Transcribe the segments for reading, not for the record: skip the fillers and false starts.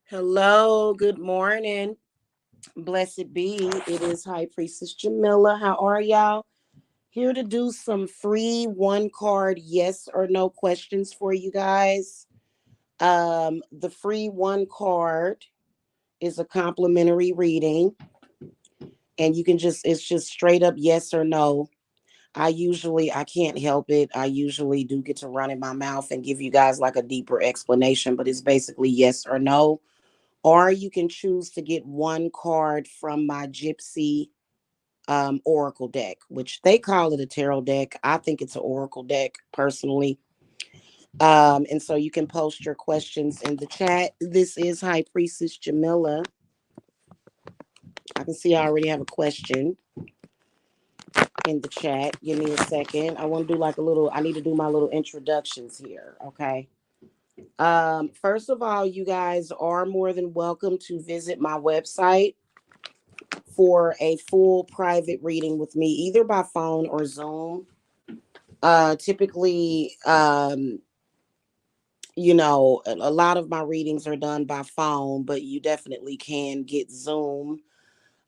Hello, good morning. Blessed be. It is High Priestess Jamila. How are y'all? Here to do some free one card yes or no questions for you guys. The free one card is a complimentary reading, and you can it's just straight up yes or no. I can't help it. I usually do get to run in my mouth and give you guys like a deeper explanation, but it's basically yes or no. Or you can choose to get one card from my Gypsy Oracle deck, which they call it a tarot deck. I think it's an Oracle deck personally. And so you can post your questions in the chat. This is High Priestess Jamila. I can see I already have a question in the chat. Give me a second. I want to do like a little, I need to do my little introductions here. Okay. First of all, you guys are more than welcome to visit my website for a full private reading with me, either by phone or Zoom. Typically, a lot of my readings are done by phone, but you definitely can get Zoom.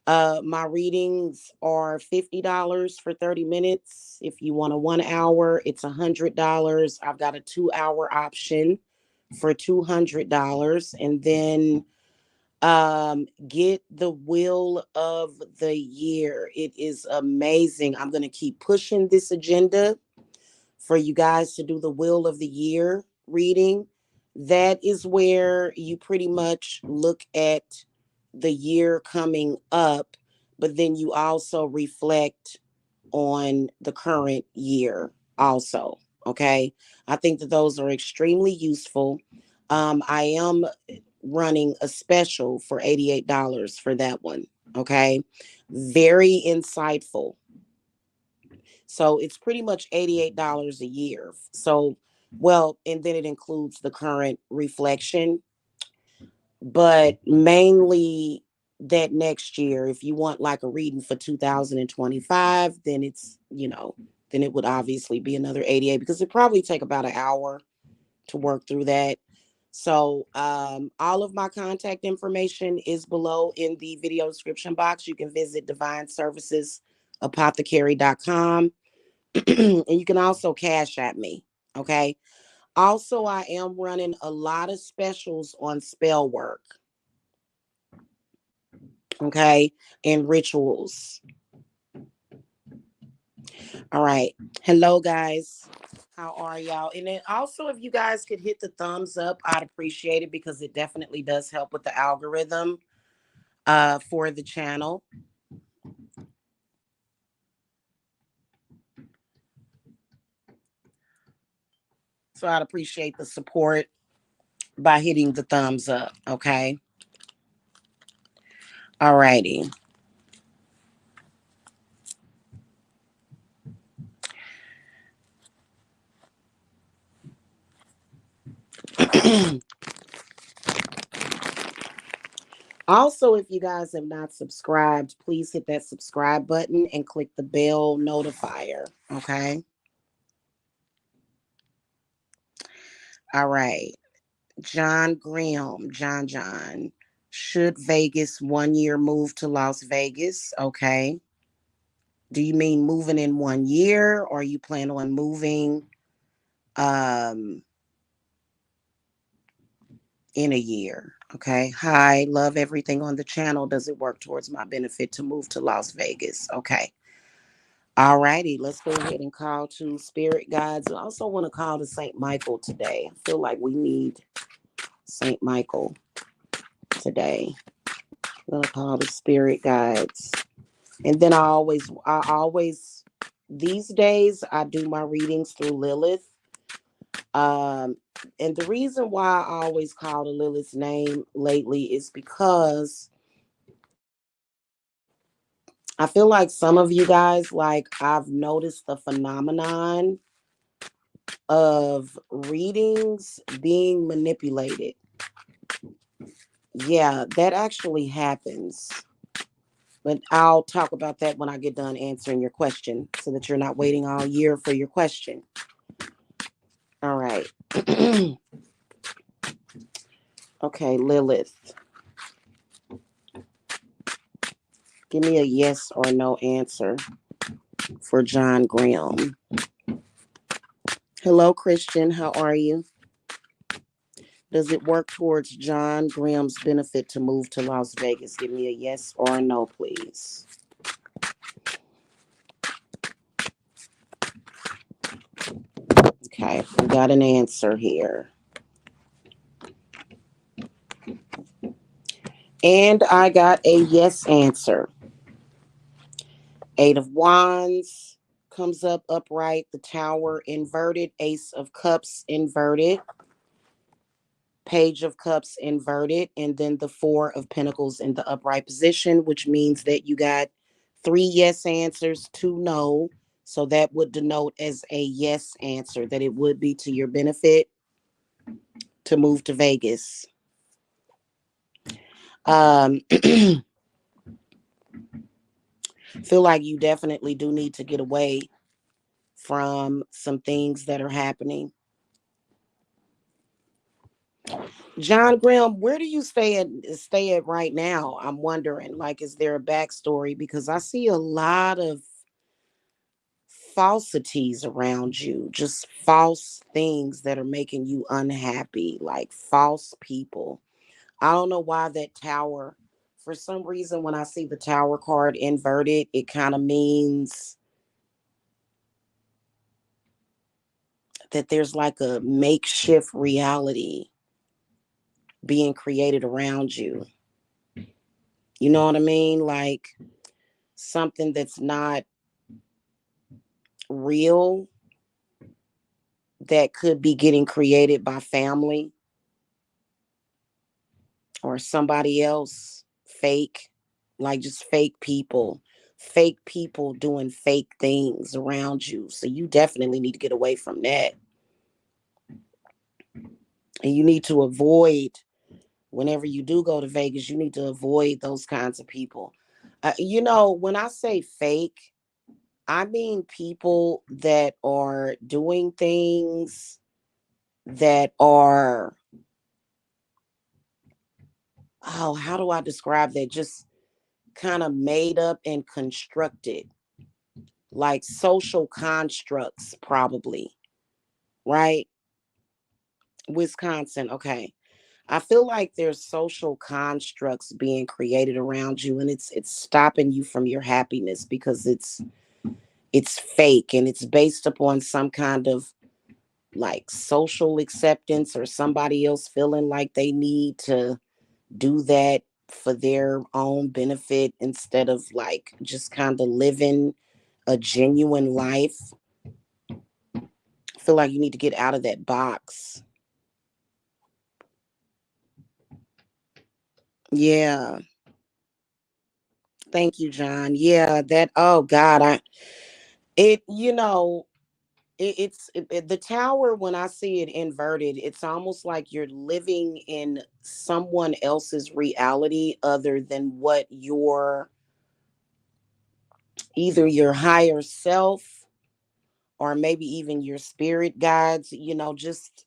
My readings are $50 for 30 minutes. If you want a 1 hour, it's $100. I've got a 2 hour option for $200. And then get the Wheel of the Year. It is amazing. I'm going to keep pushing this agenda for you guys to do the Wheel of the Year reading. That is where you pretty much look at the year coming up, but then you also reflect on the current year also. Okay. I think that those are extremely useful. I am running a special for $88 for that one. Okay. Very insightful. So it's pretty much $88 a year. So, well, and then it includes the current reflection, but mainly that next year, if you want like a reading for 2025, then then it would obviously be another 88 because it probably take about an hour to work through that. So all of my contact information is below in the video description box. You can visit divineservicesapothecary.com. And you can also cash at me. Okay. Also, I am running a lot of specials on spell work. Okay. And rituals. All right. Hello, guys. How are y'all? And then also, if you guys could hit the thumbs up, I'd appreciate it because it definitely does help with the algorithm for the channel. So I'd appreciate the support by hitting the thumbs up. Okay. All righty. Also, if you guys have not subscribed, please hit that subscribe button and click the bell notifier. Okay. All right. John Graham, John. Should Vegas 1 year move to Las Vegas? Okay. Do you mean moving in 1 year or you plan on moving um in a year? Okay. Hi, love everything on the channel. Does it work towards my benefit to move to Las Vegas? Okay. All righty. Let's go ahead and call to spirit guides. I also want to call to Saint Michael today. I feel like we need Saint Michael today. I'm gonna call the spirit guides. And then I always these days I do my readings through Lilith. And the reason why I always call the Lilith's name lately is because I feel like some of you guys, like I've noticed the phenomenon of readings being manipulated. Yeah, that actually happens. But I'll talk about that when I get done answering your question so that you're not waiting all year for your question. All right. Okay, Lilith. Give me a yes or no answer for John Graham. Hello, Christian. How are you? Does it work towards John Graham's benefit to move to Las Vegas? Give me a yes or a no, please. Okay, we got an answer here. And I got a yes answer. 8 of Wands, comes up upright, the Tower inverted, Ace of Cups inverted, Page of Cups inverted, and then the Four of Pentacles in the upright position, which means that you got 3 yes answers, 2 no. So that would denote as a yes answer that it would be to your benefit to move to Vegas. Feel like you definitely do need to get away from some things that are happening. John Graham, where do you stay at right now? I'm wondering, like, is there a backstory? Because I see a lot of falsities around you, just false things that are making you unhappy, like false people. I don't know why that Tower, for some reason, when I see the Tower card inverted, it kind of means that there's like a makeshift reality being created around you. You know what I mean? Like something that's not real that could be getting created by family or somebody else, fake, like just fake people doing fake things around you. So you definitely need to get away from that. And you need to avoid, whenever you do go to Vegas, you need to avoid those kinds of people. When I say fake, I mean people that are doing things that are, oh, how do I describe that? Just kind of made up and constructed, like social constructs, probably, right? Wisconsin, okay. I feel like there's social constructs being created around you, and it's stopping you from your happiness because it's fake and it's based upon some kind of like social acceptance or somebody else feeling like they need to do that for their own benefit instead of like just kind of living a genuine life. I feel like you need to get out of that box. Yeah. Thank you, John. Yeah, that, oh God, it, you know, the Tower, when I see it inverted, it's almost like you're living in someone else's reality other than what your, either your higher self or maybe even your spirit guides, just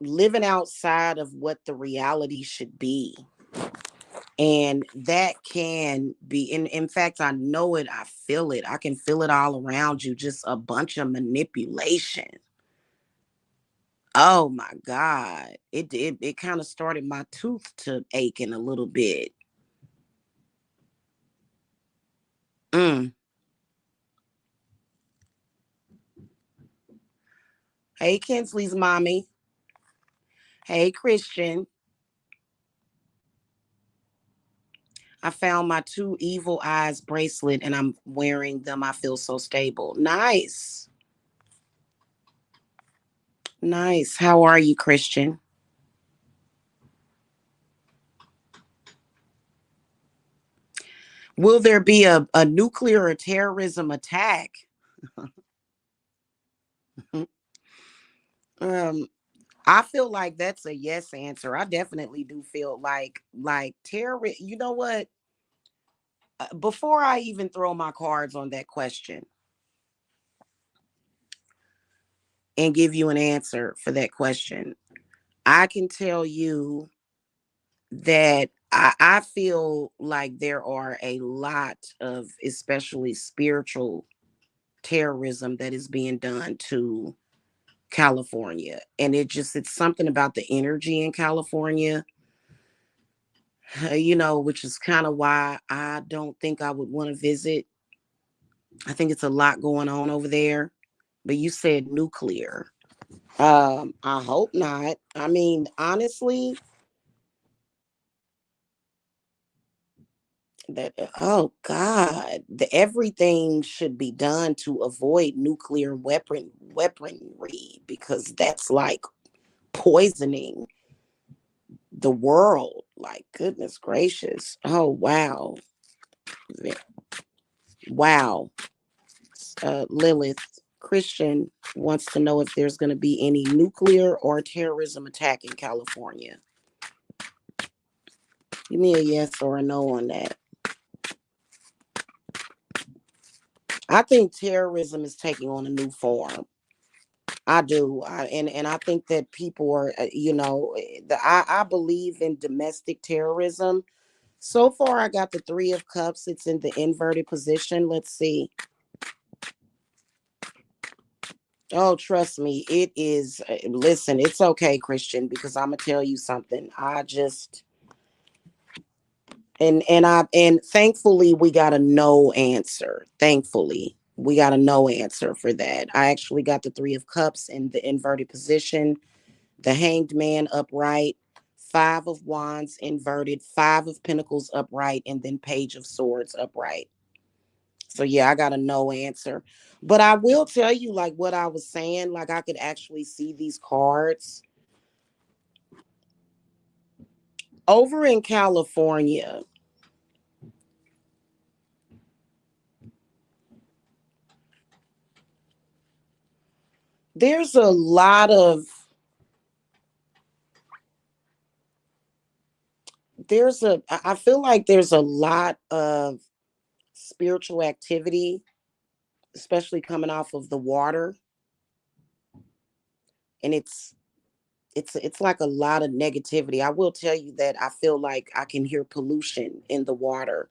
living outside of what the reality should be. And that can be, in fact, I know it, I feel it, I can feel it all around you, just a bunch of manipulation. Oh my God. It kind of started my tooth to aching a little bit. Mm. Hey, Kinsley's mommy. Hey, Christian. I found my two evil eyes bracelet and I'm wearing them. I feel so stable. Nice. Nice. How are you, Christian? Will there be a nuclear or terrorism attack? um, I feel like that's a yes answer. I definitely do feel like terror. You know what? Before I even throw my cards on that question and give you an answer for that question, I can tell you that I feel like there are a lot of, especially spiritual terrorism that is being done to California. And it's something about the energy in California, which is kind of why I don't think I would want to visit. I think it's a lot going on over there. But you said nuclear. I hope not. I mean, honestly, That oh God, everything should be done to avoid nuclear weaponry because that's like poisoning the world. Like goodness gracious. Oh wow. Wow. Lilith Christian wants to know if there's going to be any nuclear or terrorism attack in California. Give me a yes or a no on that. I think terrorism is taking on a new form. I do, and I think that people are, I believe in domestic terrorism. So far, I got the Three of Cups. It's in the inverted position. Let's see. Oh, trust me, it is. Listen, it's okay, Christian, because I'm gonna tell you something. I just and thankfully we got a no answer. Thankfully, we got a no answer for that. I actually got the Three of Cups in the inverted position, the Hanged Man upright, Five of Wands inverted, Five of Pentacles upright, and then Page of Swords upright. So yeah, I got a no answer. But I will tell you, like what I was saying, like I could actually see these cards over in California. There's a lot of I feel like there's a lot of spiritual activity, especially coming off of the water, and it's like a lot of negativity. I will tell you that I feel like I can hear pollution in the water.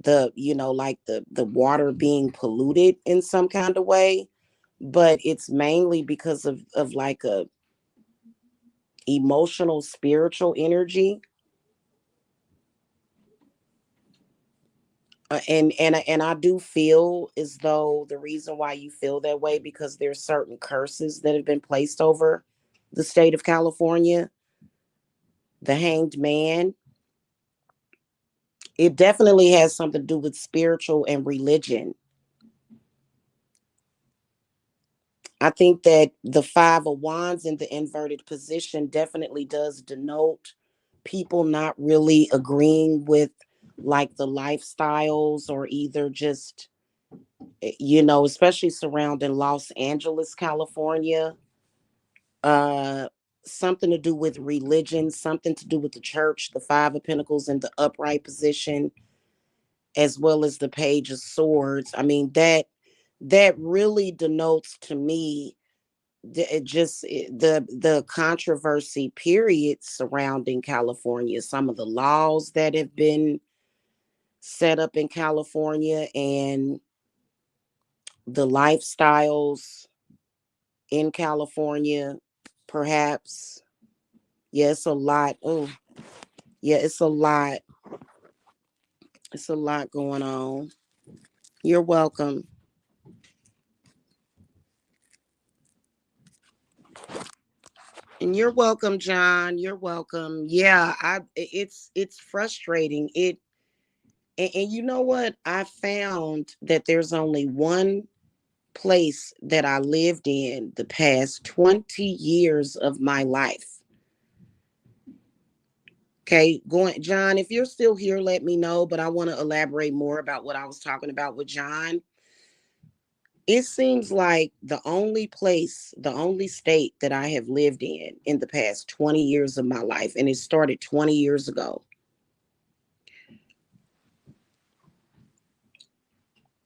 Like the water being polluted in some kind of way, but it's mainly because of like a emotional spiritual energy. And I do feel as though the reason why you feel that way because there's certain curses that have been placed over the state of California. The Hanged Man, it definitely has something to do with spiritual and religion. I think that the Five of Wands in the inverted position definitely does denote people not really agreeing with like the lifestyles or either just, especially surrounding Los Angeles, California. Uh, Something to do with religion, something to do with the church, the Five of Pentacles in the upright position, as well as the Page of Swords. I mean, that really denotes to me the controversy period surrounding California, some of the laws that have been set up in California and the lifestyles in California, perhaps. Yeah, it's a lot. Oh, yeah, it's a lot. It's a lot going on. You're welcome. And you're welcome, John. You're welcome. Yeah, it's frustrating. And you know what? I found that there's only one place that I lived in the past 20 years of my life. Okay, going John, if you're still here, let me know. But I want to elaborate more about what I was talking about with John. It seems like the only state that I have lived in the past 20 years of my life, and it started 20 years ago.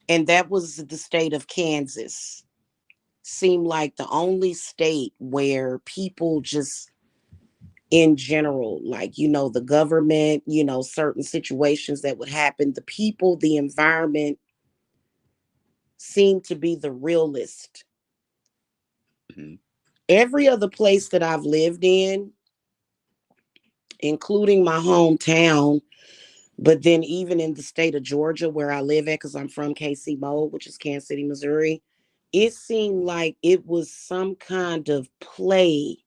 And that was the state of Kansas. Seemed like the only state where people just in general, like, the government, certain situations that would happen, the people, the environment seemed to be the realist. Mhm. Every other place that I've lived in, including my hometown, but then even in the state of Georgia where I live at, because I'm from KC which is Kansas City, Missouri, it seemed like it was some kind of play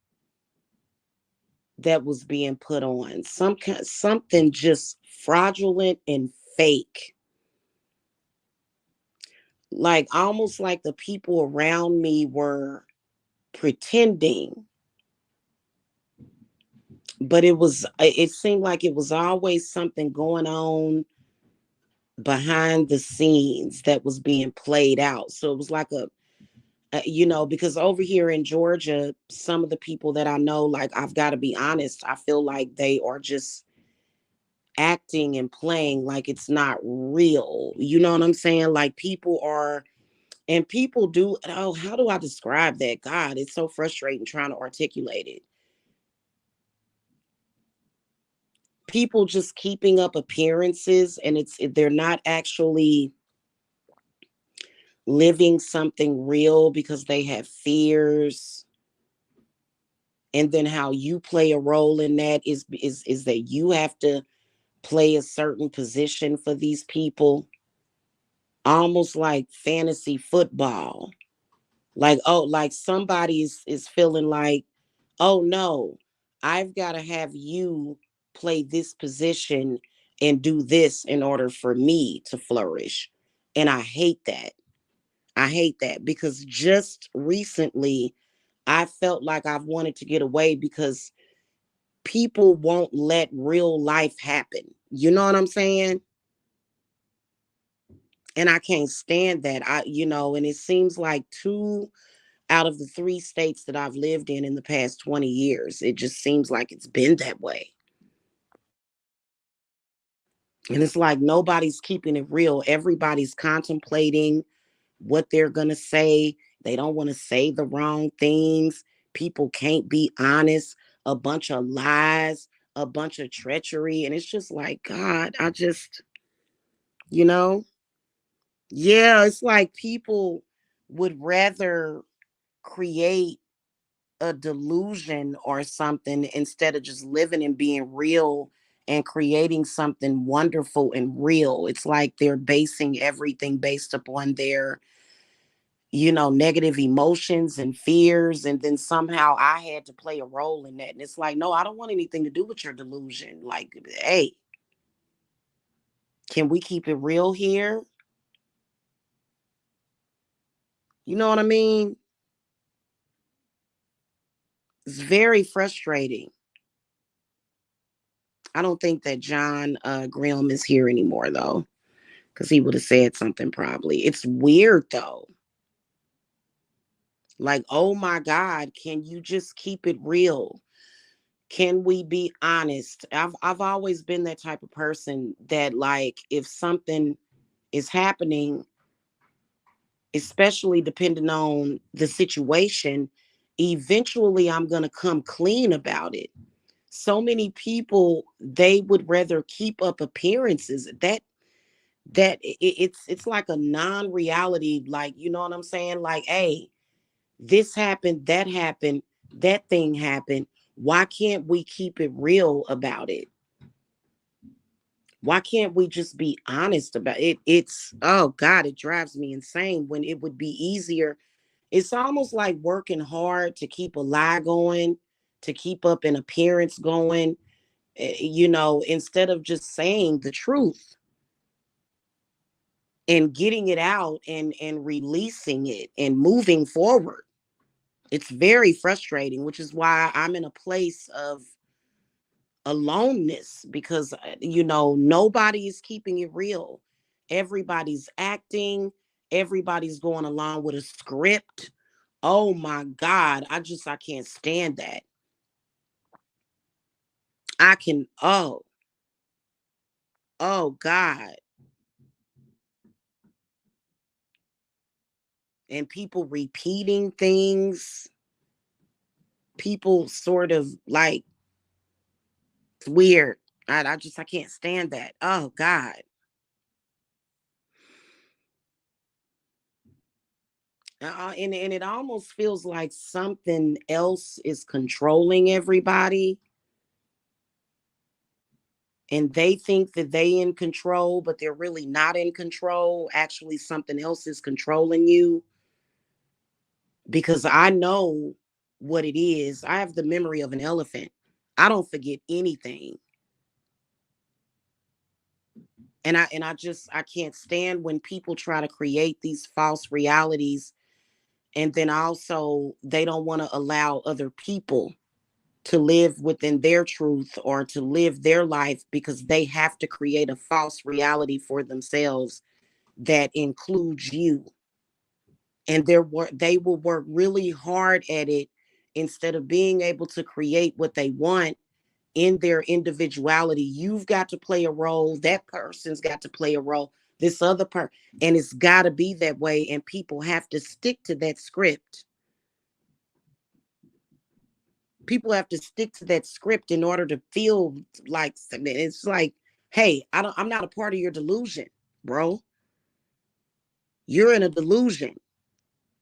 that was being put on, something just fraudulent and fake. Like almost like the people around me were pretending, but it seemed like it was always something going on behind the scenes that was being played out. So it was like because over here in Georgia, some of the people that I know, like, I've got to be honest, I feel like they are just acting and playing like it's not real. You know what I'm saying? Like people are, and people do, oh, how do I describe that? God, it's so frustrating trying to articulate it. People just keeping up appearances, and they're not actually living something real because they have fears. And then how you play a role in that is that you have to play a certain position for these people, almost like fantasy football. Like, oh, like somebody is feeling like, oh no, I've got to have you play this position and do this in order for me to flourish. And I hate that. I hate that because just recently I felt like I've wanted to get away because people won't let real life happen. You know what I'm saying? And I can't stand that. And it seems like two out of the three states that I've lived in the past 20 years, it just seems like it's been that way. And it's like nobody's keeping it real. Everybody's contemplating what they're going to say. They don't want to say the wrong things. People can't be honest. A bunch of lies, a bunch of treachery. And it's just like, God, you know, yeah, it's like people would rather create a delusion or something instead of just living and being real and creating something wonderful and real. It's like they're basing everything based upon their, negative emotions and fears. And then somehow I had to play a role in that. And it's like, no, I don't want anything to do with your delusion. Like, hey, can we keep it real here? You know what I mean? It's very frustrating. I don't think that John Grimm is here anymore, though, because he would have said something probably. It's weird, though. Like, oh my God, can you just keep it real? Can we be honest? I've always been that type of person that, like, if something is happening, especially depending on the situation, eventually I'm gonna come clean about it. So many people, they would rather keep up appearances. It's like a non-reality, like, you know what I'm saying? Like, hey, this happened, that thing happened. Why can't we keep it real about it? Why can't we just be honest about it? It's, oh God, it drives me insane when it would be easier. It's almost like working hard to keep a lie going, to keep up an appearance going, instead of just saying the truth and getting it out and releasing it and moving forward. It's very frustrating, which is why I'm in a place of aloneness because nobody is keeping it real. Everybody's acting, everybody's going along with a script. Oh my God, I can't stand that. I can oh God. And people repeating things, people sort of like, it's weird. I can't stand that. Oh God. And it almost feels like something else is controlling everybody, and they think that they in control, but they're really not in control. Actually, something else is controlling you, because I know what it is. I have the memory of an elephant. I don't forget anything. And I can't stand when people try to create these false realities, and then also they don't want to allow other people to live within their truth or to live their life, because they have to create a false reality for themselves that includes you. And they will work really hard at it instead of being able to create what they want in their individuality. You've got to play a role, that person's got to play a role, this other person, and it's got to be that way, and people have to stick to that script. People have to stick to that script in order to feel like it's like, hey, I'm not a part of your delusion, bro. You're in a delusion,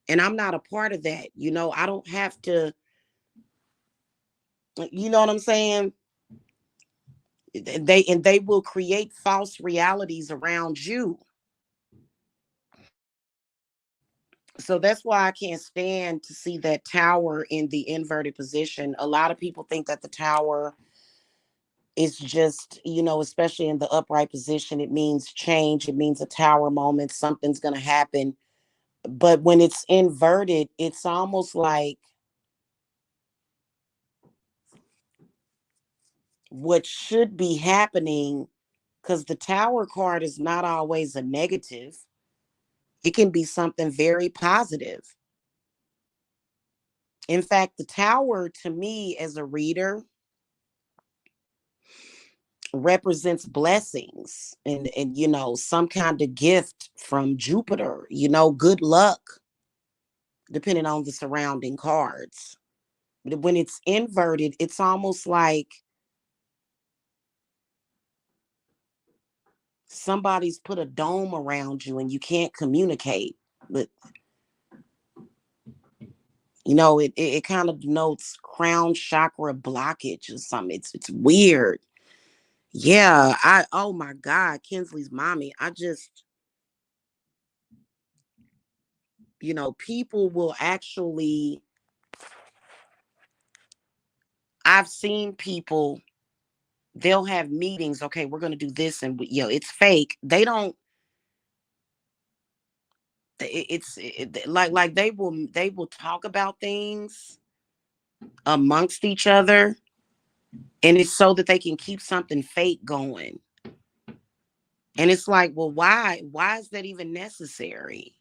and I'm not a part of that. I don't have to, you know what I'm saying? They will create false realities around you. So that's why I can't stand to see that tower in the inverted position. A lot of people think that the tower is just, especially in the upright position, it means change. It means a tower moment. Something's going to happen. But when it's inverted, it's almost like what should be happening, because the tower card is not always a negative. It can be something very positive. In fact, the tower to me as a reader represents blessings and some kind of gift from Jupiter, good luck, depending on the surrounding cards. But when it's inverted, it's almost like somebody's put a dome around you and you can't communicate. But it kind of denotes crown chakra blockage or something. It's weird. Yeah, oh my God, Kinsley's mommy. People will actually, I've seen people, they'll have meetings. Okay, we're going to do this. And, it's fake. They don't, like they will talk about things amongst each other. And it's so that they can keep something fake going. And it's like, well, why is that even necessary?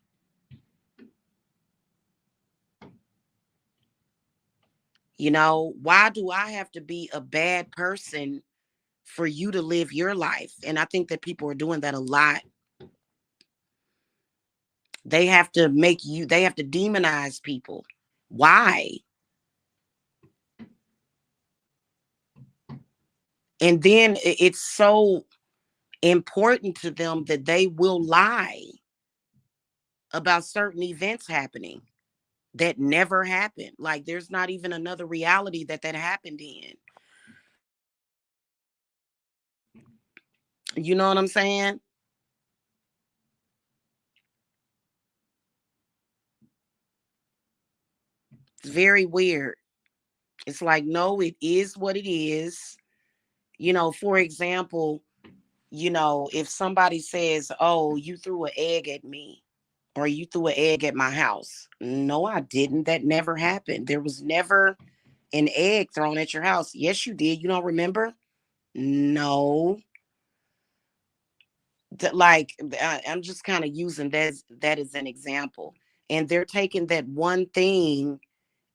Why do I have to be a bad person for you to live your life? And I think that people are doing that a lot. They have to demonize people. Why? And then it's so important to them that they will lie about certain events happening that never happened. Like there's not even another reality that happened in. You know what I'm saying? It's very weird. It's like, no, it is what it is. For example, if somebody says, oh, you threw an egg at me, or you threw an egg at my house. No, I didn't. That never happened. There was never an egg thrown at your house. Yes, you did. You don't remember? No. I'm just kind of using that as an example. And they're taking that one thing,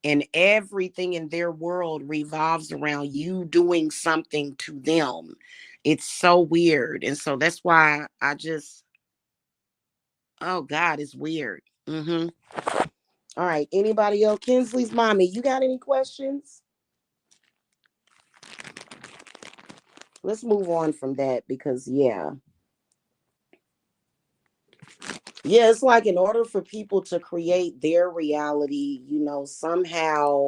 and everything in their world revolves around you doing something to them. It's so weird. And so that's why oh God, it's weird. All right. Anybody else? Kinsley's mommy, you got any questions? Let's move on from that because, yeah. Yeah, it's like in order for people to create their reality, somehow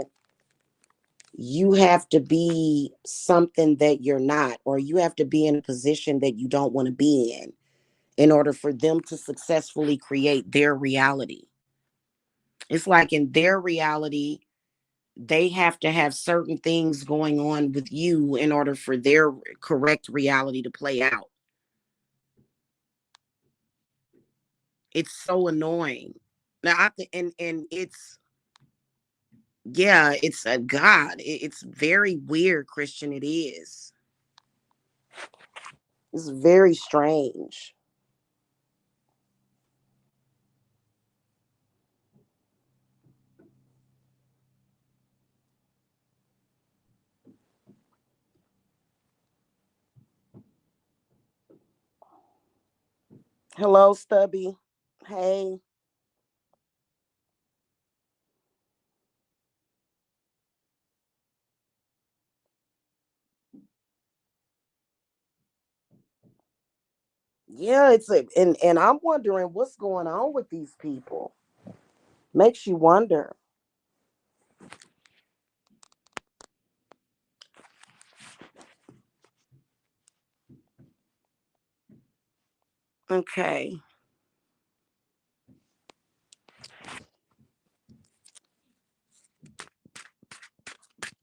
you have to be something that you're not, or you have to be in a position that you don't want to be in order for them to successfully create their reality. It's like in their reality, they have to have certain things going on with you in order for their correct reality to play out. It's so annoying. Now and it's, yeah, it's a God. It's very weird, Christian. It is. It's very strange. Hello, Stubby. Hey. Yeah, it's a and I'm wondering what's going on with these people. Makes you wonder. Okay.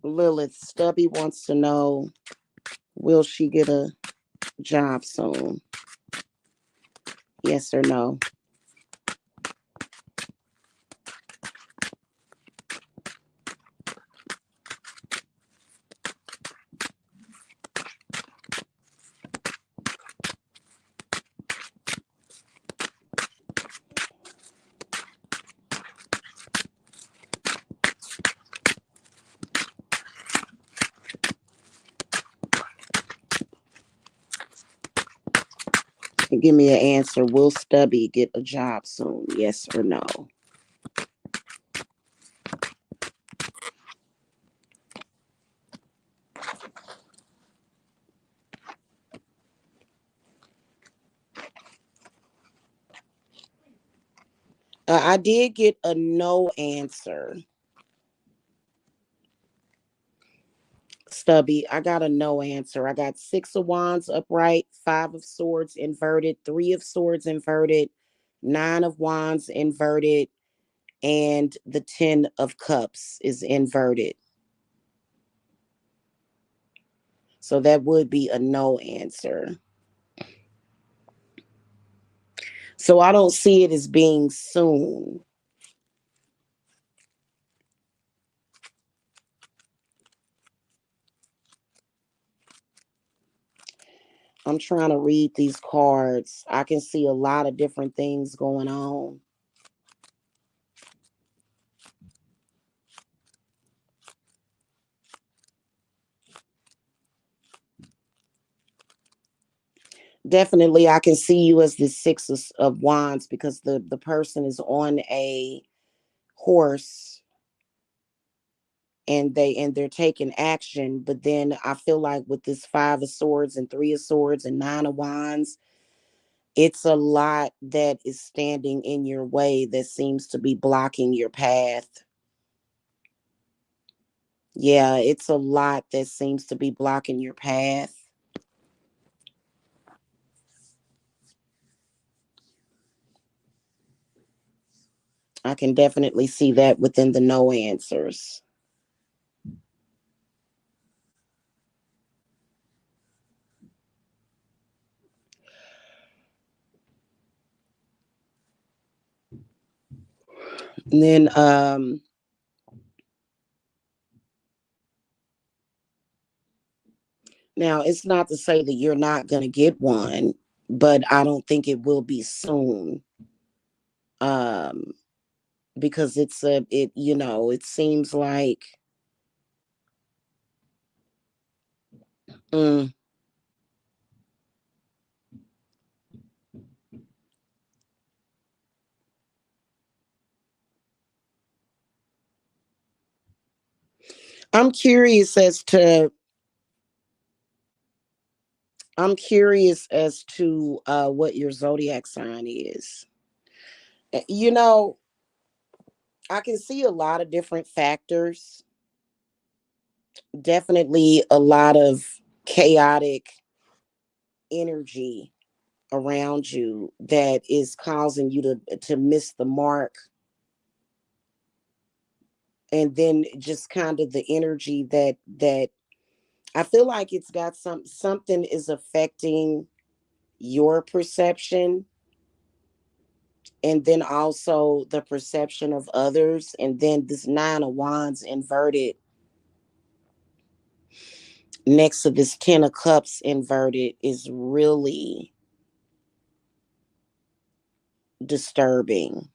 Lilith, Stubby wants to know, will she get a job soon? Yes or no? Give me an answer. Will Stubby get a job soon? Yes or no? I did get a no answer. Stubby, I got a no answer. I got 6 of wands upright, 5 of swords inverted, 3 of swords inverted, 9 of wands inverted, and the 10 of cups is inverted. So that would be a no answer. So I don't see it as being soon. I'm trying to read these cards. I can see a lot of different things going on. Definitely, I can see you as the 6 of wands because the person is on a horse and they're taking action. But then I feel like with this 5 of swords and 3 of swords and 9 of wands, it's a lot that is standing in your way that seems to be blocking your path. Yeah, it's a lot that seems to be blocking your path. I can definitely see that within the no answers. And then now it's not to say that you're not going to get one, but I don't think it will be soon. Um because it's a it you know, it seems like mm, I'm curious as to I'm curious as to what your zodiac sign is. You know, I can see a lot of different factors. Definitely a lot of chaotic energy around you that is causing you to miss the mark, and then just kind of the energy that I feel like it's got something is affecting your perception and then also the perception of others, and then this Nine of Wands inverted next to this Ten of Cups inverted is really disturbing.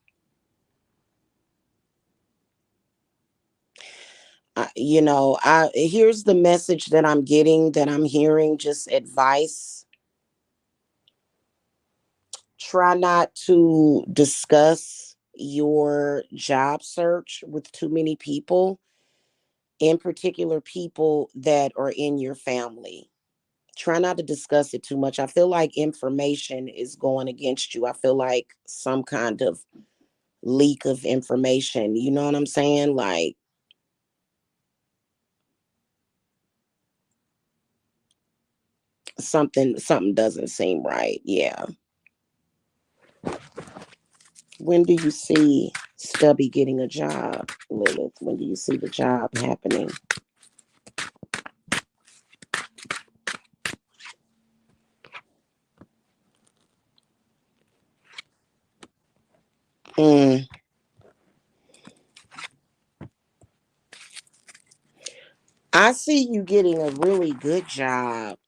I here's the message that I'm getting, that I'm hearing, just advice. Try not to discuss your job search with too many people, in particular people that are in your family. Try not to discuss it too much. I feel like information is going against you. I feel like some kind of leak of information. You know what I'm saying? Like something doesn't seem right. Yeah. When do you see Stubby getting a job, Lilith? When do you see the job happening? Mm, I see you getting a really good job.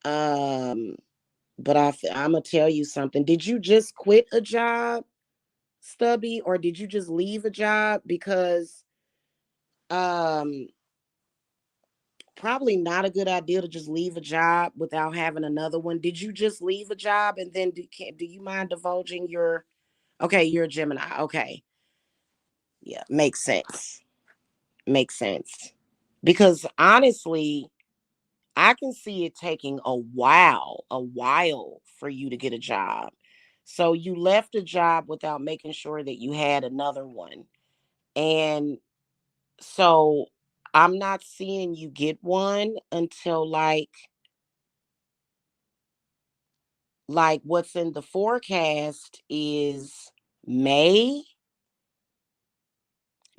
Um, but I'm gonna tell you something. Did you just quit a job, Stubby, or did you just leave a job? Because um, probably not a good idea to just leave a job without having another one. Did you just leave a job, and then do you mind divulging your? Okay, you're a Gemini. Okay, yeah, makes sense. Makes sense. Because honestly, I can see it taking a while for you to get a job. So you left a job without making sure that you had another one. And so I'm not seeing you get one until like what's in the forecast is May,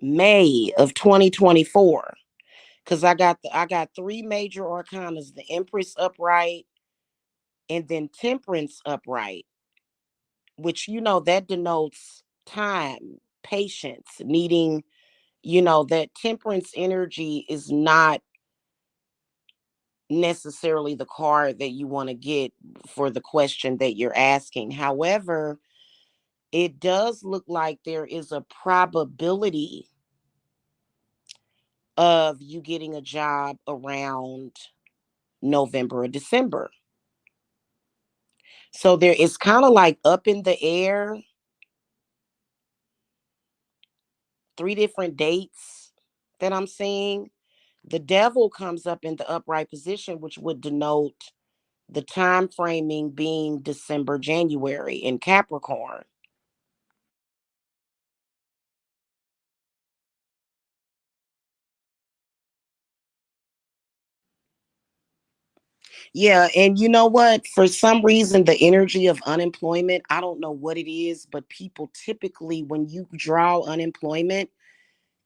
May of 2024. Cuz I got three major arcanas, the Empress upright and then Temperance upright, which that denotes time, patience, needing, that Temperance energy is not necessarily the card that you want to get for the question that you're asking. However, it does look like there is a probability of you getting a job around November or December. So there is kind of like up in the air, three different dates that I'm seeing. The devil comes up in the upright position, which would denote the time framing being December, January in Capricorn. Yeah, and you know what? For some reason, the energy of unemployment, I don't know what it is, but people typically, when you draw unemployment,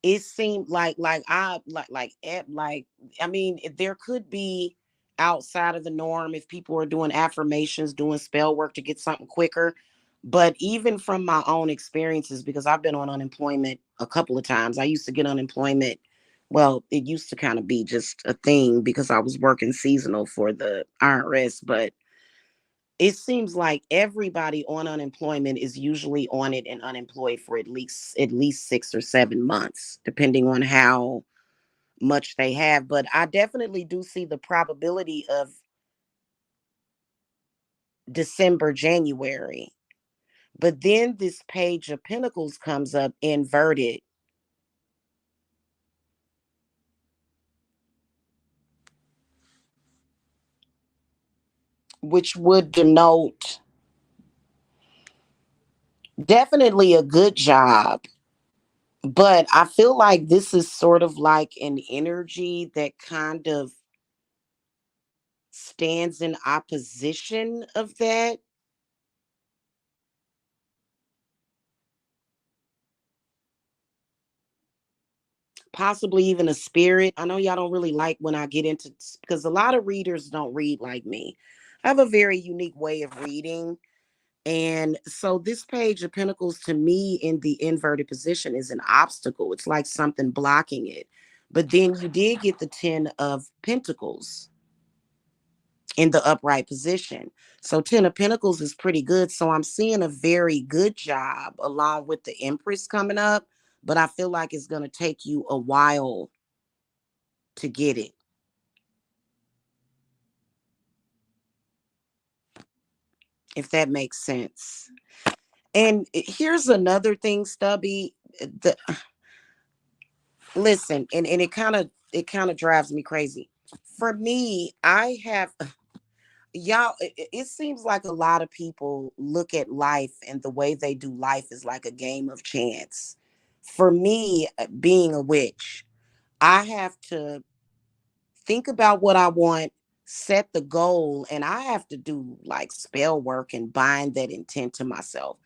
it seemed like I mean, there could be outside of the norm if people are doing affirmations, doing spell work to get something quicker. But even from my own experiences, because I've been on unemployment a couple of times, I used to get unemployment. Well, it used to kind of be just a thing because I was working seasonal for the IRS, but it seems like everybody on unemployment is usually on it and unemployed for at least 6 or 7 months, depending on how much they have. But I definitely do see the probability of December, January. But then this Page of Pentacles comes up inverted, which would denote definitely a good job. But I feel like this is sort of like an energy that kind of stands in opposition of that. Possibly even a spirit. I know y'all don't really like when I get into, because a lot of readers don't read like me. I have a very unique way of reading, And so this page of pentacles to me in the inverted position is an obstacle. It's like something blocking it. But then you did get the 10 of pentacles in the upright position. So 10 of pentacles is pretty good. So I'm seeing a very good job along with the empress coming up, but I feel like it's going to take you a while to get it. If that makes sense. And here's another thing, Stubby. The listen, and it kind of drives me crazy. For me, I have y'all, it seems like a lot of people look at life and the way they do life is like a game of chance. For me, being a witch, I have to think about what I want, set the goal, and I have to do like spell work and bind that intent to myself.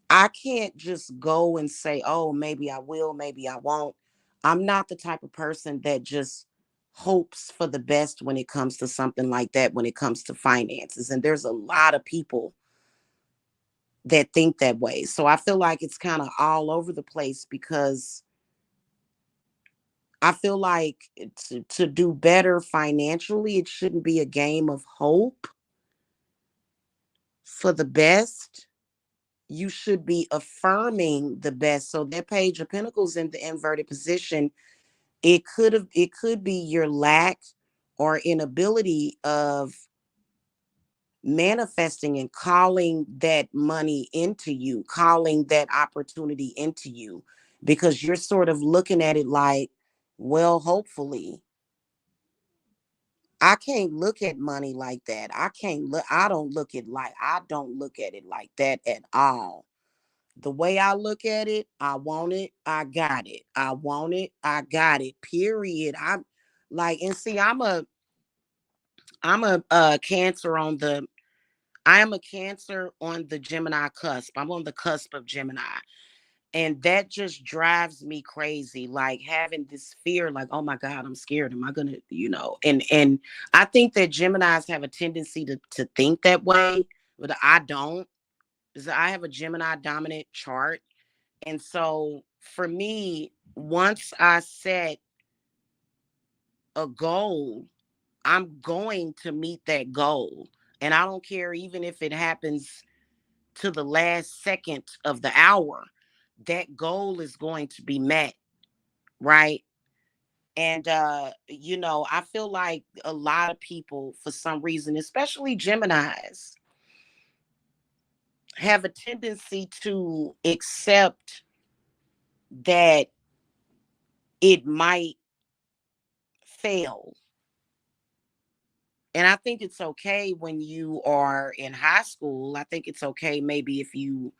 I can't just go and say, oh, maybe I will, maybe I won't. I'm not the type of person that just hopes for the best when it comes to something like that, when it comes to finances. And there's a lot of people that think that way. So I feel like it's kind of all over the place because I feel like to do better financially, it shouldn't be a game of hope for the best. You should be affirming the best. So that page of pentacles in the inverted position, it could be your lack or inability of manifesting and calling that money into you, calling that opportunity into you, because you're sort of looking at it like, well, hopefully. I can't look at money like that. I don't look at it like that at all. The way I look at it, I want it, I got it. I want it, I got it. Period. I'm like, and see, I'm a Cancer on the I am a Cancer on the Gemini cusp. I'm on the cusp of Gemini. And that just drives me crazy. Like having this fear, like, oh my God, I'm scared. Am I gonna, and I think that Geminis have a tendency to think that way, but I don't. Because I have a Gemini dominant chart. And so for me, once I set a goal, I'm going to meet that goal. And I don't care even if it happens to the last second of the hour, that goal is going to be met, right? And I feel like a lot of people for some reason, especially Geminis, have a tendency to accept that it might fail. And I think it's okay when you are in high school. I think it's okay maybe if you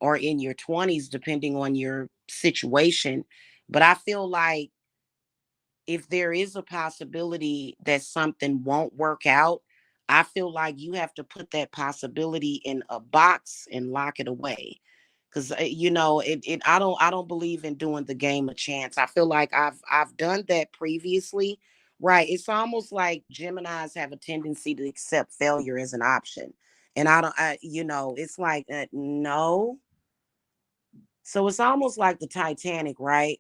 are in your 20s, depending on your situation. But I feel like if there is a possibility that something won't work out, I feel like you have to put that possibility in a box and lock it away. Because I don't believe in doing the game of chance. I feel like I've done that previously. Right. It's almost like Geminis have a tendency to accept failure as an option. And it's like, no. So it's almost like the Titanic, right?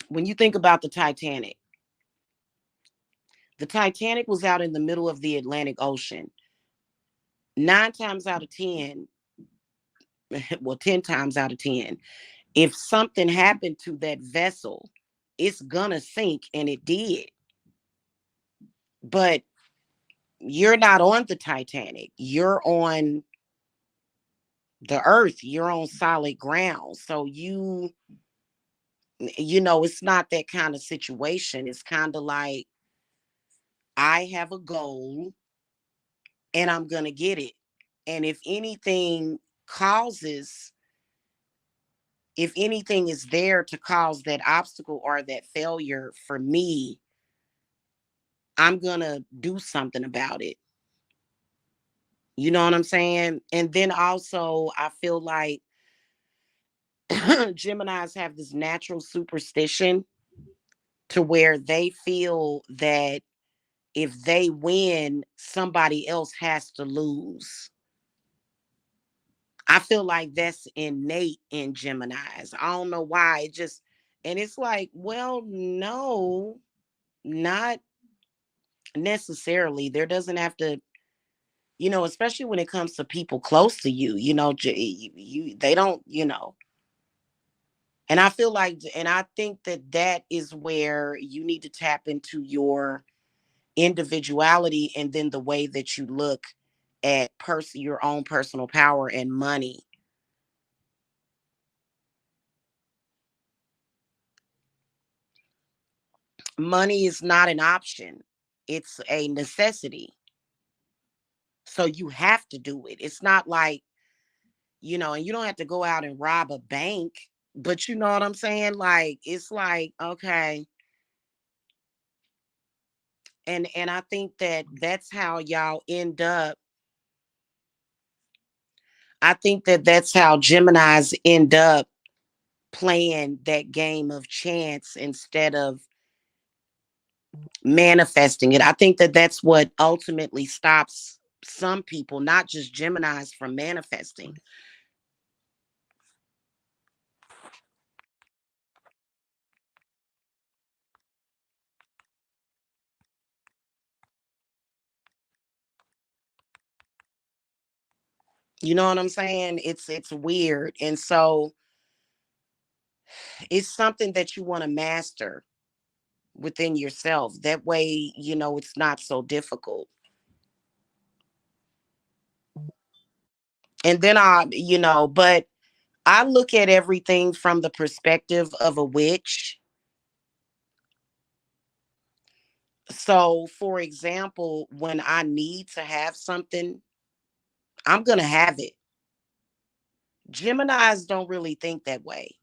When you think about the Titanic was out in the middle of the Atlantic Ocean. 9 times out of 10, well, 10 times out of 10, if something happened to that vessel, it's gonna sink, and it did. But you're not on the Titanic. You're on the earth. You're on solid ground. So it's not that kind of situation. It's kind of like I have a goal and I'm gonna get it. And causes if anything is there to cause that obstacle or that failure for me, I'm going to do something about it. You know what I'm saying? And then also, I feel like Geminis have this natural superstition to where they feel that if they win, somebody else has to lose. I feel like that's innate in Geminis. I don't know why. It just, and it's like, well, no, not necessarily. There doesn't have to, especially when it comes to people close to you, they don't, and I feel like, and I think that that is where you need to tap into your individuality and then the way that you look at your own personal power and money. Money is not an option. It's a necessity. So you have to do it. It's not like, and you don't have to go out and rob a bank, but you know what I'm saying? Like, it's like, okay. And I think that that's how y'all end up. I think that that's how Geminis end up playing that game of chance instead of manifesting it. I think that that's what ultimately stops some people, not just Geminis, from manifesting. You know what I'm saying? It's weird. And so it's something that you want to master within yourself. That way, it's not so difficult. And then but I look at everything from the perspective of a witch. So, for example, when I need to have something, I'm going to have it. Geminis don't really think that way.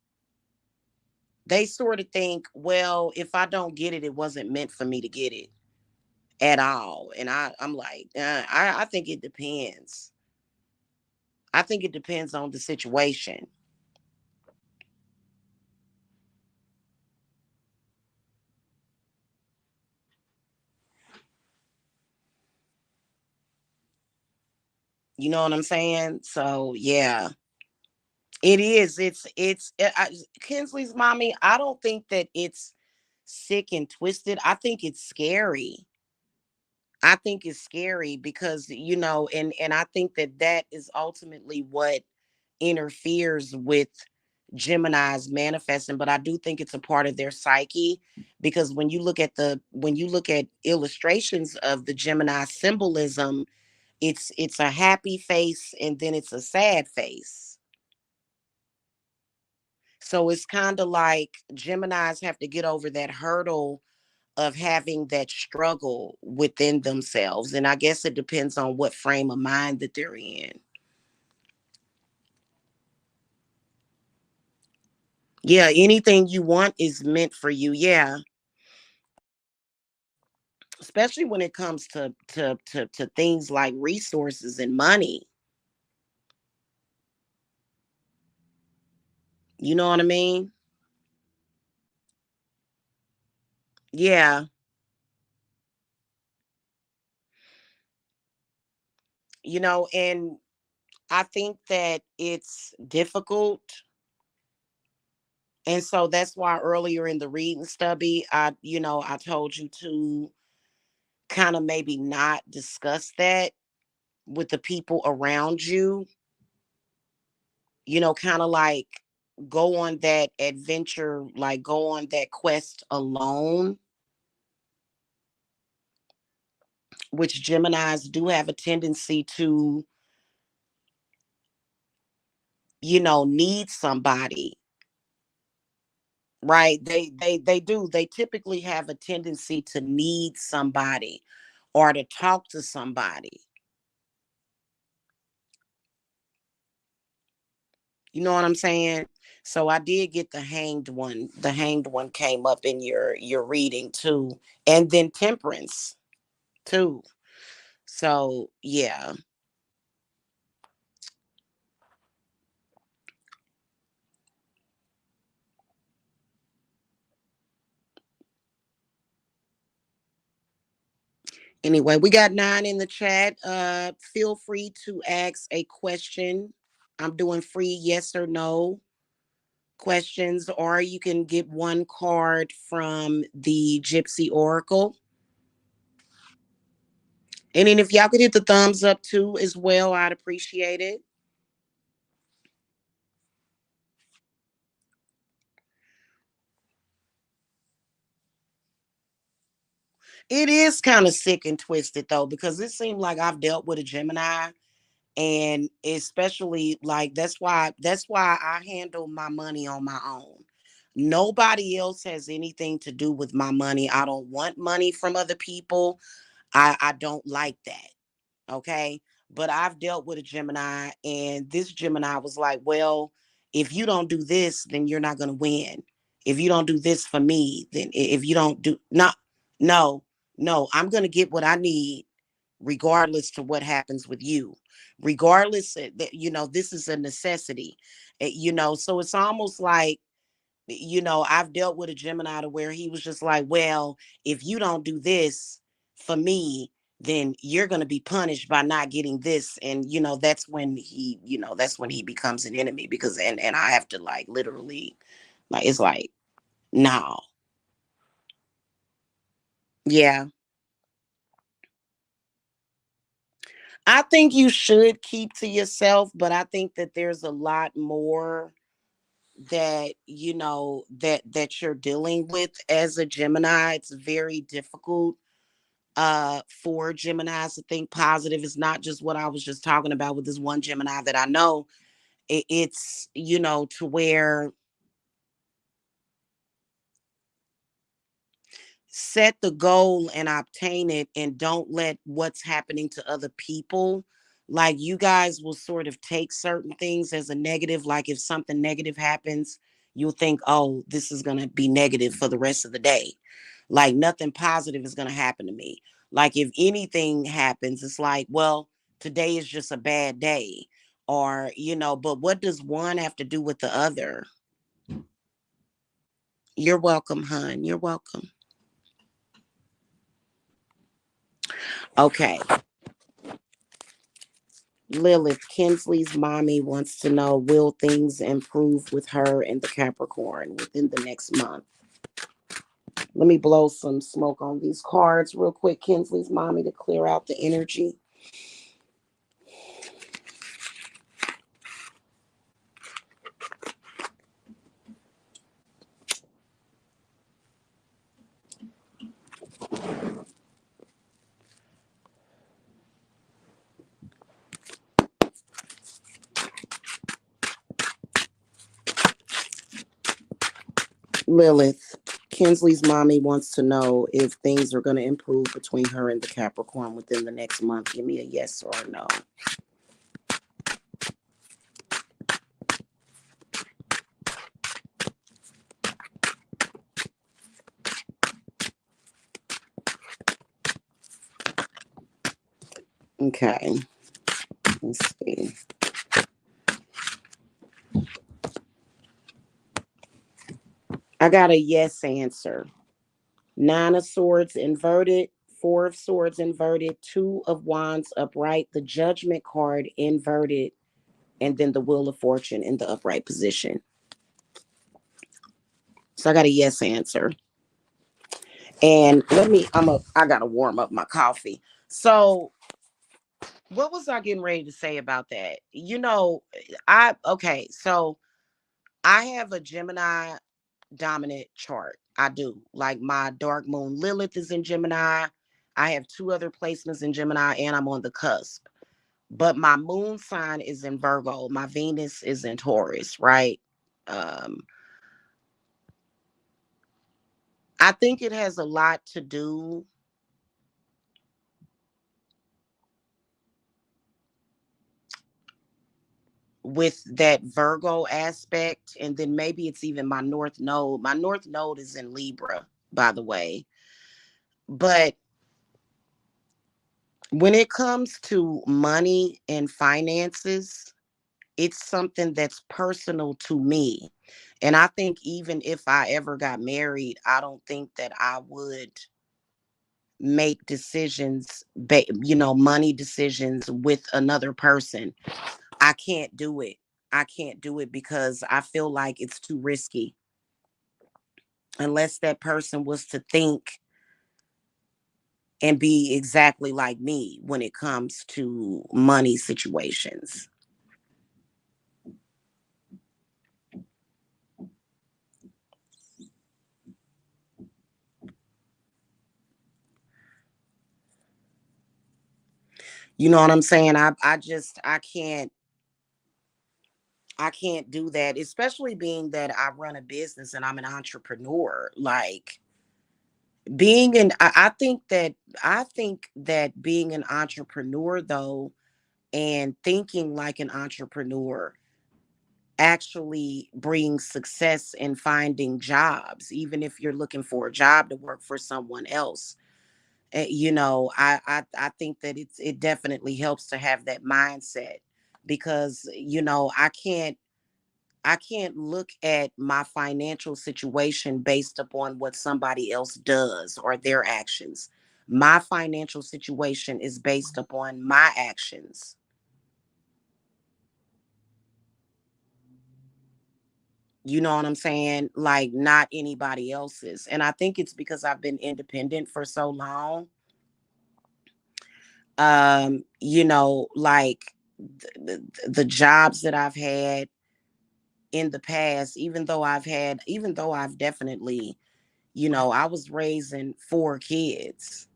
They sort of think, well, if I don't get it, it wasn't meant for me to get it at all. And I'm like, I think it depends. I think it depends on the situation. You know what I'm saying? So yeah, it is. Kinsley's mommy. I don't think that it's sick and twisted. I think it's scary. I think it's scary because and I think that that is ultimately what interferes with Gemini's manifesting. But I do think it's a part of their psyche, because when you look at illustrations of the Gemini symbolism, it's a happy face and then it's a sad face. So it's kind of like Geminis have to get over that hurdle of having that struggle within themselves. And I guess it depends on what frame of mind that they're in. Yeah, anything you want is meant for you. Yeah. Especially when it comes to things like resources and money. You know what I mean? Yeah. And I think that it's difficult. And so that's why earlier in the reading stubby, I told you to kind of maybe not discuss that with the people around you, kind of like go on that adventure, like go on that quest alone, which Geminis do have a tendency to, need somebody, right? They do. They typically have a tendency to need somebody or to talk to somebody. You know what I'm saying? So I did get the hanged one. The hanged one came up in your reading too. And then temperance too. So yeah. Anyway, we got 9 in the chat. Feel free to ask a question. I'm doing free yes or no questions, or you can get one card from the Gypsy Oracle. And then if y'all could hit the thumbs up too as well, I'd appreciate it. It is kind of sick and twisted though, because it seemed like I've dealt with a Gemini, and especially like that's why I handle my money on my own. Nobody else has anything to do with my money. I don't want money from other people. I don't like that. Okay. But I've dealt with a Gemini, and this Gemini was like, well, if you don't do this, then you're not going to win. If you don't do this for me, then if you don't do, not, no, no, I'm going to get what I need regardless to what happens with you. Regardless, that, this is a necessity. So it's almost like, I've dealt with a Gemini to where he was just like, well, if you don't do this for me, then you're going to be punished by not getting this. And, that's when he becomes an enemy, because, and I have to like literally, like, it's like, no, yeah, I think you should keep to yourself, but I think that there's a lot more that that you're dealing with as a Gemini. It's very difficult for Geminis to think positive. It's not just what I was just talking about with this one Gemini that I know. It's to where set the goal and obtain it, and don't let what's happening to other people, like, you guys will sort of take certain things as a negative. Like if something negative happens, you'll think, oh, this is going to be negative for the rest of the day. Like nothing positive is going to happen to me. Like if anything happens, it's like, well, today is just a bad day. Or but what does one have to do with the other? You're welcome, hun. You're welcome. Okay. Lilith, Kinsley's mommy wants to know, will things improve with her and the Capricorn within the next month? Let me blow some smoke on these cards real quick, Kinsley's mommy, to clear out the energy. Lilith, Kinsley's mommy wants to know if things are going to improve between her and the Capricorn within the next month. Give me a yes or a no. Okay. Let's see. I got a yes answer. 9 of Swords inverted, 4 of Swords inverted, 2 of Wands upright, the Judgment card inverted, and then the Wheel of Fortune in the upright position. So I got a yes answer. And I gotta warm up my coffee. So what was I getting ready to say about that? So I have a Gemini dominant chart. I do. Like my dark moon Lilith is in Gemini. I have 2 other placements in Gemini, and I'm on the cusp. But my moon sign is in Virgo. My Venus is in Taurus, right? Um, I think it has a lot to do with that Virgo aspect. And then maybe it's even my North Node. My North Node is in Libra, by the way. But when it comes to money and finances, it's something that's personal to me. And I think even if I ever got married, I don't think that I would make decisions, money decisions with another person. I can't do it. I can't do it because I feel like it's too risky. Unless that person was to think and be exactly like me when it comes to money situations. You know what I'm saying? I can't do that, especially being that I run a business and I'm an entrepreneur. Like being an I think that being an entrepreneur though, and thinking like an entrepreneur actually brings success in finding jobs, even if you're looking for a job to work for someone else. I think that it definitely helps to have that mindset, because I can't look at my financial situation based upon what somebody else does or their actions. My financial situation is based upon my actions. You know what I'm saying? Like not anybody else's. And I think it's because I've been independent for so long. Like the jobs that I've had in the past, even though I've definitely, I was raising four kids.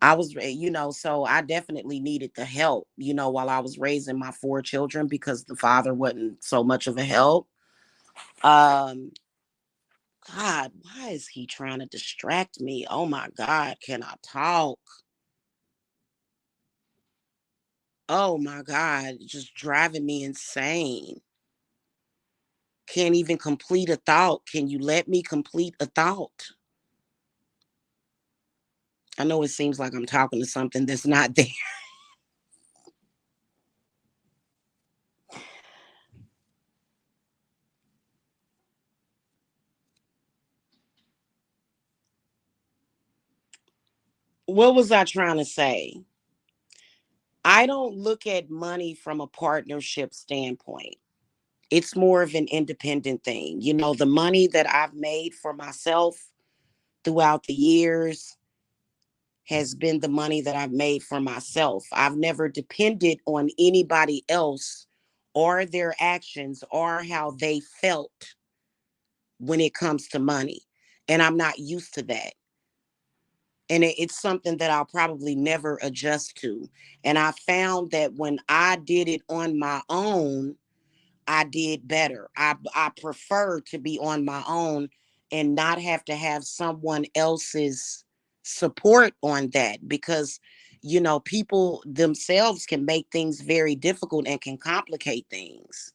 So I definitely needed the help, while I was raising my four children because the father wasn't so much of a help. Um, God, why is he trying to distract me? Oh my God, can I talk? Oh my God, just driving me insane. Can't even complete a thought. Can you let me complete a thought? I know it seems like I'm talking to something that's not there. What was I trying to say? I don't look at money from a partnership standpoint. It's more of an independent thing. The money that I've made for myself throughout the years has been the money that I've made for myself. I've never depended on anybody else or their actions or how they felt when it comes to money. And I'm not used to that. And it's something that I'll probably never adjust to. And I found that when I did it on my own, I did better. I prefer to be on my own and not have to have someone else's support on that, because people themselves can make things very difficult and can complicate things.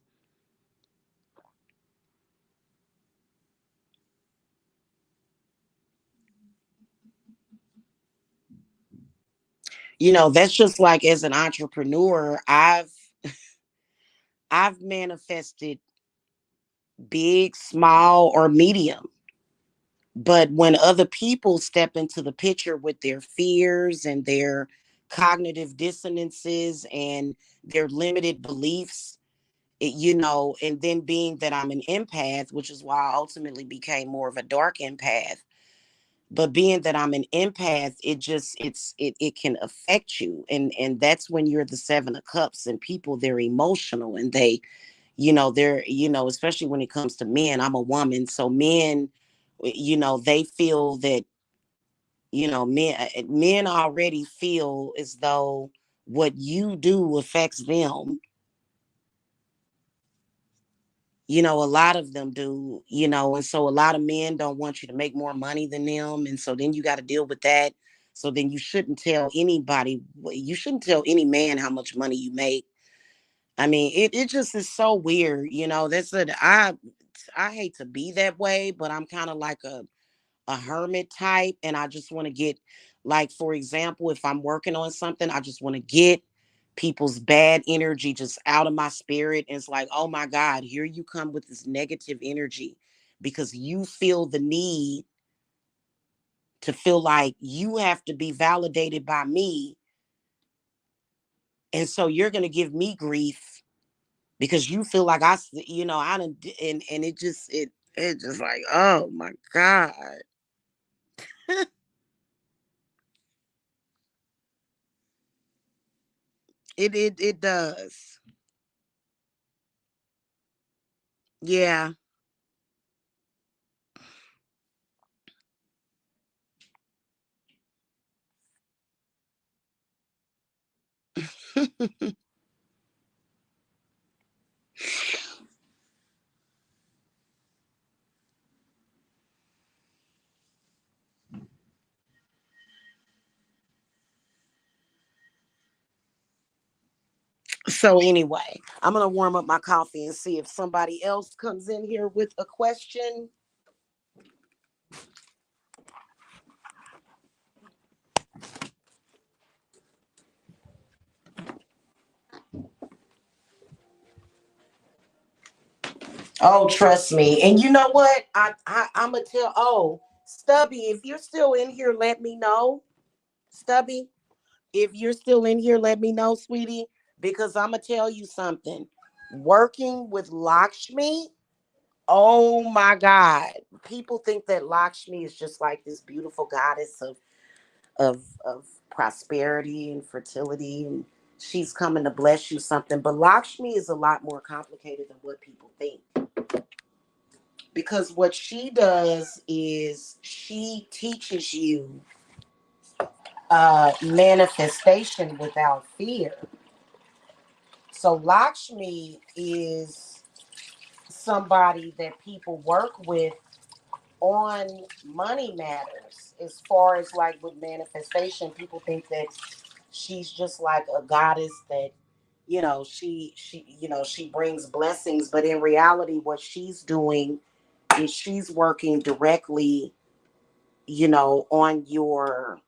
That's just like as an entrepreneur, I've manifested big, small, or medium. But when other people step into the picture with their fears and their cognitive dissonances and their limited beliefs, and then being that I'm an empath, which is why I ultimately became more of a dark empath. But being that I'm an empath, it can affect you. And that's when you're the seven of cups, and people, they're emotional, and they're, especially when it comes to men. I'm a woman, so men, they feel that, men already feel as though what you do affects them. A lot of them do, and so a lot of men don't want you to make more money than them, and so then you got to deal with that. So then you shouldn't tell any man how much money you make. I mean, it just is so weird. I hate to be that way, but I'm kind of like a hermit type, and I just want to get, like, for example, if I'm working on something, I just want to get people's bad energy just out of my spirit. And it's like, oh my God, here you come with this negative energy because you feel the need to feel like you have to be validated by me. And so you're going to give me grief because you feel like I didn't, and it just like, oh my God. It does. Yeah. So anyway, I'm gonna warm up my coffee and see if somebody else comes in here with a question. Oh, trust me. And you know what? I'm gonna tell. Oh, Stubby, if you're still in here, let me know. Stubby, if you're still in here, let me know, sweetie, because I'm gonna tell you something. Working with Lakshmi, oh my God, people think that Lakshmi is just like this beautiful goddess of prosperity and fertility, and she's coming to bless you something. But Lakshmi is a lot more complicated than what people think. Because what she does is she teaches you manifestation without fear. So Lakshmi is somebody that people work with on money matters. As far as like with manifestation, people think that she's just like a goddess that she brings blessings, but in reality what she's doing is she's working directly, on your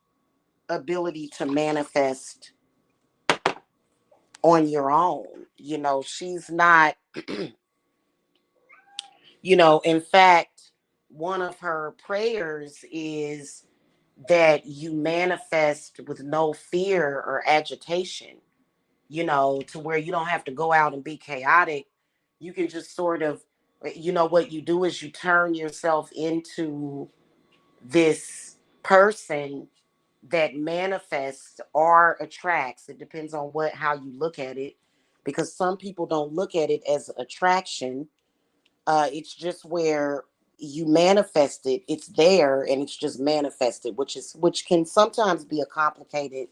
ability to manifest on your own. She's not, in fact, one of her prayers is that you manifest with no fear or agitation, to where you don't have to go out and be chaotic. You can just sort of, what you do is you turn yourself into this person that manifests or attracts. It depends on how you look at it, because some people don't look at it as attraction. It's just where you manifest it. It's there and it's just manifested, which can sometimes be a complicated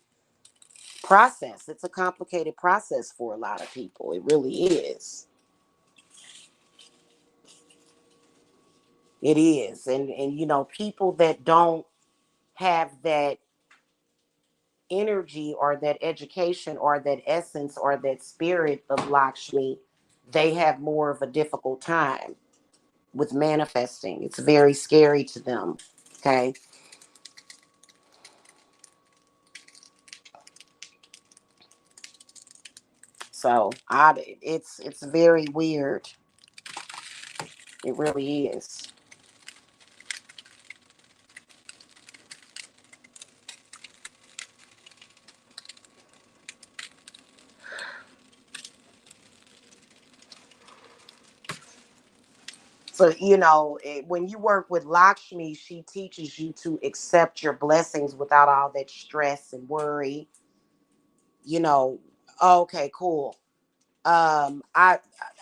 process. It's a complicated process for a lot of people. It really is. It is. And people that don't have that energy or that education or that essence or that spirit of Lakshmi, they have more of a difficult time with manifesting. It's very scary to them. Okay. So it's very weird. It really is. So, when you work with Lakshmi, she teaches you to accept your blessings without all that stress and worry. You know, okay, cool. I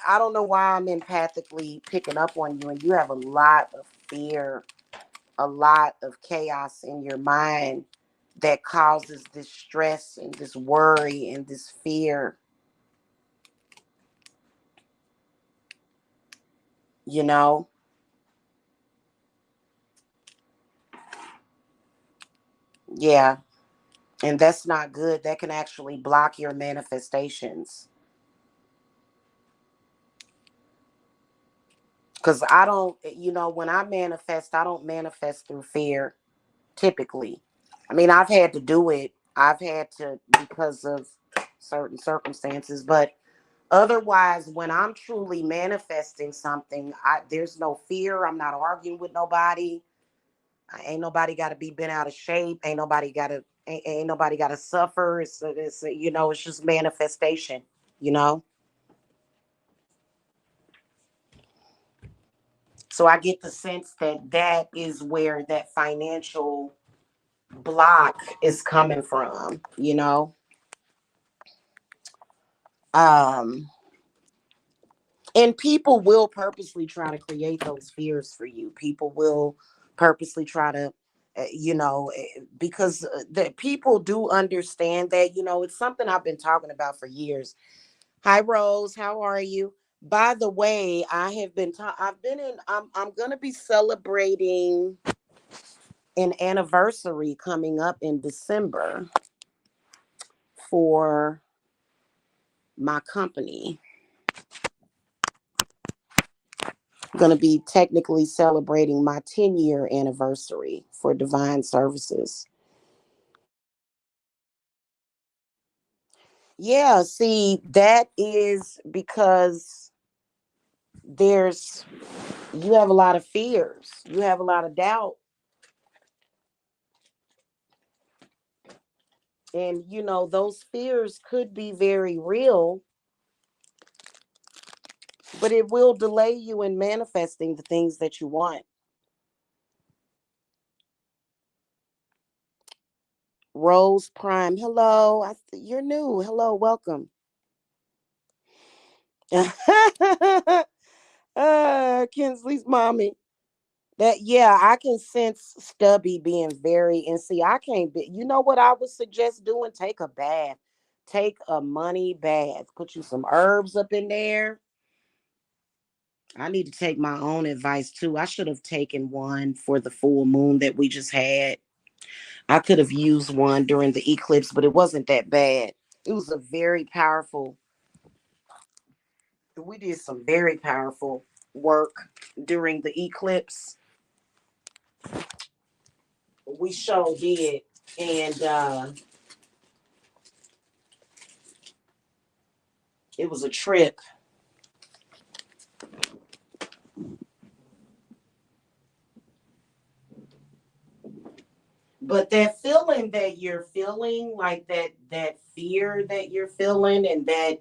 don't know why I'm empathically picking up on you, and you have a lot of fear, a lot of chaos in your mind that causes this stress and this worry and this fear, you know? Yeah. And that's not good. That can actually block your manifestations. Because I don't, when I don't manifest through fear typically. I mean, I've had to do it. I've had to because of certain circumstances, but otherwise, when I'm truly manifesting something, there's no fear. I'm not arguing with nobody. Ain't nobody got to be bent out of shape. Ain't nobody got to suffer. It's it's just manifestation. You know. So I get the sense that that is where that financial block is coming from. Um, and people will purposely try to create those fears for you. People will purposely try to because the people do understand that it's something I've been talking about for years. Hi Rose, how are you? By the way, I've been in I'm going to be celebrating an anniversary coming up in December for my company. Going to be technically celebrating my 10-year anniversary for Divine Services. Yeah, see, that is because there's you have a lot of fears. You have a lot of doubt. And those fears could be very real, but it will delay you in manifesting the things that you want. Rose Prime, hello. You're new. Hello, welcome. Kinsley's mommy. That yeah, I can sense Stubby being very and see. I can't be. You know what I would suggest doing? Take a bath. Take a money bath. Put you some herbs up in there. I need to take my own advice too. I should have taken one for the full moon that we just had. I could have used one during the eclipse, but it wasn't that bad. It was a very powerful. We did some very powerful work during the eclipse. We sure did. And it was a trip. But that feeling that you're feeling, like that fear that you're feeling, and that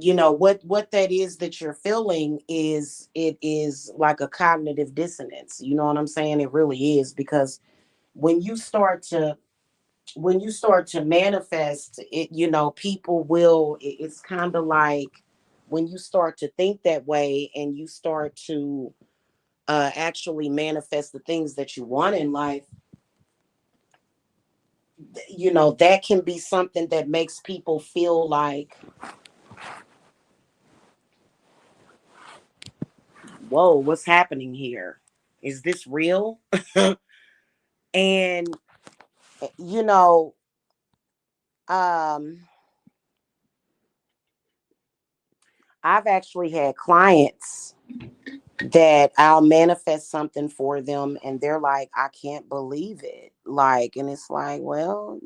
what that is that you're feeling is like a cognitive dissonance. You know what I'm saying? It really is, because when you start to manifest it, people will it's kind of like when you start to think that way and you start to actually manifest the things that you want in life. That can be something that makes people feel like, whoa, what's happening here? Is this real? And you know um I've actually had clients that I'll manifest something for them and they're like, I can't believe it. Like, and it's like, well,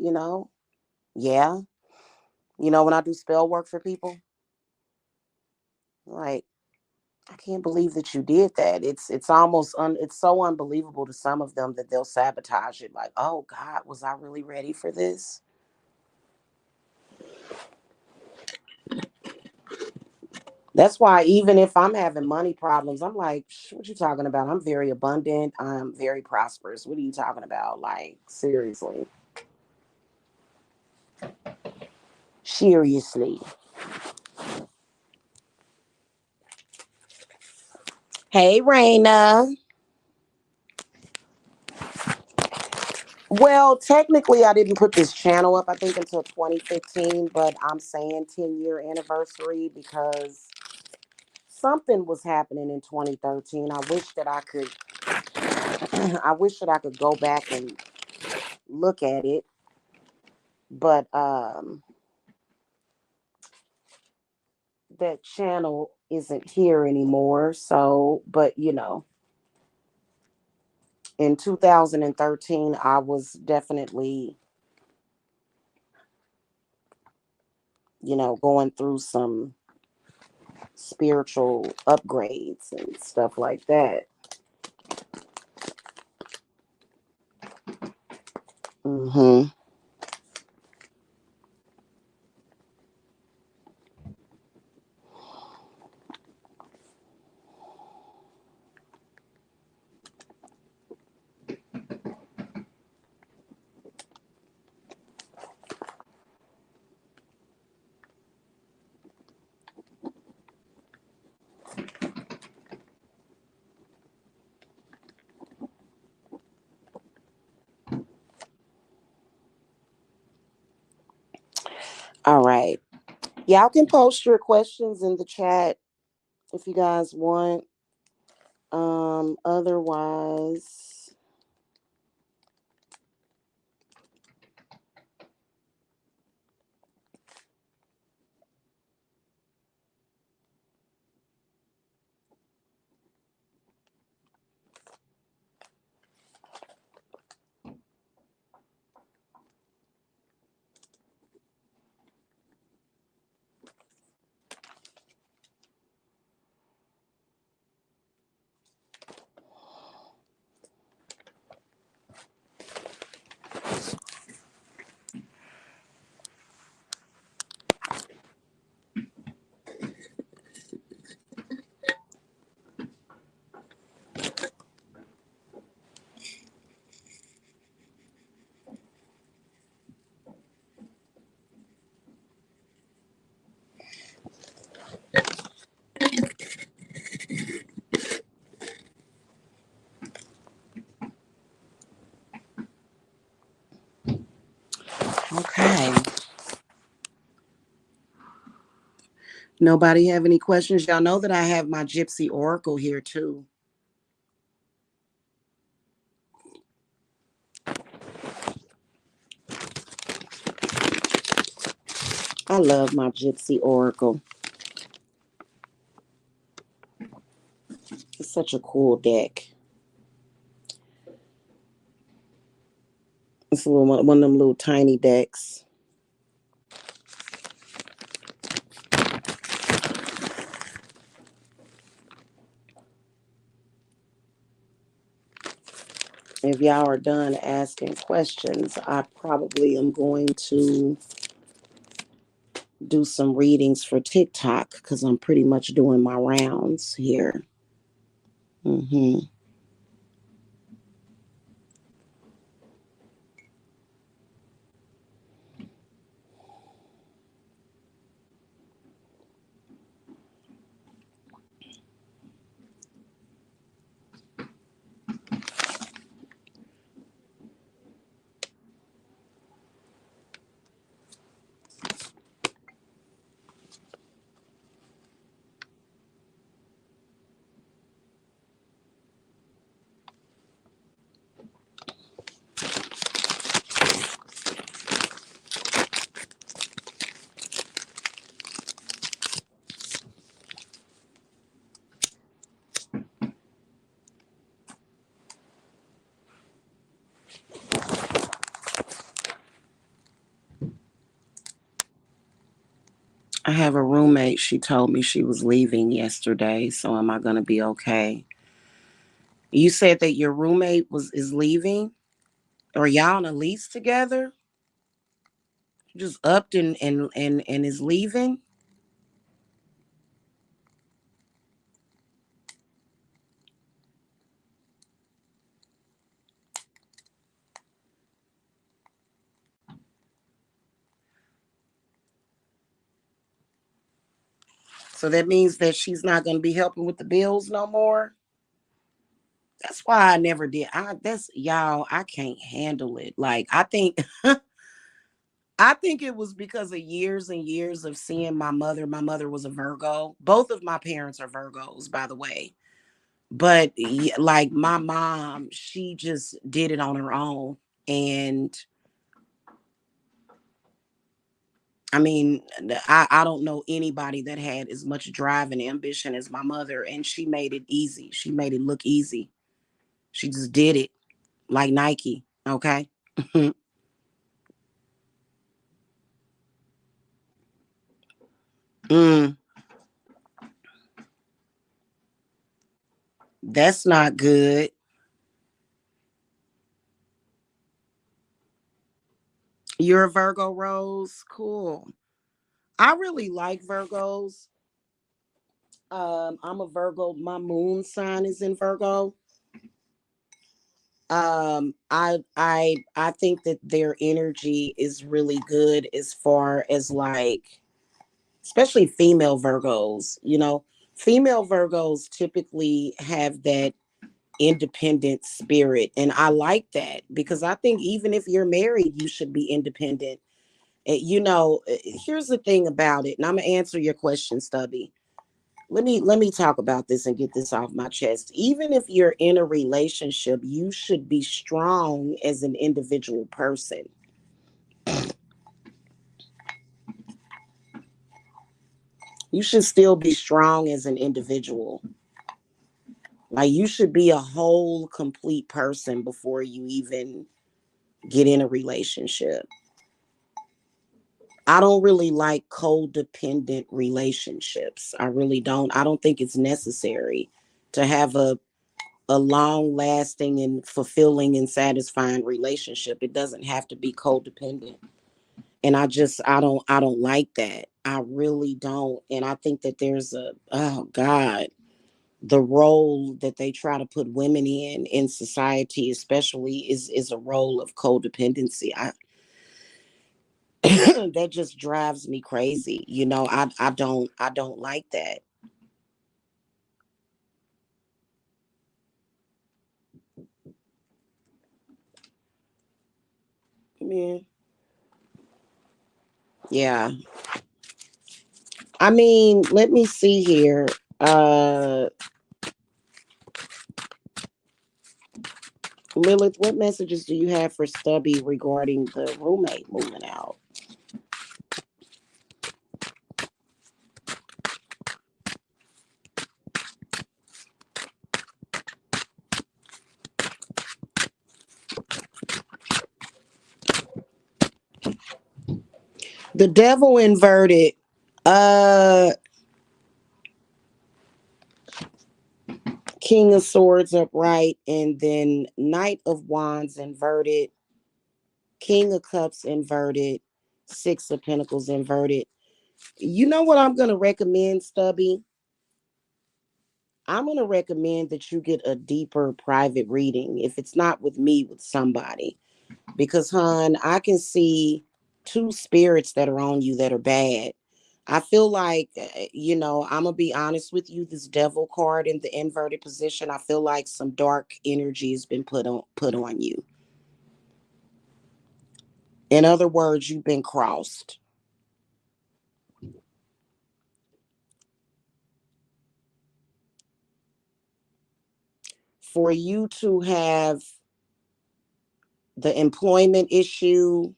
yeah. When I do spell work for people, like, I can't believe that you did that. It's almost it's so unbelievable to some of them that they'll sabotage it. Like, oh God, was I really ready for this? That's why even if I'm having money problems, I'm like, what you talking about? I'm very abundant. I'm very prosperous. What are you talking about? Like, seriously. Seriously. Hey, Raina. Well, technically, I didn't put this channel up, I think, until 2015, but I'm saying 10-year anniversary because something was happening in 2013. I wish that I could, I wish that I could go back and look at it, but that channel isn't here anymore. So, but in 2013, I was definitely, going through some spiritual upgrades and stuff like that. Mm-hmm. All right. Y'all can post your questions in the chat if you guys want. Otherwise, okay. Nobody have any questions? Y'all know that I have my Gypsy Oracle here too. I love my Gypsy Oracle. It's such a cool deck. It's a little one of them little tiny decks. If y'all are done asking questions, I probably am going to do some readings for TikTok because I'm pretty much doing my rounds here. Hmm. I have a roommate. She told me she was leaving yesterday. So am I going to be okay? You said that your roommate is leaving? Or y'all on a lease together? Just upped and is leaving? So that means that she's not going to be helping with the bills no more? That's why I never did. That's y'all, I can't handle it. Like I think I think it was because of years and years of seeing my mother. My mother was a Virgo. Both of my parents are Virgos, by the way. But like my mom, she just did it on her own. And I mean, I don't know anybody that had as much drive and ambition as my mother, and she made it easy. She made it look easy. She just did it like Nike. Okay. Mm, that's not good. You're a Virgo, Rose. Cool. I really like Virgos. I'm a Virgo. My moon sign is in Virgo. I think that their energy is really good as far as like, especially female Virgos. Female Virgos typically have that independent spirit, and I like that because I think even if you're married, you should be independent. Here's the thing about it, and I'm gonna answer your question, Stubby. Let me talk about this and get this off my chest. Even if you're in a relationship, you should be strong as an individual person. You should still be strong as an individual. Like, you should be a whole complete person before you even get in a relationship. I don't really like codependent relationships. I really don't. I don't think it's necessary to have a long lasting and fulfilling and satisfying relationship. It doesn't have to be codependent. And I don't like that. I really don't. And I think that there's oh God, the role that they try to put women in society especially is a role of codependency. I That just drives me crazy. I don't like that. Yeah. Yeah. I mean, let me see here. Uh Lilith, what messages do you have for Stubby regarding the roommate moving out? The devil inverted. Uh King of Swords upright, and then Knight of Wands inverted, King of Cups inverted, Six of Pentacles inverted. You know what I'm gonna recommend, Stubby? I'm gonna recommend that you get a deeper private reading. If it's not with me, with somebody. Because, hon, I can see two spirits that are on you that are bad. I feel like, I'm gonna be honest with you. This devil card in the inverted position, I feel like some dark energy has been put on you. In other words, you've been crossed. For you to have the employment issue,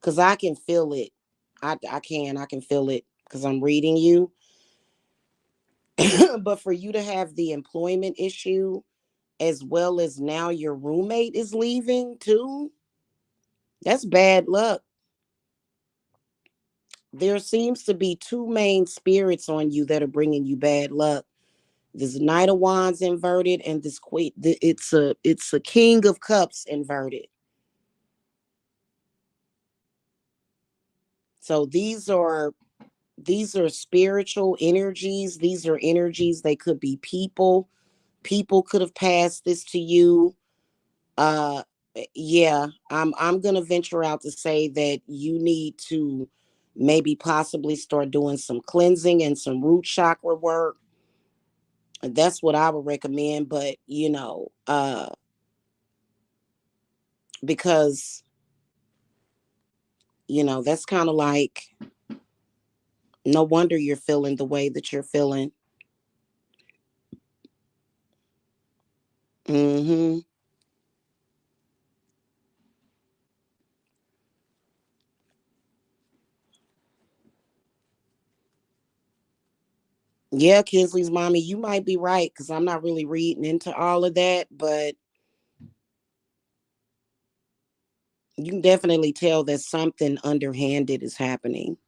because I can feel it. I can feel it because I'm reading you. But for you to have the employment issue, as well as now your roommate is leaving too, that's bad luck. There seems to be two main spirits on you that are bringing you bad luck. This Knight of Wands inverted, and this queen. It's a King of Cups inverted. So these are spiritual energies. These are energies. They could be people. People could have passed this to you. uh yeah, I'm gonna venture out to say that you need to maybe possibly start doing some cleansing and some root chakra work. That's what I would recommend. But because that's kind of like, no wonder you're feeling the way that you're feeling. Hmm. Yeah, Kinsley's mommy, you might be right because I'm not really reading into all of that, but you can definitely tell that something underhanded is happening.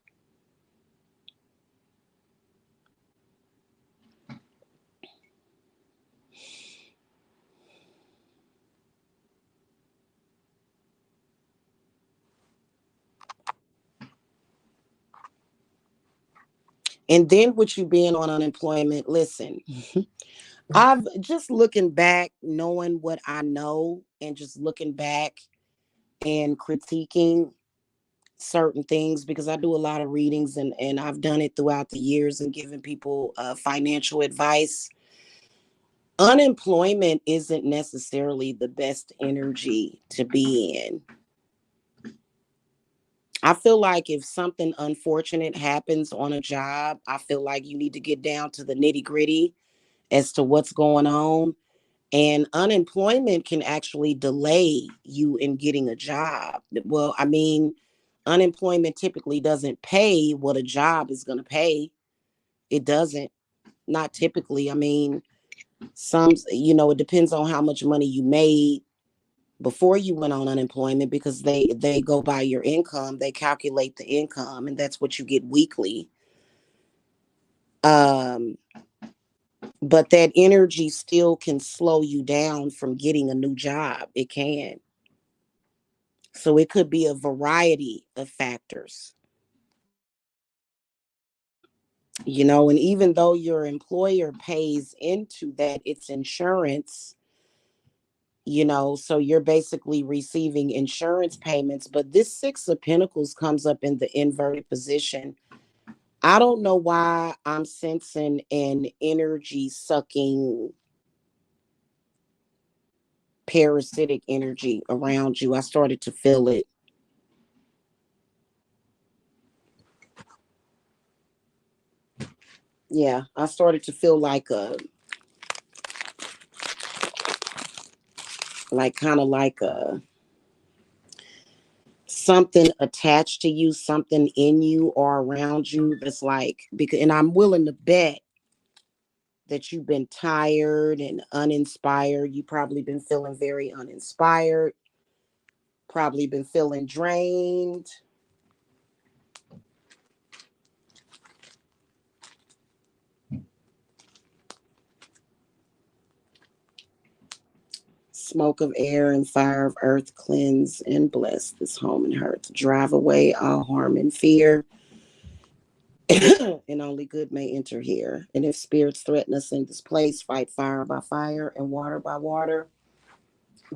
And then with you being on unemployment, listen, I've just looking back, knowing what I know, and just looking back and critiquing certain things, because I do a lot of readings, and I've done it throughout the years and giving people financial advice. Unemployment isn't necessarily the best energy to be in. I feel like if something unfortunate happens on a job, I feel like you need to get down to the nitty gritty as to what's going on. And unemployment can actually delay you in getting a job. Well, I mean, unemployment typically doesn't pay what a job is going to pay. It doesn't. Not typically. I mean, it depends on how much money you made before you went on unemployment, because they go by your income. They calculate the income, and that's what you get weekly. Um, but that energy still can slow you down from getting a new job. It can. So it could be a variety of factors. And even though your employer pays into that, it's insurance, so you're basically receiving insurance payments. But this Six of Pentacles comes up in the inverted position. I don't know why I'm sensing an energy sucking parasitic energy around you. I started to feel it. Yeah, I started to feel like something attached to you, something in you or around you that's like, because, and I'm willing to bet that you've been tired and uninspired. You probably been feeling very uninspired, probably been feeling drained. Smoke of air and fire of earth, cleanse and bless this home and hearth. Drive away all harm and fear, and only good may enter here. And if spirits threaten us in this place, fight fire by fire and water by water.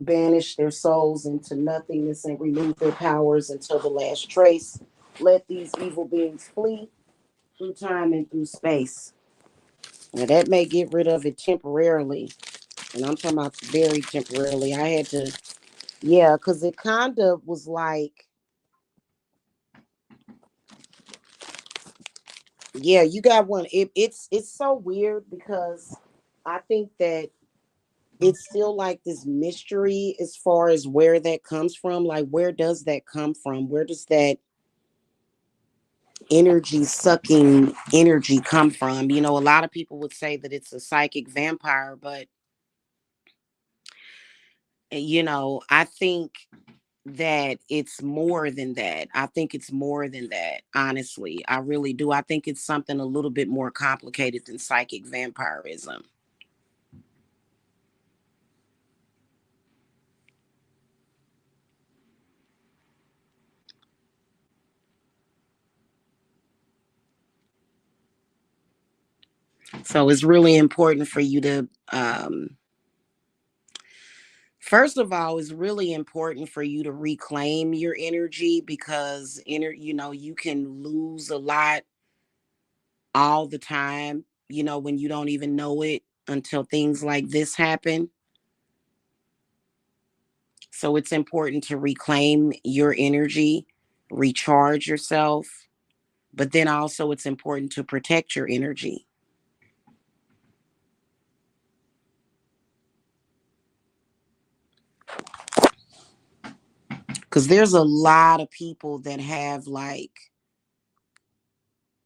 Banish their souls into nothingness and remove their powers until the last trace. Let these evil beings flee through time and through space. Now that may get rid of it temporarily, and I'm talking about very temporarily. I had to, yeah, because it kind of was like, yeah, you got one. It's so weird because I think that it's still like this mystery as far as where that comes from. Like, where does that come from? Where does that energy sucking energy come from? A lot of people would say that it's a psychic vampire, but I think that it's more than that. I think it's more than that, honestly. I really do. I think it's something a little bit more complicated than psychic vampirism. So it's really important for you to first of all, it's really important for you to reclaim your energy, because you can lose a lot all the time, when you don't even know it until things like this happen. So it's important to reclaim your energy, recharge yourself, but then also it's important to protect your energy, because there's a lot of people that have like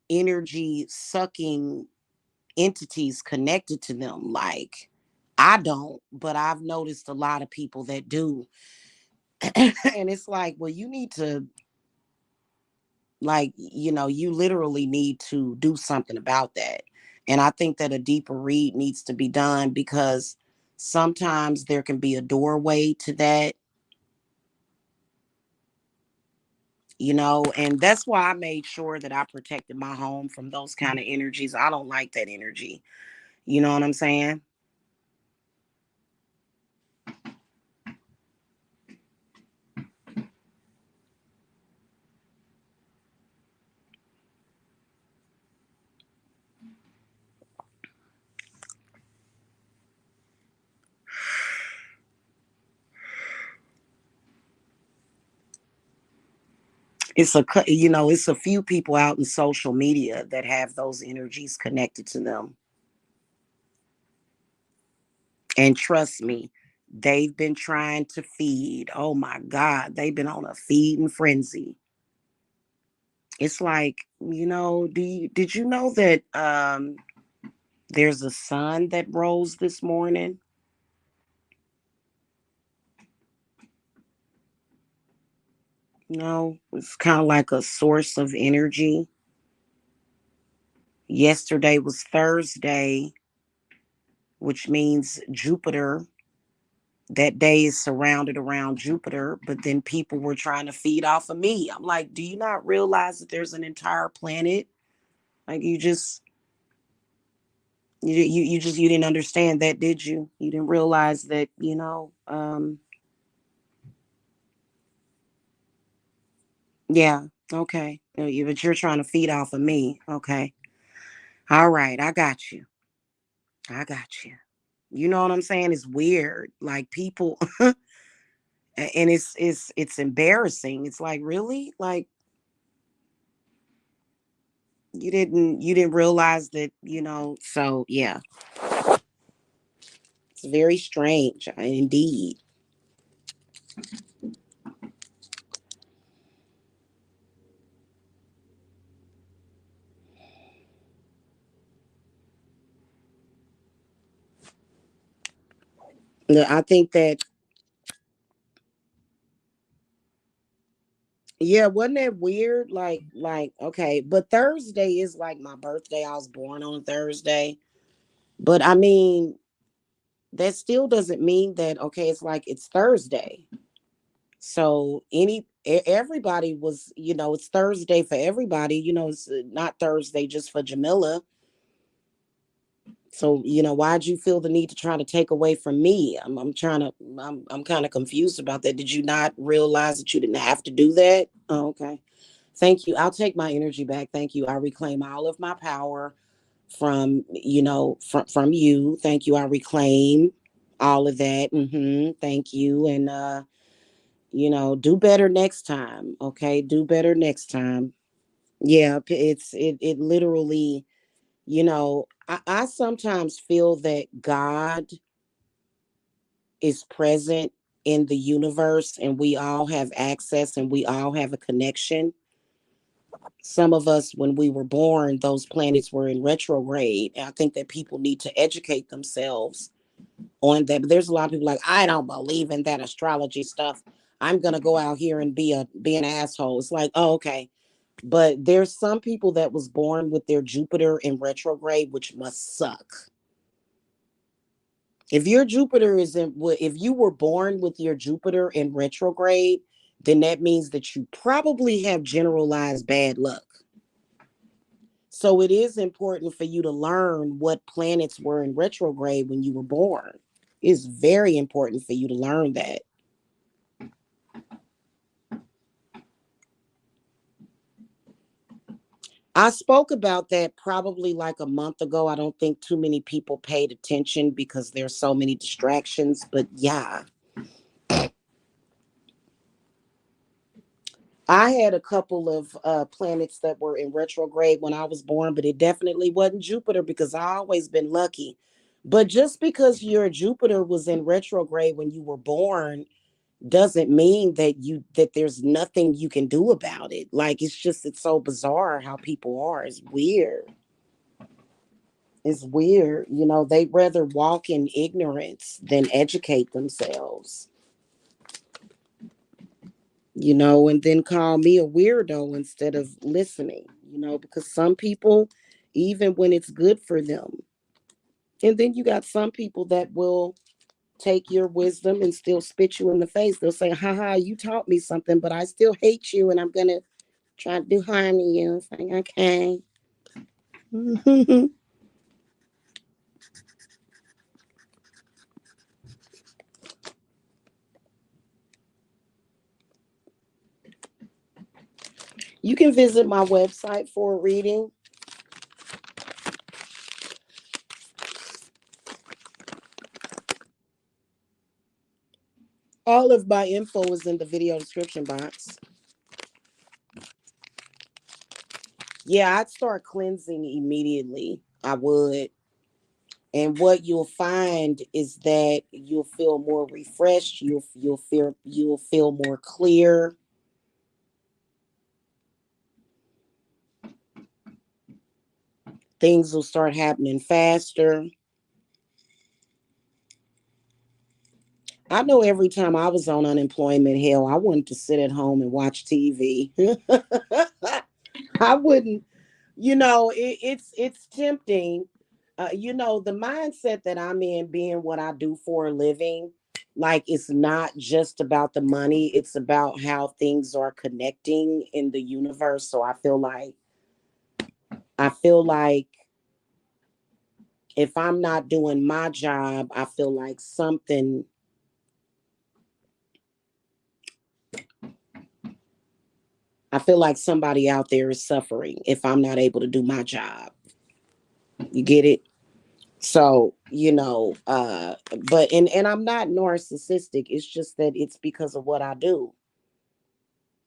energy sucking entities connected to them. Like, I don't, but I've noticed a lot of people that do. And it's like, well, you need to, like, you literally need to do something about that. And I think that a deeper read needs to be done, because sometimes there can be a doorway to that. And that's why I made sure that I protected my home from those kind of energies. I don't like that energy. You know what I'm saying? It's a few people out in social media that have those energies connected to them. And trust me, they've been trying to feed. Oh my God, they've been on a feeding frenzy. It's like, did you know that there's a sun that rose this morning? It's kind of like a source of energy. Yesterday was Thursday, which means Jupiter. That day is surrounded around Jupiter, but then people were trying to feed off of me. I'm like, do you not realize that there's an entire planet? Like you didn't understand that, did you? You didn't realize that, yeah, okay. But you're trying to feed off of me. Okay. All right, I got you. I got you. You know what I'm saying? It's weird. Like people and it's embarrassing. It's like, really? Like you didn't realize that, so yeah, it's very strange indeed. I think that, yeah, wasn't that weird? Like, okay, but Thursday is like my birthday. I was born on Thursday. But I mean, that still doesn't mean that, okay, it's like it's Thursday. So everybody was, it's Thursday for everybody. It's not Thursday just for Jamila. So, why'd you feel the need to try to take away from me? I'm kind of confused about that. Did you not realize that you didn't have to do that? Oh, okay. Thank you. I'll take my energy back. Thank you. I reclaim all of my power from you. Thank you. I reclaim all of that. Thank you. And do better next time. Okay. Do better next time. Yeah, it literally, I sometimes feel that God is present in the universe and we all have access and we all have a connection. Some of us, when we were born, those planets were in retrograde. And I think that people need to educate themselves on that. But there's a lot of people like, I don't believe in that astrology stuff. I'm gonna go out here and be an asshole. It's like, oh, okay. But there's some people that was born with their Jupiter in retrograde, which must suck. If your Jupiter is in, if you were born with your Jupiter in retrograde, then that means that you probably have generalized bad luck. So it is important for you to learn what planets were in retrograde when you were born. It's very important for you to learn that. I spoke about that probably like a month ago. I don't think too many people paid attention because there's so many distractions. But yeah, I had a couple of planets that were in retrograde when I was born, but it definitely wasn't Jupiter because I always been lucky. But just because your Jupiter was in retrograde when you were born doesn't mean that there's nothing you can do about it. Like it's so bizarre how people are. It's weird. It's weird. They'd rather walk in ignorance than educate themselves, and then call me a weirdo instead of listening, because some people, even when it's good for them, and then you got some people that will take your wisdom and still spit you in the face. They'll say, haha, you taught me something, but I still hate you and I'm going to Try to do harm to you. It's like, okay. You can visit my website for a reading. All of my info is in the video description box. Yeah, I'd start cleansing immediately. I would. And what you'll find is that you'll feel more refreshed. You'll feel more clear. Things will start happening faster. I know every time I was on unemployment, hell, I wanted to sit at home and watch TV. I wouldn't, it's tempting. The mindset that I'm in, being what I do for a living, like it's not just about the money, it's about how things are connecting in the universe. So I feel like if I'm not doing my job, I feel like somebody out there is suffering if I'm not able to do my job. You get it? So, but I'm not narcissistic. It's just that it's because of what I do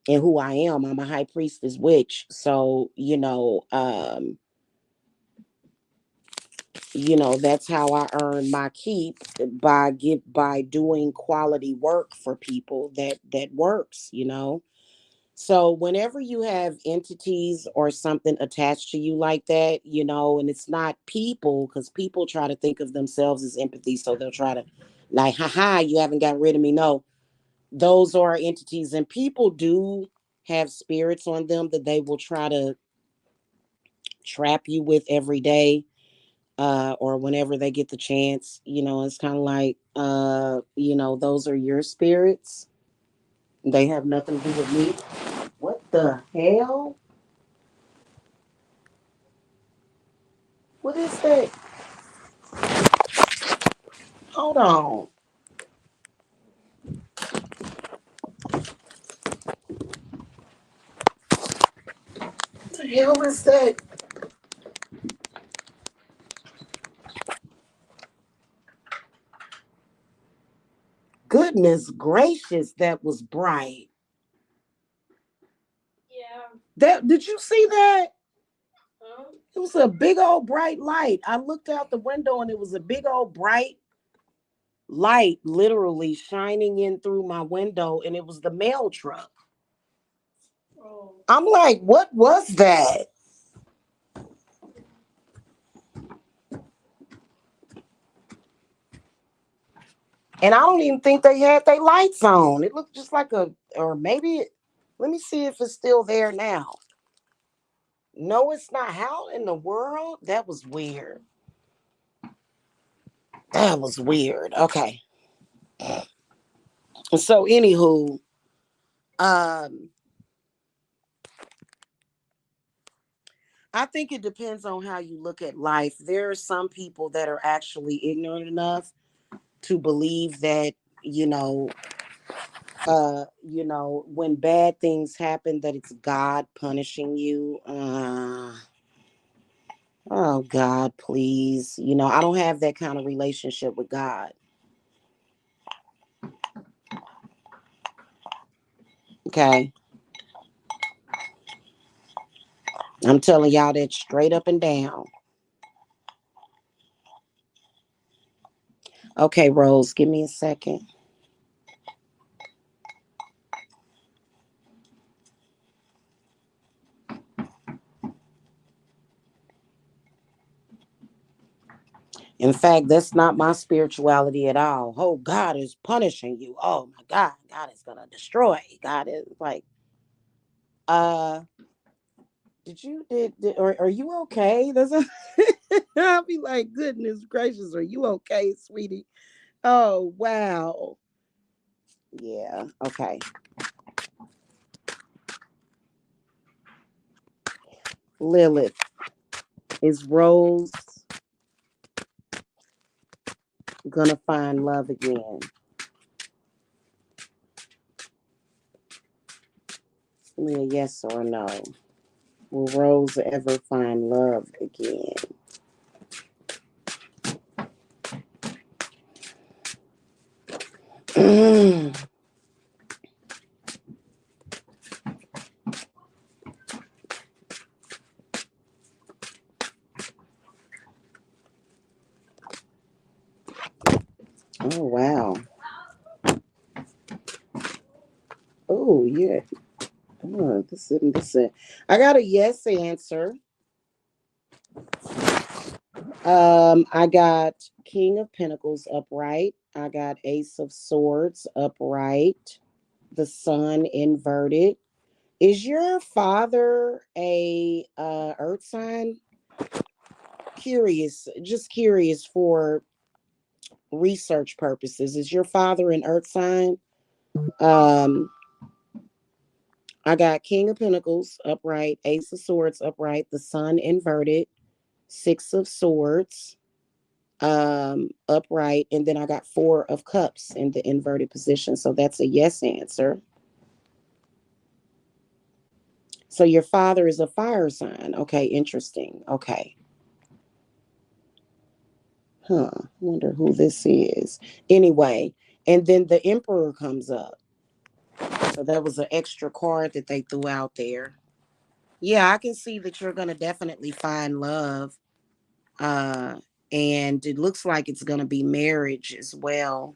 and who I am. I'm a high priestess witch. So, that's how I earn my keep, by doing quality work for people that works. So whenever you have entities or something attached to you like that, and it's not people, because people try to think of themselves as empathy, so they'll try to, like, haha, you haven't got rid of me. No, those are entities, and people do have spirits on them that they will try to trap you with every day, or whenever they get the chance. It's kind of like, those are your spirits. They have nothing to do with me. What the hell? What is that? Hold on. What the hell is that? Goodness gracious, that was bright. Yeah. That, did you see that? Huh? It was a big old bright light. I looked out the window and it was a big old bright light literally shining in through my window, and it was the mail truck. Oh. I'm like, what was that? And I don't even think they had their lights on. It looked just like or maybe let me see if it's still there now. No, it's not. How in the world? That was weird. That was weird. Okay. So, anywho, um, I think it depends on how you look at life. There are some people that are actually ignorant enough to believe that, you know, when bad things happen, that it's God punishing you. Oh God, please. I don't have that kind of relationship with God. Okay. I'm telling y'all that straight up and down. Okay, Rose, give me a second. In fact, that's not my spirituality at all. Oh, God is punishing you. Oh my God, God is gonna destroy. God is like, uh, did are you okay? I'll be like, goodness gracious, are you okay, sweetie? Oh wow. Yeah, okay. Lilith, is Rose gonna find love again? Give me a yes or a no. Will Rose ever find love again? Oh wow. Oh yeah. Oh, this. I got a yes answer. I got King of Pentacles upright. I got Ace of Swords upright. The Sun inverted. Is your father a Earth sign? Curious, just curious for research purposes. Is your father an Earth sign? Um, I got King of Pentacles upright, Ace of Swords upright, the Sun inverted, Six of Swords upright, and then I got Four of Cups in the inverted position. So that's a yes answer. So your father is a fire sign. Okay, interesting. Okay. Huh. Wonder who this is. Anyway, and then the Emperor comes up. So that was an extra card that they threw out there. Yeah, I can see that you're gonna definitely find love. Uh and it looks like it's gonna be marriage as well.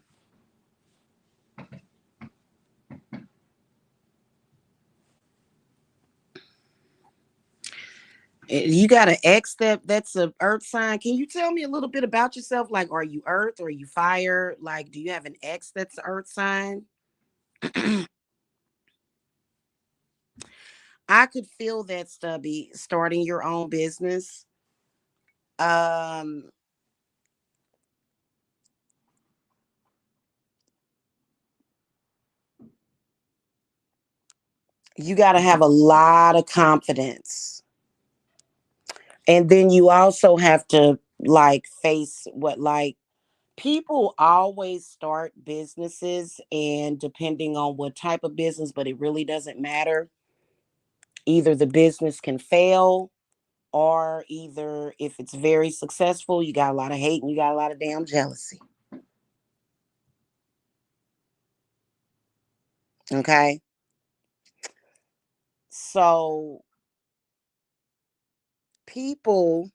You got an ex that's a earth sign. Can you tell me a little bit about yourself? Like, are you earth or are you fire? Like, do you have an ex that's an earth sign? I could feel that, Stubby, starting your own business. Um, you got to have a lot of confidence. And then you also have to like face what like people always start businesses and depending on what type of business, but it really doesn't matter. Either the business can fail or either if it's very successful, you got a lot of hate and you got a lot of damn jealousy. Okay. So people,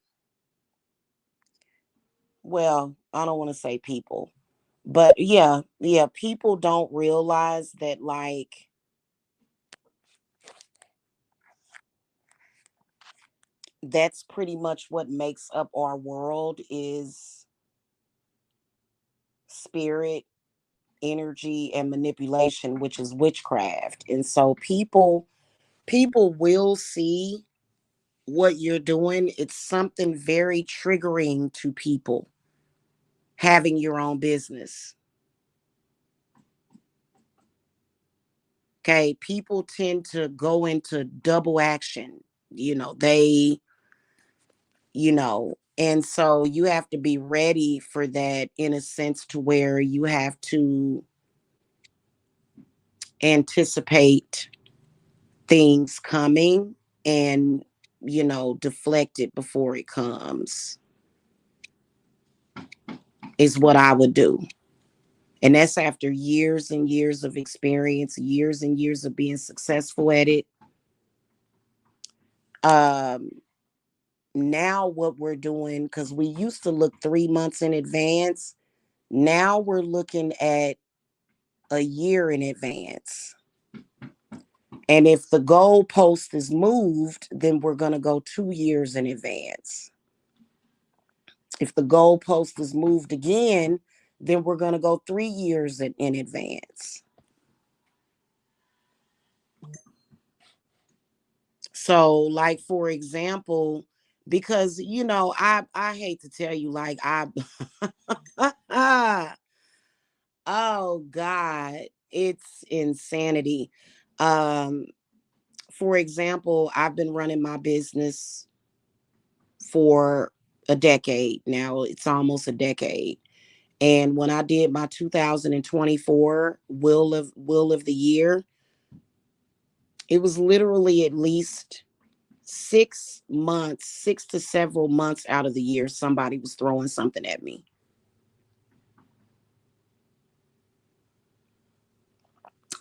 well, I don't want to say people, but yeah, people don't realize that like that's pretty much what makes up our world is spirit, energy, and manipulation, which is witchcraft. And so people will see what you're doing. It's something very triggering to people having your own business. Okay, people tend to go into double action. They, and so you have to be ready for that in a sense to where you have to anticipate things coming and, deflect it before it comes, is what I would do. And that's after years and years of experience, years and years of being successful at it. Um, Now what we're doing, because we used to look 3 months in advance, now we're looking at a year in advance. And if the goalpost is moved, then we're going to go 2 years in advance. If the goalpost is moved again, then we're going to go 3 years in advance. So, like for example, because I hate to tell you, like I oh God, it's insanity. Um, for example, I've been running my business for a decade now. It's almost a decade. And when I did my 2024 will of the year, it was literally at least 6 months, 6 to several months out of the year, somebody was throwing something at me.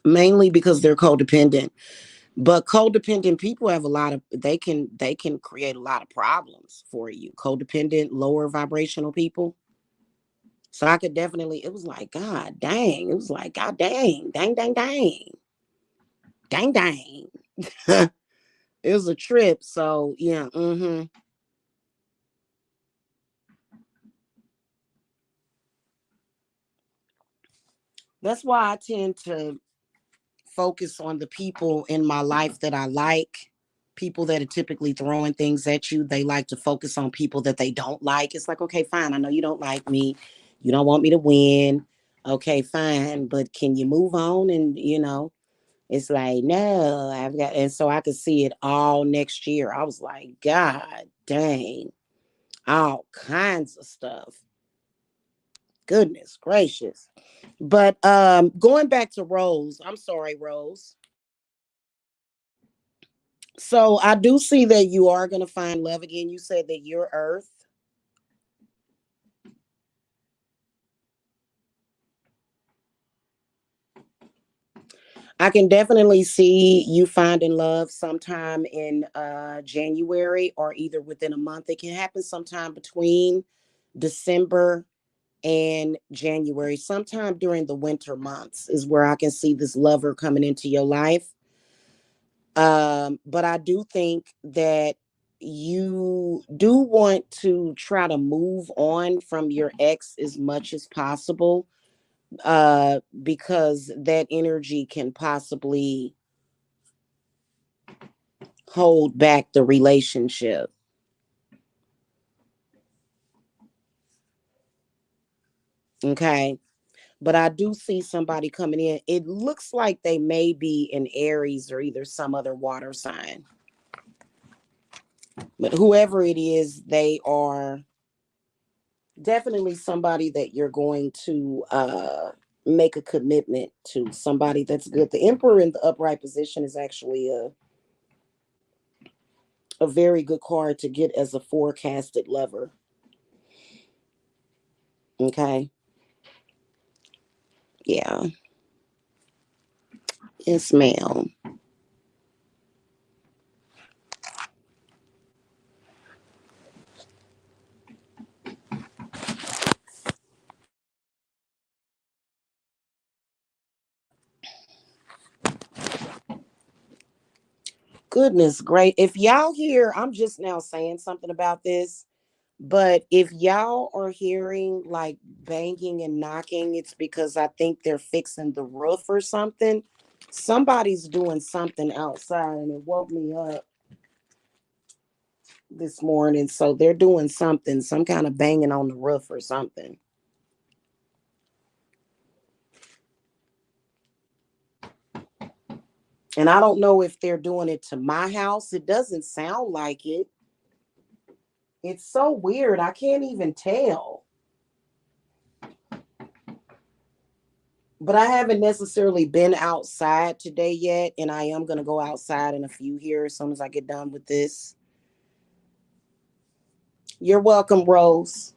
Mainly because they're codependent. But codependent people have a lot of they can create a lot of problems for you. Codependent, lower vibrational people. So I could definitely, it was like, God dang. It was like, God dang, dang, dang, dang, dang, dang. It was a trip. So yeah, that's why I tend to focus on the people in my life that I like. People that are typically throwing things at you, they like to focus on people that they don't like. It's like, okay, fine. I know you don't like me. You don't want me to win. Okay, fine. But can you move on? And, it's like, no, I've got, and so I could see it all next year. I was like, God dang, all kinds of stuff. Goodness gracious. But going back to Rose, I'm sorry, Rose. So I do see that you are going to find love again. You said that you're Earth. I can definitely see you finding love sometime in January or either within a month. It can happen sometime between December and January. Sometime during the winter months is where I can see this lover coming into your life. But I do think that you do want to try to move on from your ex as much as possible, because that energy can possibly hold back the relationship. Okay. But I do see somebody coming in. It looks like they may be an Aries or either some other water sign. But whoever it is, they are definitely somebody that you're going to make a commitment to. Somebody that's good. The Emperor in the upright position is actually a very good card to get as a forecasted lover. Okay. Yeah. Yes, ma'am. Goodness great. If y'all hear, I'm just now saying something about this, but if y'all are hearing like banging and knocking, it's because I think they're fixing the roof or something. Somebody's doing something outside and it woke me up this morning. So they're doing something, some kind of banging on the roof or something. And I don't know if they're doing it to my house. It doesn't sound like it. It's so weird. I can't even tell. But I haven't necessarily been outside today yet. And I am going to go outside in a few here as soon as I get done with this. You're welcome, Rose.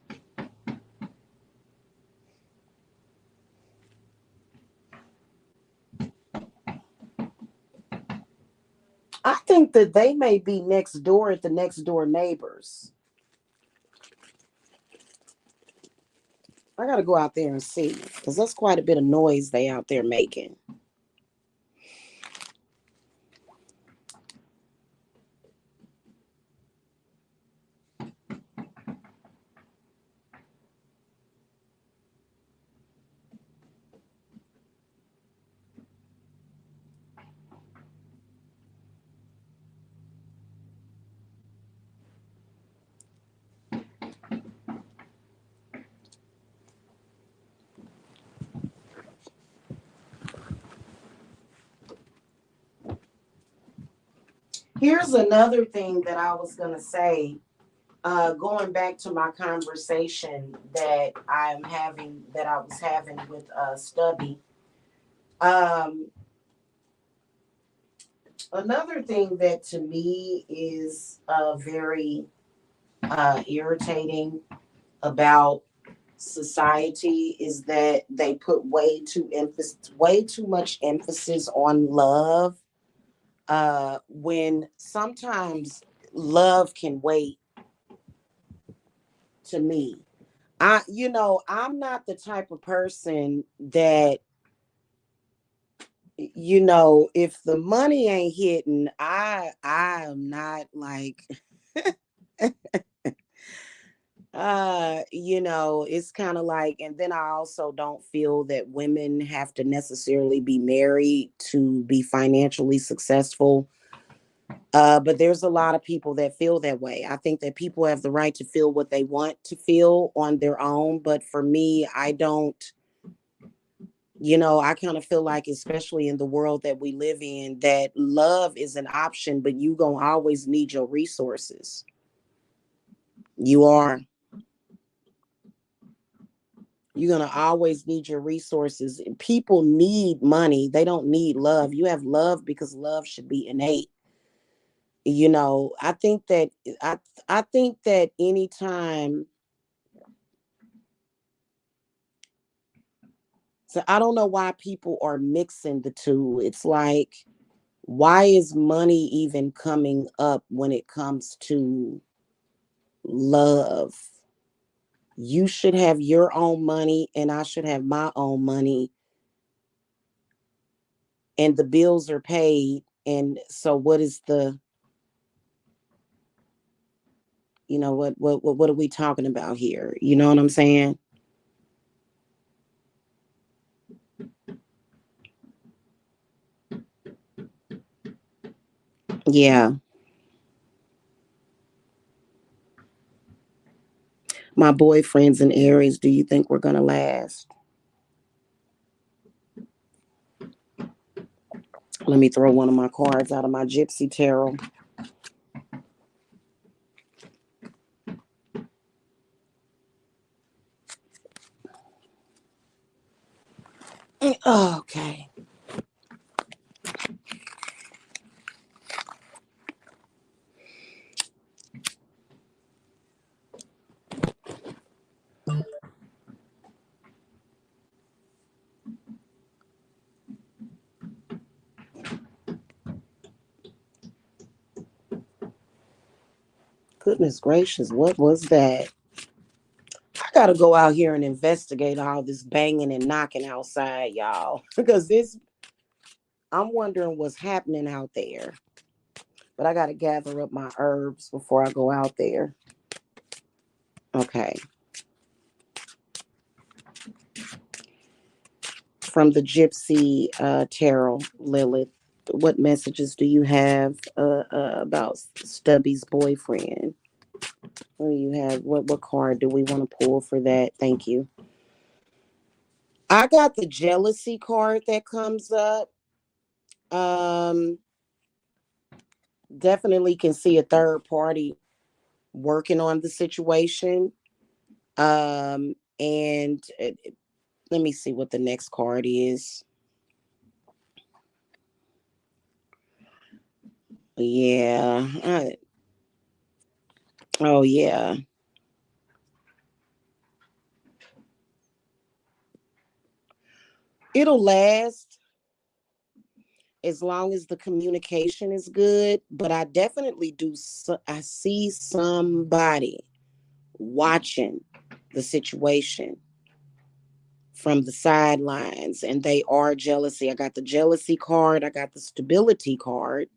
I think that they may be next door at the next door neighbors. I got to go out there and see because that's quite a bit of noise they out there making. Here's another thing that I was gonna say. Going back to my conversation that I was having with Stubby. Um, Another thing that to me is very irritating about society is that they put way too much emphasis on love, when sometimes love can wait. To me, I'm not the type of person that, if the money ain't hitting, I'm not like, it's kind of like, and then I also don't feel that women have to necessarily be married to be financially successful. But there's a lot of people that feel that way. I think that people have the right to feel what they want to feel on their own. But for me, I don't, I kind of feel like, especially in the world that we live in, that love is an option, but you gonna always need your resources. You are. You're gonna always need your resources. People need money. They don't need love. You have love because love should be innate. I think that I I think that anytime, so I don't know why people are mixing the two. It's like, why is money even coming up when it comes to love? You should have your own money and I should have my own money, and the bills are paid. And so what is the, what are we talking about here? You know what I'm saying? Yeah. My boyfriend's in Aries. Do you think we're gonna last? Let me throw one of my cards out of my Gypsy tarot. Okay. Goodness gracious, what was that? I gotta go out here and investigate all this banging and knocking outside, y'all. Because I'm wondering what's happening out there. But I gotta gather up my herbs before I go out there. Okay. From the Gypsy Tarot, Lilith, what messages do you have about Stubby's boyfriend? What do you have? What card do we want to pull for that? Thank you. I got the jealousy card that comes up. Um, Definitely can see a third party working on the situation. And let me see what the next card is. Yeah. Oh yeah. It'll last as long as the communication is good, but I definitely do. I see somebody watching the situation from the sidelines, and they are jealousy. I got the jealousy card, I got the stability card,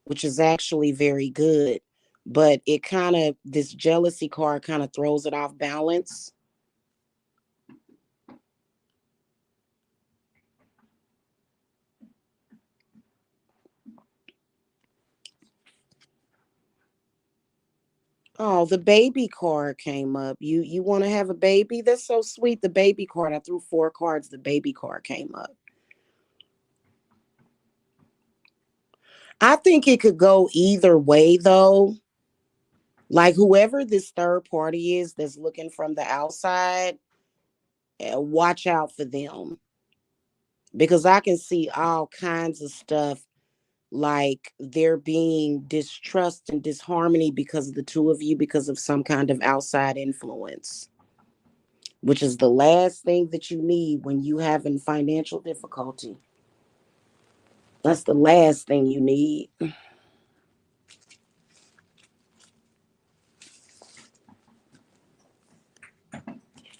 which is actually very good, but this jealousy card kind of throws it off balance. Oh, the baby card came up. You want to have a baby? That's so sweet. The baby card. I threw four cards. The baby card came up. I think it could go either way though. Like whoever this third party is that's looking from the outside, watch out for them because I can see all kinds of stuff like there being distrust and disharmony because of the two of you because of some kind of outside influence, which is the last thing that you need when you having financial difficulty. That's the last thing you need.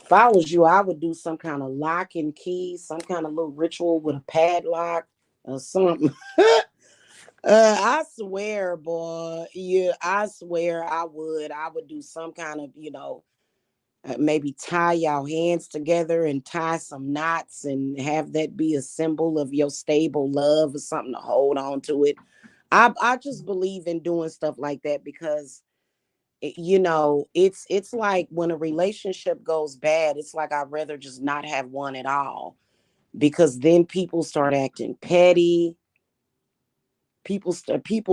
If I was you, I would do some kind of lock and key, some kind of little ritual with a padlock or something. I swear, boy. Yeah, I swear I would. I would do some kind of, maybe tie y'all hands together and tie some knots and have that be a symbol of your stable love or something to hold on to it. I just believe in doing stuff like that because it's like when a relationship goes bad, it's like I'd rather just not have one at all because then people start acting petty. People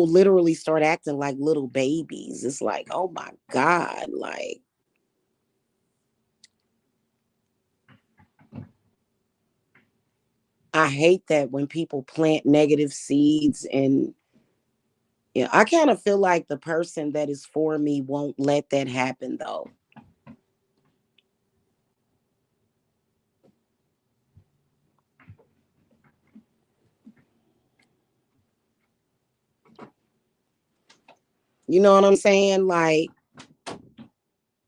literally start acting like little babies. It's like, oh my God, like I hate that when people plant negative seeds and I kind of feel like the person that is for me won't let that happen though. You know what I'm saying? Like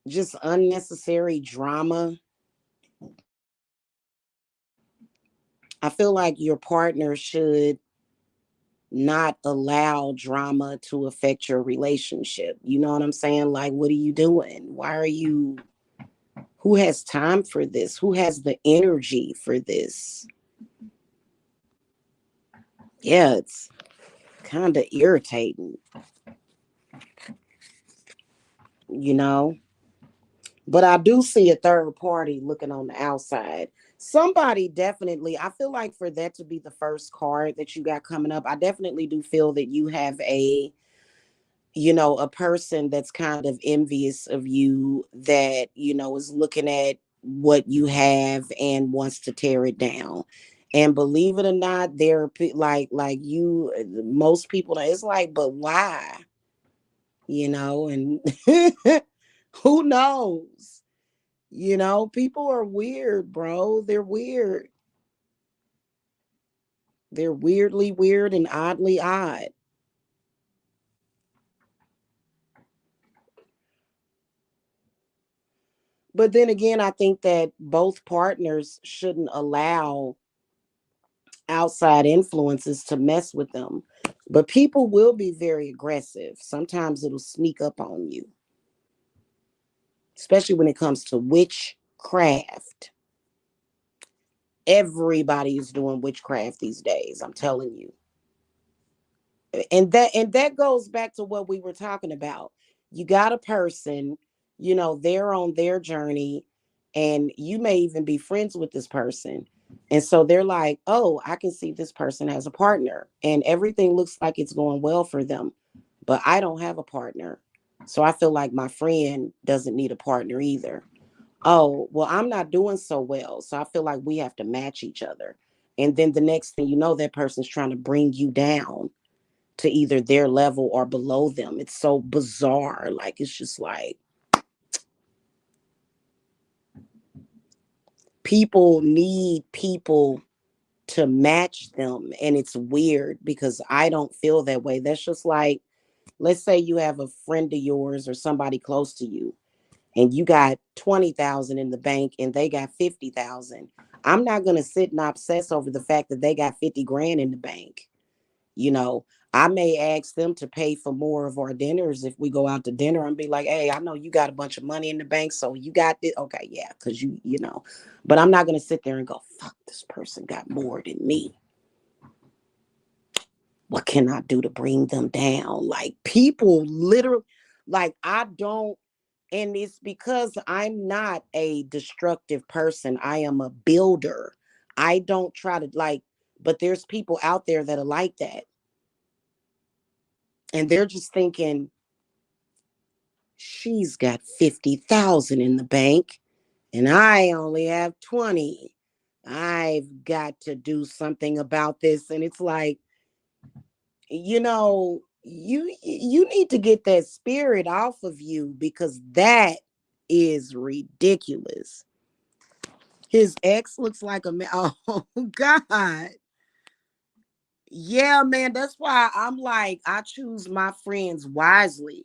just unnecessary drama. I feel like your partner should not allow drama to affect your relationship. You know what I'm saying? Like, what are you doing? Why are you, who has time for this? Who has the energy for this? Yeah, it's kind of irritating, you know? But I do see a third party looking on the outside. Somebody definitely, I feel like for that to be the first card that you got coming up, I definitely do feel that you have a person that's kind of envious of you that, is looking at what you have and wants to tear it down. And believe it or not, there are like you, most people, it's like, but why? And who knows? People are weird, bro. They're weird. They're weirdly weird and oddly odd. But then again, I think that both partners shouldn't allow outside influences to mess with them. But people will be very aggressive. Sometimes it'll sneak up on you, especially when it comes to witchcraft. Everybody is doing witchcraft these days, I'm telling you. And that goes back to what we were talking about. You got a person, they're on their journey and you may even be friends with this person. And so they're like, "Oh, I can see this person has a partner and everything looks like it's going well for them, but I don't have a partner. So I feel like my friend doesn't need a partner either. Oh, well, I'm not doing so well, so I feel like we have to match each other." And then the next thing you know, that person's trying to bring you down to either their level or below them. It's so bizarre. Like, it's just like people need people to match them. And it's weird because I don't feel that way. That's just like, let's say you have a friend of yours or somebody close to you and you got 20,000 in the bank and they got 50,000. I'm not going to sit and obsess over the fact that they got 50 grand in the bank. you know I may ask them to pay for more of our dinners if we go out to dinner and be like, "Hey, I know you got a bunch of money in the bank, so you got this." Okay, yeah, because but I'm not going to sit there and go, "Fuck, this person got more than me. What can I do to bring them down?" Like, people literally, like, I don't. And it's because I'm not a destructive person. I am a builder. I don't try to, like, but there's people out there that are like that. And they're just thinking, she's got 50,000 in the bank and I only have 20. I've got to do something about this. And it's like, you need to get that spirit off of you, because that is ridiculous. His ex looks like a man. Oh God. Yeah, man. That's why I'm like, I choose my friends wisely.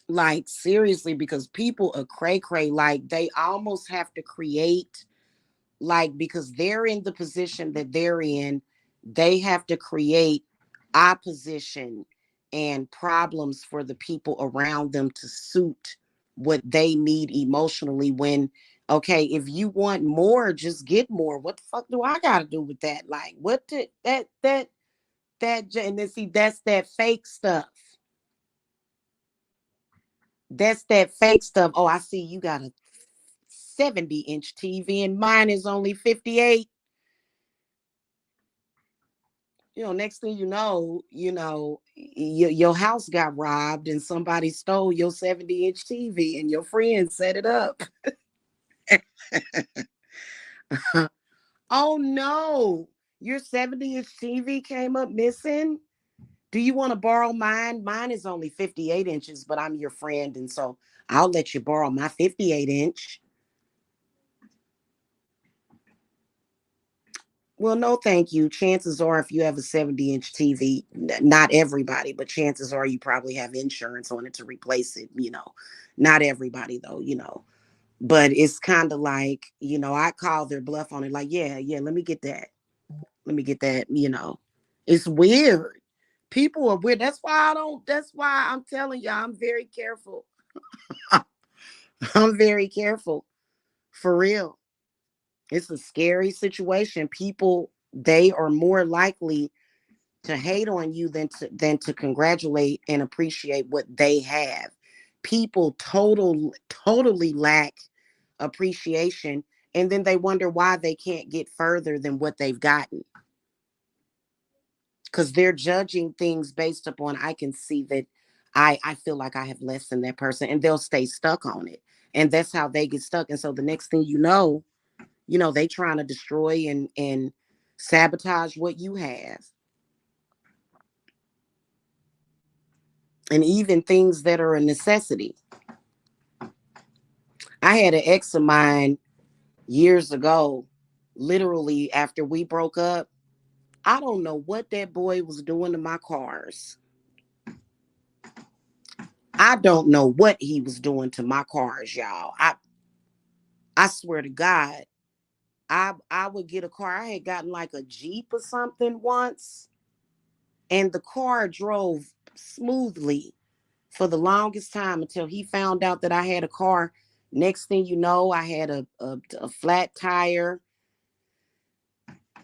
Like seriously, because people are cray cray. Like they almost have to create, like, because they're in the position that they're in, they have to create opposition and problems for the people around them to suit what they need emotionally. When, okay, if you want more, just get more. What the fuck do I got to do with that? Like, what did and then see, that's that fake stuff. That's that fake stuff. Oh, I see you got a 70-inch TV and mine is only 58. Next thing your house got robbed and somebody stole your 70-inch TV and your friend set it up. Oh no, your 70-inch TV came up missing. Do you want to borrow mine? Mine is only 58 inches, but I'm your friend. And so I'll let you borrow my 58-inch. Well, no, thank you. Chances are, if you have a 70-inch TV, not everybody, but chances are you probably have insurance on it to replace it. Not everybody, though. But it's kind of like, I call their bluff on it. Like, yeah, yeah, let me get that. Let me get that. It's weird. People are weird. That's why I'm telling y'all, I'm very careful. I'm very careful. For real. It's a scary situation. People, they are more likely to hate on you than to congratulate and appreciate what they have. People totally lack appreciation, and then they wonder why they can't get further than what they've gotten, because they're judging things based upon, I can see that I feel like I have less than that person, and they'll stay stuck on it, and that's how they get stuck. And so the next thing they trying to destroy and sabotage what you have. And even things that are a necessity. I had an ex of mine years ago, literally after we broke up. I don't know what that boy was doing to my cars. I don't know what he was doing to my cars, y'all. I swear to God, I would get a car. I had gotten like a Jeep or something once, and the car drove smoothly for the longest time until he found out that I had a car. Next thing you know, I had a flat tire.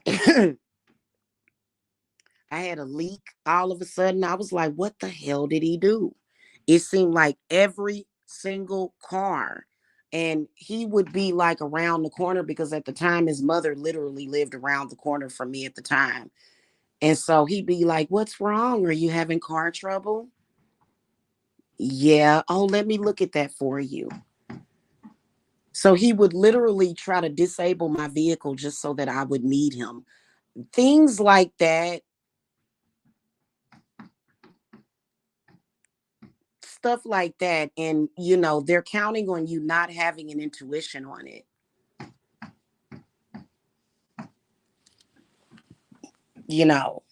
I had a leak all of a sudden. I was like, what the hell did he do? It seemed like every single car. And he would be like around the corner, because at the time his mother literally lived around the corner from me at the time. And so he'd be like, what's wrong? Are you having car trouble? Yeah. Oh, let me look at that for you. So he would literally try to disable my vehicle just so that I would meet him. Things like that, stuff like that. And, they're counting on you not having an intuition on it. You know,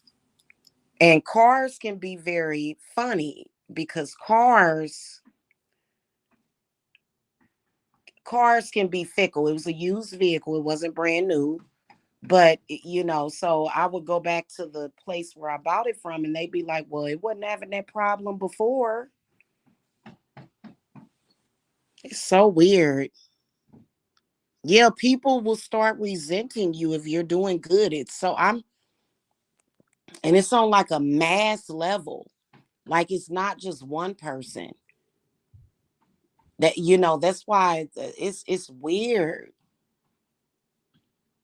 and cars can be very funny, because cars can be fickle. It was a used vehicle. It wasn't brand new. But, so I would go back to the place where I bought it from, and they'd be like, well, it wasn't having that problem before. It's so weird. Yeah, people will start resenting you if you're doing good. And it's on like a mass level. Like, it's not just one person. That's why it's weird.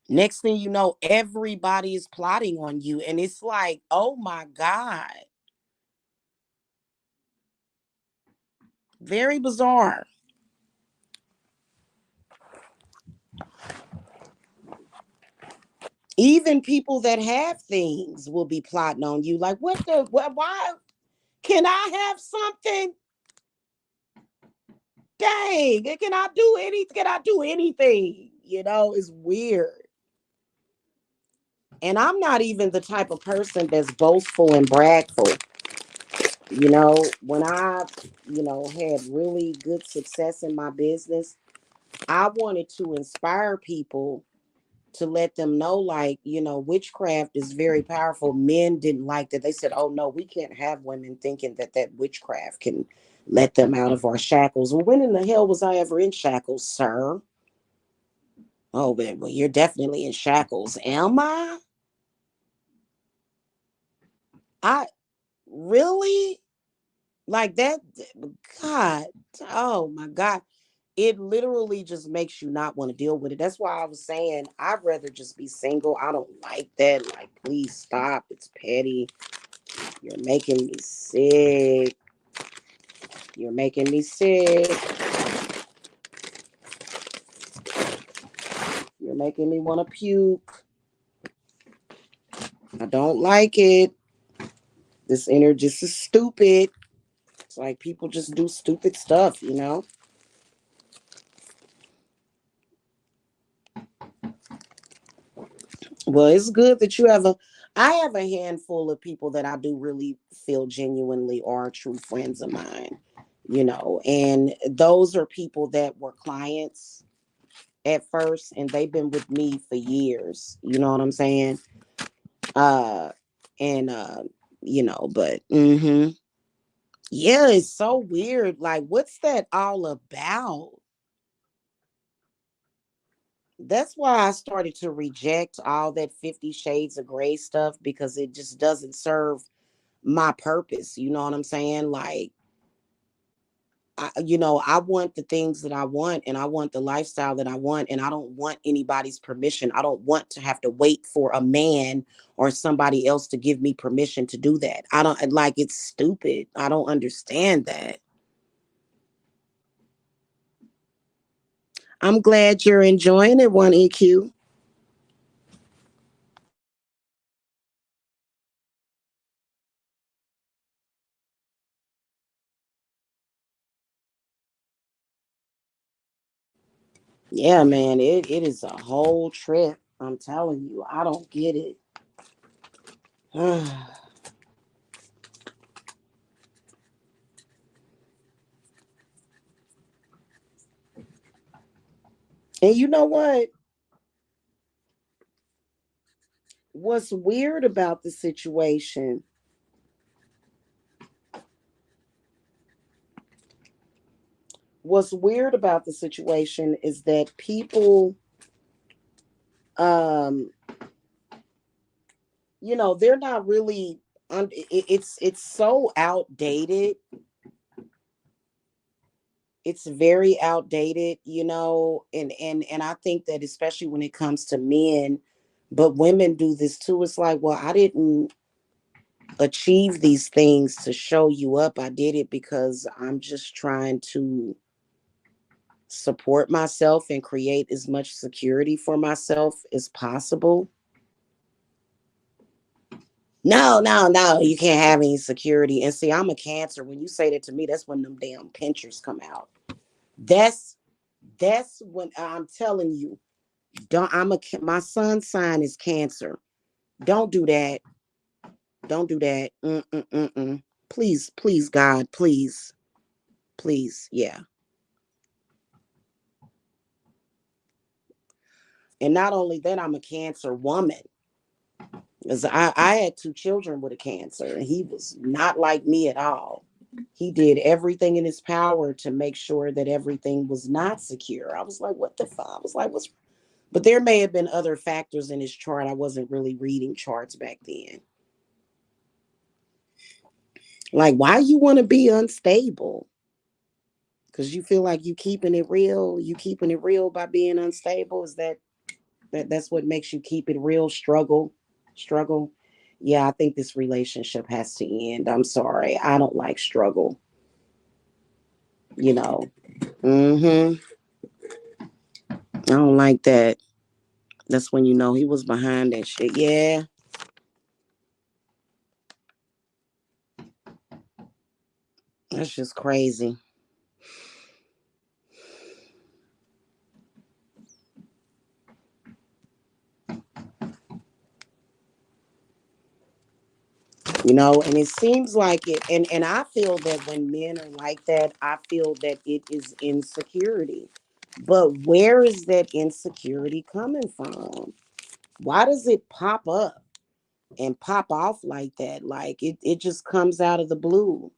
Next thing you know, everybody is plotting on you. And it's like, oh my God. Very bizarre. Even people that have things will be plotting on you. Like, why can I have something? Dang, can I do anything? It's weird. And I'm not even the type of person that's boastful and bragful. When I, had really good success in my business, I wanted to inspire people to let them know, like, witchcraft is very powerful. Men didn't like that. They said, oh no, we can't have women thinking that witchcraft can let them out of our shackles. Well, when in the hell was I ever in shackles, sir? Oh, but well, you're definitely in shackles. Am I? I really like that. God, oh my God. It literally just makes you not want to deal with it. That's why I was saying I'd rather just be single. I don't like that. Like, please stop. It's petty. You're making me sick. You're making me sick. You're making me want to puke. I don't like it. This energy is stupid. It's like people just do stupid stuff. Well, it's good that I have a handful of people that I do really feel genuinely are true friends of mine, and those are people that were clients at first and they've been with me for years. You know what I'm saying? Uh, and, but, yeah, it's so weird. Like, what's that all about? That's why I started to reject all that 50 Shades of Grey stuff because it just doesn't serve my purpose. You know what I'm saying? Like, I want the things that I want and I want the lifestyle that I want. And I don't want anybody's permission. I don't want to have to wait for a man or somebody else to give me permission to do that. I don't like it's stupid. I don't understand that. I'm glad you're enjoying it, 1EQ. Yeah, man, it is a whole trip. I'm telling you, I don't get it. And you know what? What's weird about the situation? What's weird about the situation is that people, um, they're not really. It's so outdated. It's very outdated, and I think that especially when it comes to men, but women do this too. It's like, well, I didn't achieve these things to show you up. I did it because I'm just trying to support myself and create as much security for myself as possible. No, no, no, you can't have any security. And see, I'm a Cancer. When you say that to me, that's when them damn pinchers come out. That's that's when I'm telling you. Don't my son's sign is Cancer. Don't do that. Don't do that. Mm-mm-mm-mm. Please, please, God, please, please, yeah. And not only that, I'm a Cancer woman. Because I had two children with a Cancer, and he was not like me at all. He did everything in his power to make sure that everything was not secure. I was like, what the fuck? I was like, what's. But there may have been other factors in his chart. I wasn't really reading charts back then. Like, why you want to be unstable? Because you feel like you keeping it real. You keeping it real by being unstable. Is that? That's what makes you keep it real. Struggle. Yeah, I think this relationship has to end. I'm sorry. I don't like struggle. You know. Mm-hmm. I don't like that. That's when you know he was behind that shit. Yeah. That's just crazy. And it seems like it, and I feel that when men are like that, I feel that it is insecurity. But where is that insecurity coming from? Why does it pop up and pop off like that? Like it just comes out of the blue.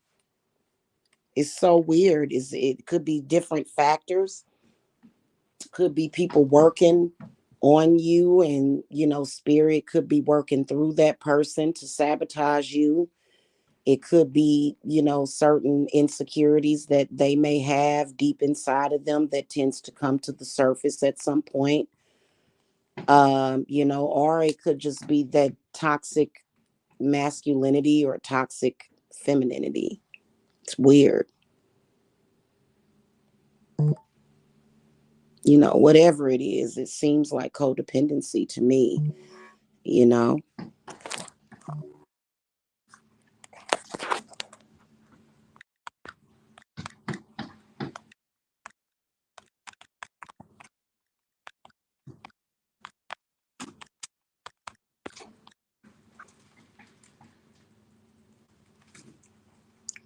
It's so weird. It could be different factors. Could be people working on you, and spirit could be working through that person to sabotage you. It could be, certain insecurities that they may have deep inside of them that tends to come to the surface at some point. Or it could just be that toxic masculinity or toxic femininity. It's weird. Whatever it is, it seems like codependency to me, you know.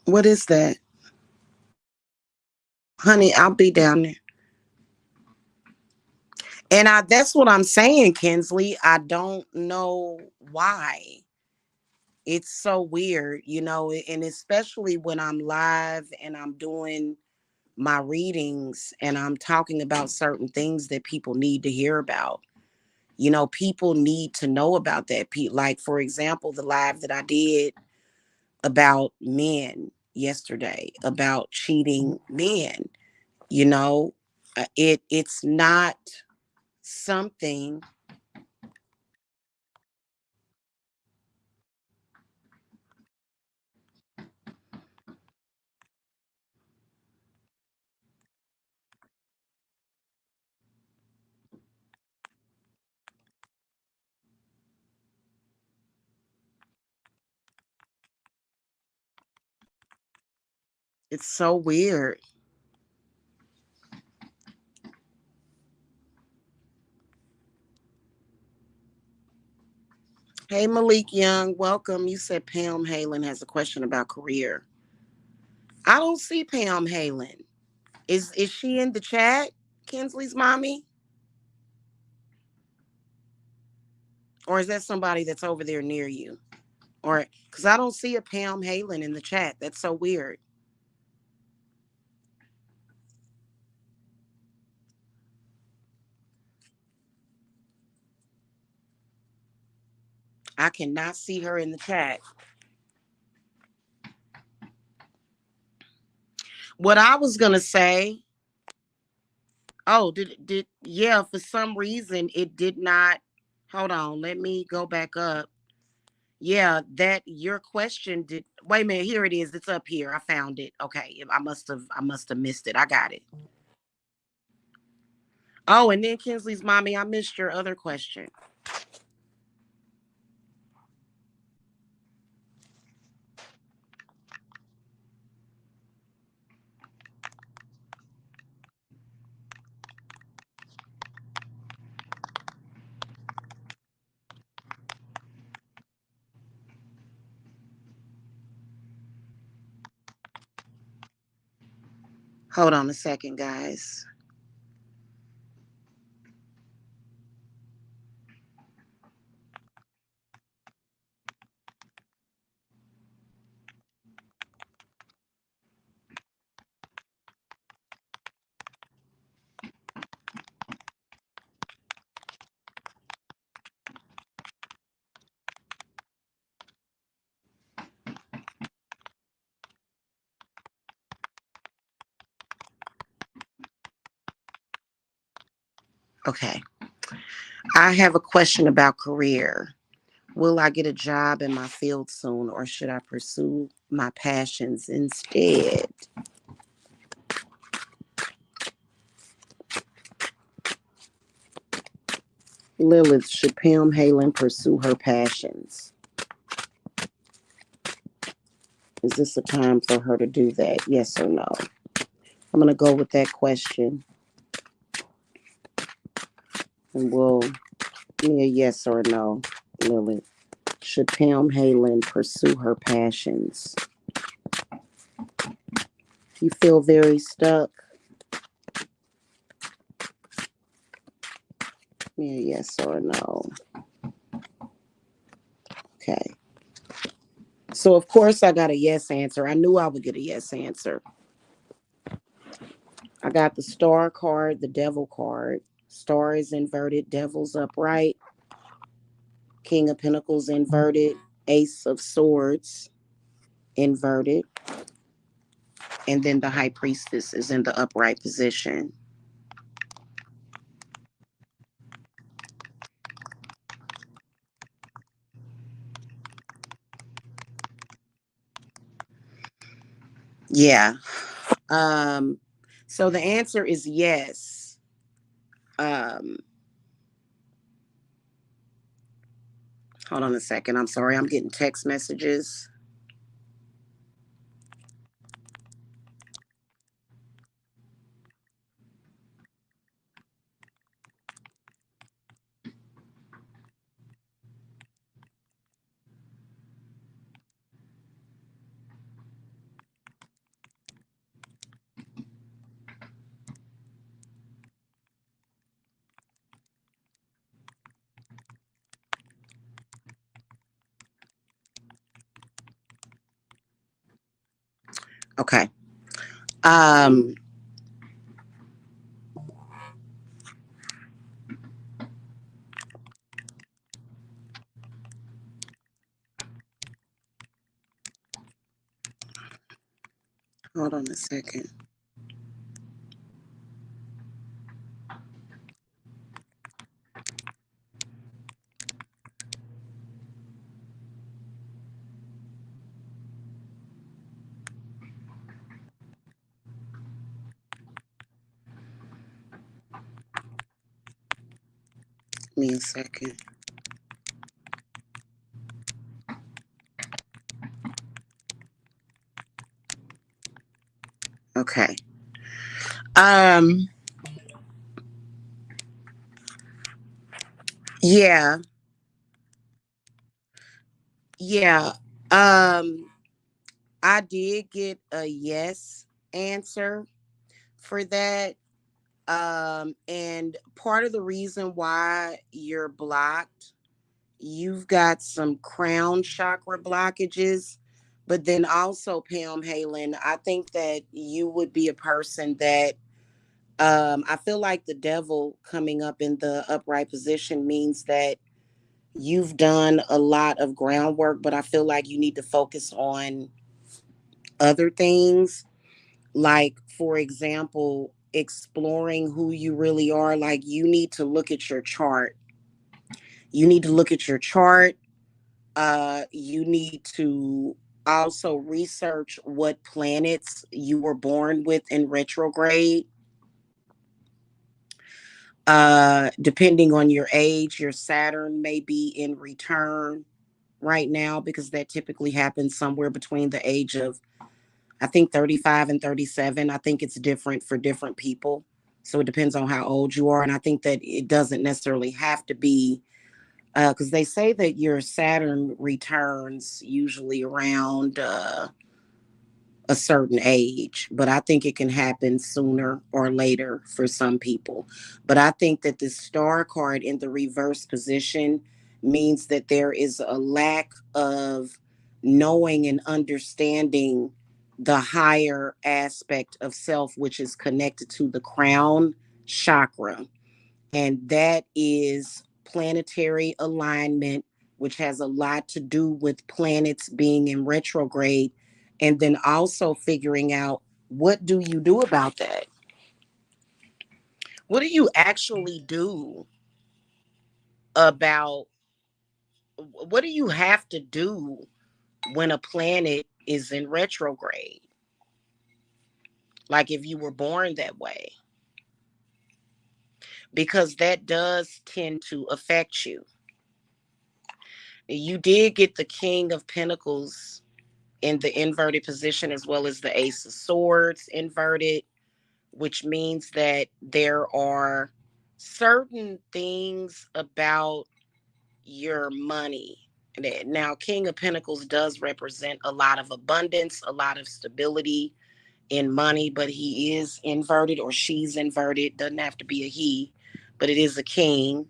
What is that? Honey, I'll be down there. And that's what I'm saying, Kinsley. I don't know why. It's so weird, and especially when I'm live and I'm doing my readings and I'm talking about certain things that people need to hear about. People need to know about that. Like, for example, the live that I did about men yesterday, about cheating men, you know, it's not something. It's so weird. Hey, Malik Young, welcome. You said Pam Halen has a question about career. I don't see Pam Halen. Is she in the chat, Kinsley's mommy? Or is that somebody that's over there near you? Or because I don't see a Pam Halen in the chat. That's so weird. I cannot see her in the chat. What I was gonna say, oh, did yeah, for some reason it did not. Hold on, let me go back up. Yeah, that your question did. Wait a minute, here it is. It's up here. I found it. Okay, I must have missed it. I got it. Oh, and then Kinsley's mommy, I missed your other question. Hold on a second, guys. Okay. I have a question about career. Will I get a job in my field soon, or should I pursue my passions instead? Lilith, should Pam Halen pursue her passions? Is this a time for her to do that? Yes or no? I'm going to go with that question, and we'll give me a yes or no, Lilith. Should Pam Halen pursue her passions? You feel very stuck? Give me a yes or no. Okay. So, of course, I got a yes answer. I knew I would get a yes answer. I got the star card, the devil card. Star is inverted, devil's upright, king of pentacles inverted, ace of swords inverted, and then the high priestess is in the upright position. Yeah. Um, so the answer is yes. Um, Hold on a second. I'm sorry. I'm getting text messages. Okay. Um, Hold on a second. Give me a second. Okay. Um, yeah. Yeah. Um, I did get a yes answer for that. And part of the reason why you're blocked, you've got some crown chakra blockages, but then also, Pam Halen, I think that you would be a person that I feel like the devil coming up in the upright position means that you've done a lot of groundwork, but I feel like you need to focus on other things. Like, for example, exploring who you really are. Like, you need to look at your chart. You need to look at your chart. You need to also research what planets you were born with in retrograde. Depending on your age, your Saturn may be in return right now because that typically happens somewhere between the age of, I think, 35 and 37. I think it's different for different people. So it depends on how old you are. And I think that it doesn't necessarily have to be, because they say that your Saturn returns usually around a certain age, but I think it can happen sooner or later for some people. But I think that the star card in the reverse position means that there is a lack of knowing and understanding the higher aspect of self, which is connected to the crown chakra, and that is planetary alignment, which has a lot to do with planets being in retrograde, and then also figuring out, what do you do about that? What do you actually do? about what do you have to do when a planet is in retrograde? Like if you were born that way, because that does tend to affect you. You did get the King of Pentacles in the inverted position, as well as the Ace of Swords inverted, which means that there are certain things about your money. Now, King of Pentacles does represent a lot of abundance, a lot of stability in money, but he is inverted, or she's inverted. Doesn't have to be a he, but it is a king.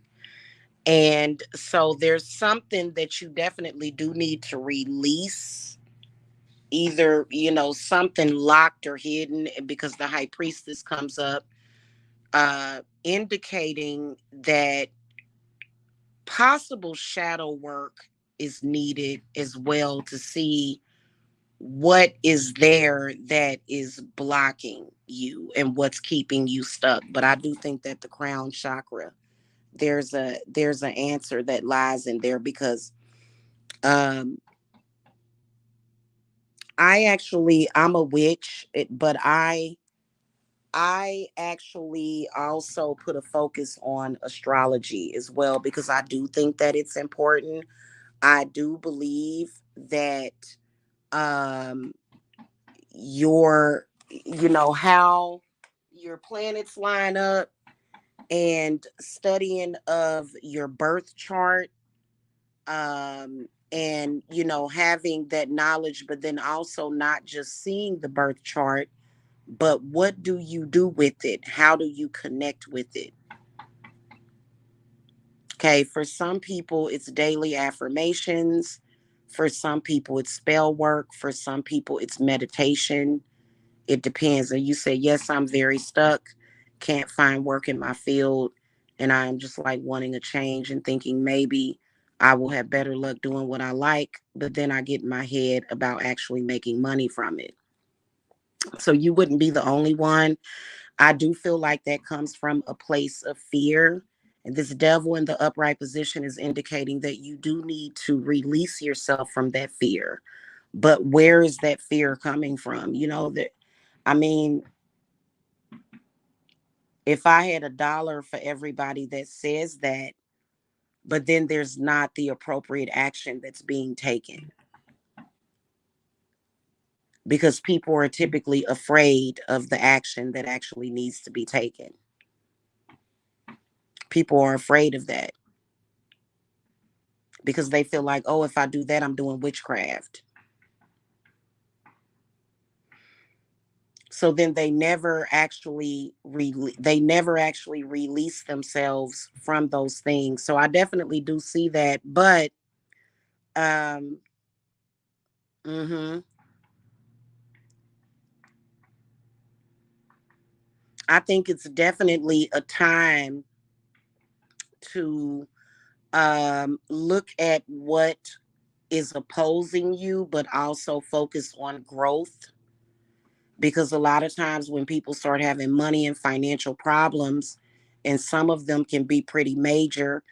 And so there's something that you definitely do need to release, either, something locked or hidden, because the high priestess comes up, indicating that possible shadow work is needed as well, to see what is there that is blocking you and what's keeping you stuck. But I do think that the crown chakra, there's an answer that lies in there, because um I'm a witch, but I actually also put a focus on astrology as well, because I do think that it's important. I do believe that um how your planets line up, and studying of your birth chart, and having that knowledge, but then also not just seeing the birth chart, but what do you do with it? How do you connect with it? Okay, for some people, it's daily affirmations. For some people, it's spell work. For some people, it's meditation. It depends. And you say, yes, I'm very stuck, can't find work in my field, and I'm just like wanting a change and thinking maybe I will have better luck doing what I like, but then I get in my head about actually making money from it. So you wouldn't be the only one. I do feel like that comes from a place of fear. And this devil in the upright position is indicating that you do need to release yourself from that fear. But where is that fear coming from? That, I mean, if I had $1 for everybody that says that, but then there's not the appropriate action that's being taken, because people are typically afraid of the action that actually needs to be taken. People are afraid of that because they feel like, oh, if I do that, I'm doing witchcraft. So then they never actually release themselves from those things. So I definitely do see that, but um mhm, I think it's definitely a time to look at what is opposing you, but also focus on growth. Because a lot of times when people start having money and financial problems, and some of them can be pretty major,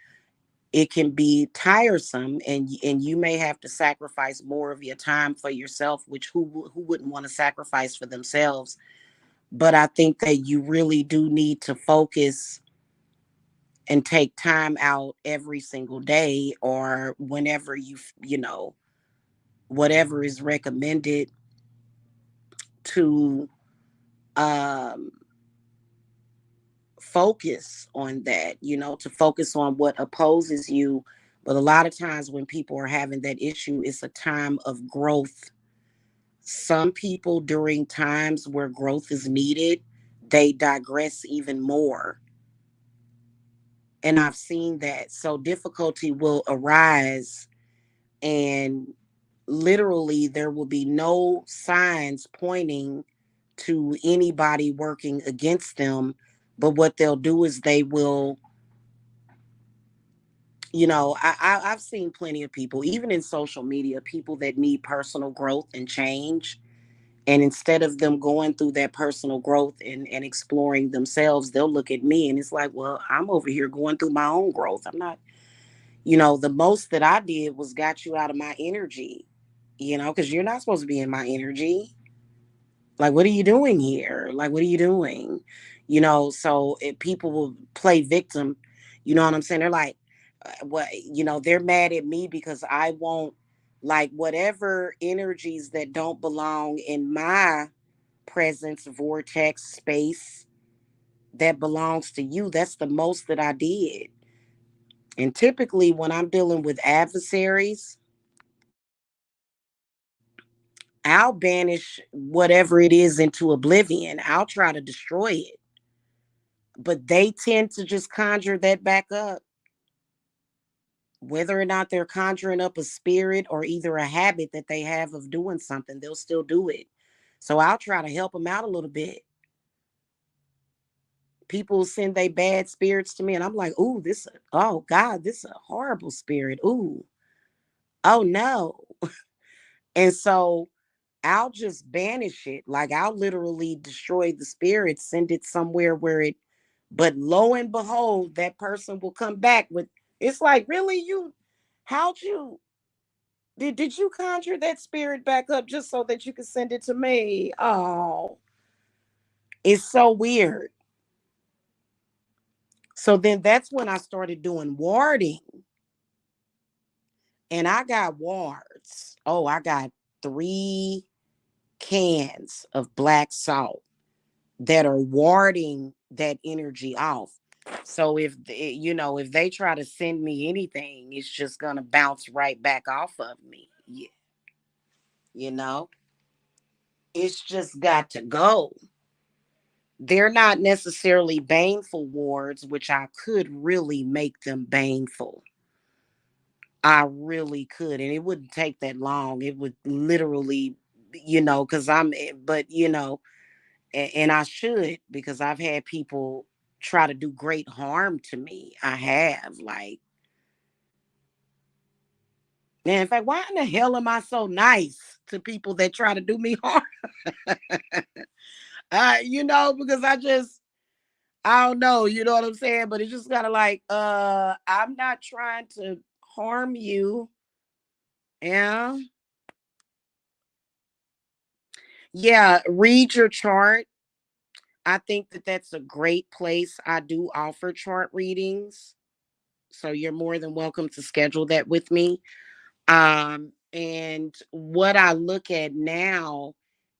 it can be tiresome, and you may have to sacrifice more of your time for yourself, which who wouldn't want to sacrifice for themselves. But I think that you really do need to focus and take time out every single day, or whenever whatever is recommended, to um focus on that, to focus on what opposes you. But a lot of times when people are having that issue, it's a time of growth. Some people, during times where growth is needed, they digress even more. And I've seen that. So difficulty will arise, and literally there will be no signs pointing to anybody working against them. But what they'll do is they will, I've seen plenty of people, even in social media, people that need personal growth and change. And instead of them going through that personal growth and exploring themselves, they'll look at me and it's like, well, I'm over here going through my own growth. I'm not, The most that I did was got you out of my energy, because you're not supposed to be in my energy. Like, what are you doing here? Like, what are you doing? So if people will play victim, you know what I'm saying? They're like, what, they're mad at me because I won't, like, whatever energies that don't belong in my presence, vortex, space that belongs to you. That's the most that I did. And typically, when I'm dealing with adversaries, I'll banish whatever it is into oblivion. I'll try to destroy it. But they tend to just conjure that back up. Whether or not they're conjuring up a spirit or either a habit that they have of doing something, they'll still do it. So I'll try to help them out a little bit. People send they bad spirits to me, and I'm like, ooh, oh God, this is a horrible spirit. Ooh, oh no. And so I'll just banish it. Like, I'll literally destroy the spirit, send it somewhere where it, but lo and behold, that person will come back with, it's like, really, how'd you, did you conjure that spirit back up just so that you could send it to me? Oh, it's so weird. So then that's when I started doing warding, and I got wards. Oh, I got 3 cans of black salt that are warding that energy off. So if they try to send me anything, it's just gonna bounce right back off of me. Yeah, you know, it's just got to go. They're not necessarily baneful wards, which I could really make them baneful. I really could, and it wouldn't take that long. It would literally, because but and I should, because I've had people try to do great harm to me. I have, like, man, in fact, why in the hell am I so nice to people that try to do me harm? Because I don't know, you know what I'm saying? But it's just kind of like, I'm not trying to harm you. Yeah. Yeah, read your chart. I think that that's a great place. I do offer chart readings. So you're more than welcome to schedule that with me. And what I look at now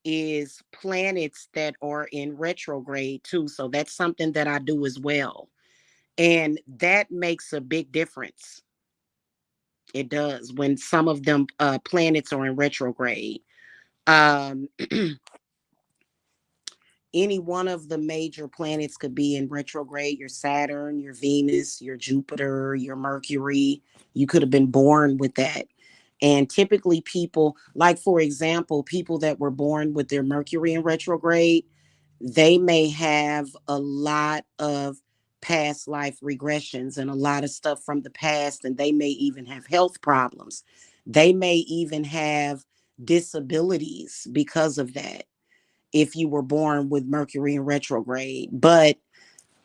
is planets that are in retrograde too. So that's something that I do as well. And that makes a big difference. It does when some of them planets are in retrograde. Um, any one of the major planets could be in retrograde: your Saturn, your Venus, your Jupiter, your Mercury. You could have been born with that. And typically, people, like, for example, people that were born with their Mercury in retrograde, they may have a lot of past life regressions and a lot of stuff from the past, and they may even have health problems. They may even have disabilities because of that, if you were born with Mercury in retrograde. But,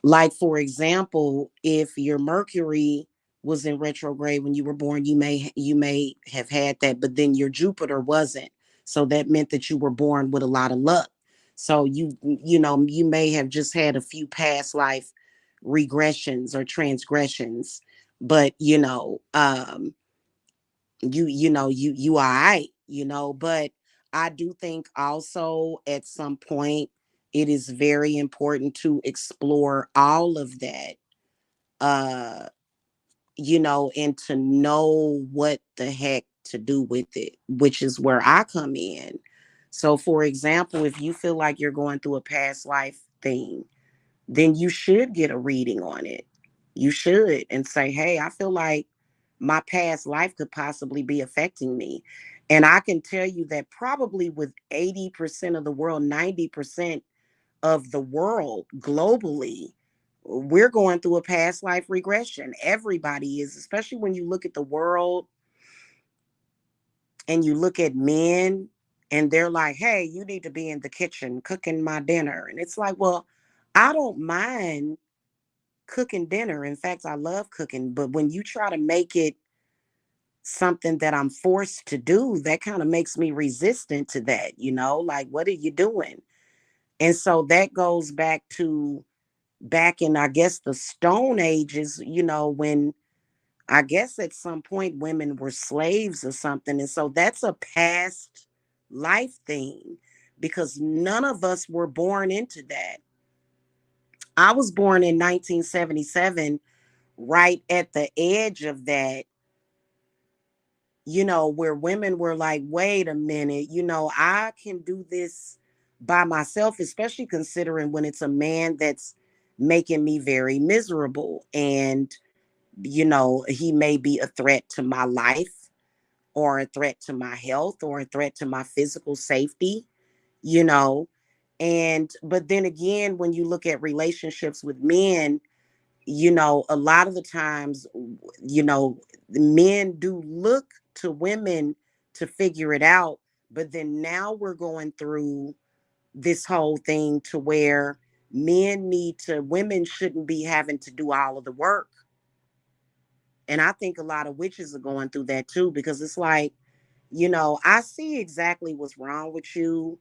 like, for example, if your Mercury was in retrograde when you were born, you may have had that, but then your Jupiter wasn't. So that meant that you were born with a lot of luck. So you may have just had a few past life regressions or transgressions, but you all right, but I do think also at some point it is very important to explore all of that, uh and to know what the heck to do with it, which is where I come in. So, for example, if you feel like you're going through a past life thing, then you should get a reading on it. You should, and say, hey, I feel like my past life could possibly be affecting me. And I can tell you that probably with 80% of the world, 90% of the world globally, we're going through a past life regression. Everybody is, especially when you look at the world and you look at men, and they're like, hey, you need to be in the kitchen cooking my dinner. And it's like, well, I don't mind cooking dinner. In fact, I love cooking, but when you try to make it something that I'm forced to do, that kind of makes me resistant to that, like, what are you doing? And so that goes back to back in, I guess, the Stone Ages, when I guess at some point women were slaves or something. And so that's a past life thing because none of us were born into that. I was born in 1977, right at the edge of that, where women were like, wait a minute, I can do this by myself, especially considering when it's a man that's making me very miserable. And, he may be a threat to my life or a threat to my health or a threat to my physical safety, you know. But then again, when you look at relationships with men, a lot of the times, men do look to women to figure it out. But then now we're going through this whole thing to where women shouldn't be having to do all of the work. And I think a lot of witches are going through that too, because it's like, I see exactly what's wrong with you,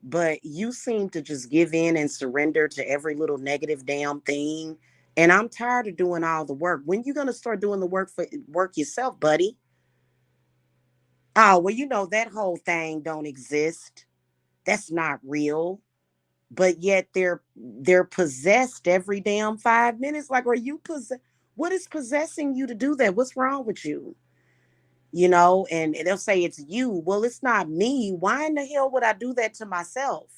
but you seem to just give in and surrender to every little negative damn thing. And I'm tired of doing all the work. When you gonna start doing the work yourself, buddy? Oh, well, that whole thing don't exist. That's not real. But yet they're possessed every damn 5 minutes. Like, are you possessed? What is possessing you to do that? What's wrong with you? And they'll say it's you. Well, it's not me. Why in the hell would I do that to myself?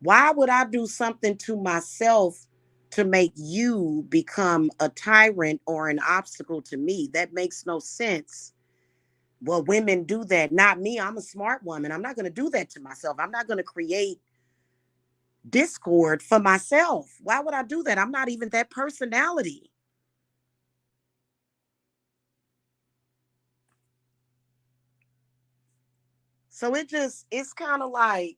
Why would I do something to myself to make you become a tyrant or an obstacle to me? That makes no sense. Well, women do that, not me. I'm a smart woman. I'm not going to do that to myself. I'm not going to create discord for myself. Why would I do that? I'm not even that personality. So it's kind of like,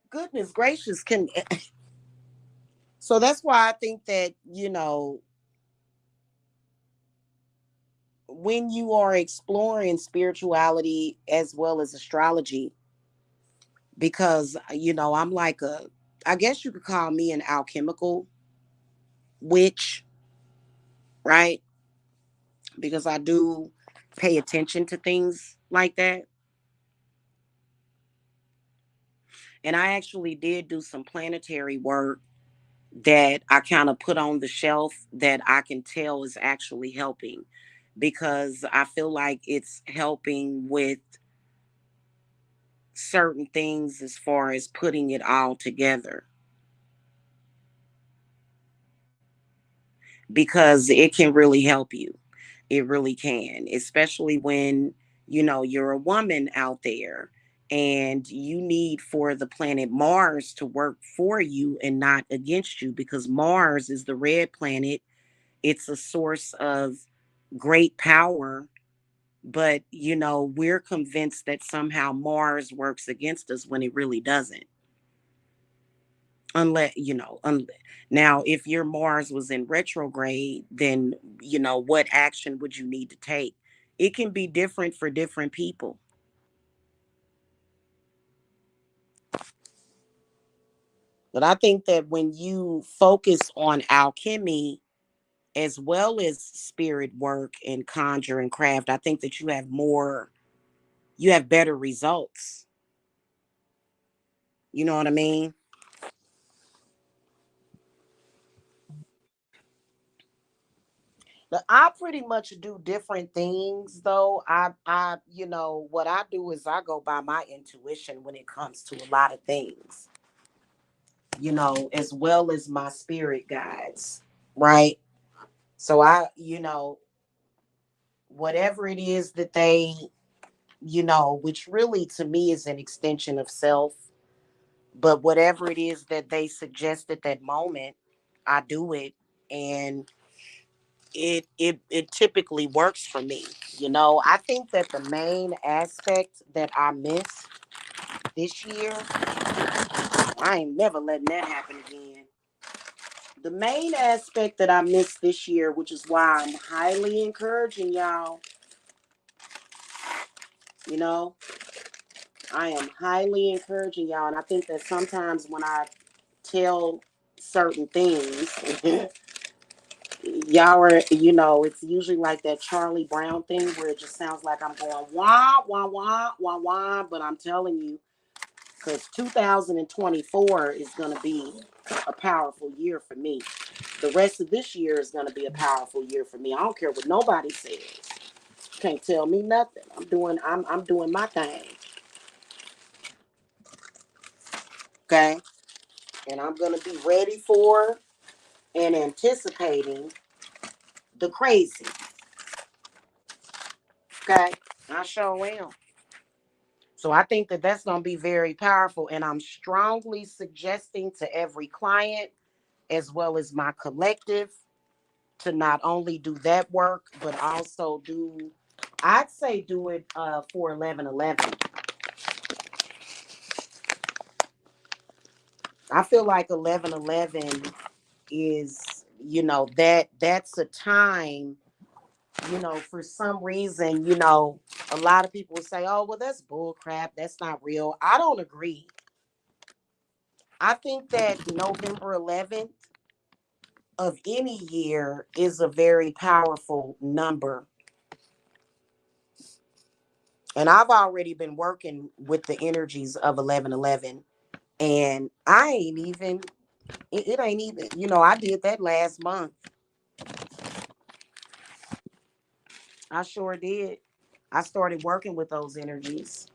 goodness gracious, so that's why I think that, when you are exploring spirituality as well as astrology, because, I'm like I guess you could call me an alchemical witch, right? Because I do pay attention to things like that. And I actually did do some planetary work that I kind of put on the shelf that I can tell is actually helping, because I feel like it's helping with certain things as far as putting it all together, because it can really help you. It really can, especially when, you're a woman out there and you need for the planet Mars to work for you and not against you, because Mars is the red planet. It's a source of great power, but, we're convinced that somehow Mars works against us when it really doesn't. Unless, now, if your Mars was in retrograde, then, what action would you need to take? It can be different for different people. But I think that when you focus on alchemy as well as spirit work and conjure and craft, I think that you have better results. You know what I mean? But I pretty much do different things though. What I do is I go by my intuition when it comes to a lot of things, as well as my spirit guides, right? So whatever it is that they, which really to me is an extension of self, but whatever it is that they suggest at that moment, I do it. And it typically works for me. I think that the main aspect that I missed this year, I ain't never letting that happen again. The main aspect that I missed this year, which is why I'm highly encouraging y'all, you know, I am highly encouraging y'all. And I think that sometimes when I tell certain things, y'all are, it's usually like that Charlie Brown thing where it just sounds like I'm going wah, wah, wah, wah, wah. But I'm telling you, because 2024 is going to be a powerful year for me. The rest of this year is going to be a powerful year for me. I don't care what nobody says. Can't tell me nothing. I'm doing my thing. Okay? And I'm going to be ready for and anticipating the crazy. Okay? I sure am. So I think that that's going to be very powerful. And I'm strongly suggesting to every client, as well as my collective, to not only do that work, but also I'd say do it for 11/11. I feel like 11/11 is, that's a time, for some reason, a lot of people say, oh, well, that's bull crap. That's not real. I don't agree. I think that November 11th of any year is a very powerful number. And I've already been working with the energies of 11/11. And I ain't even, it ain't even, I did that last month. I sure did. I started working with those energies.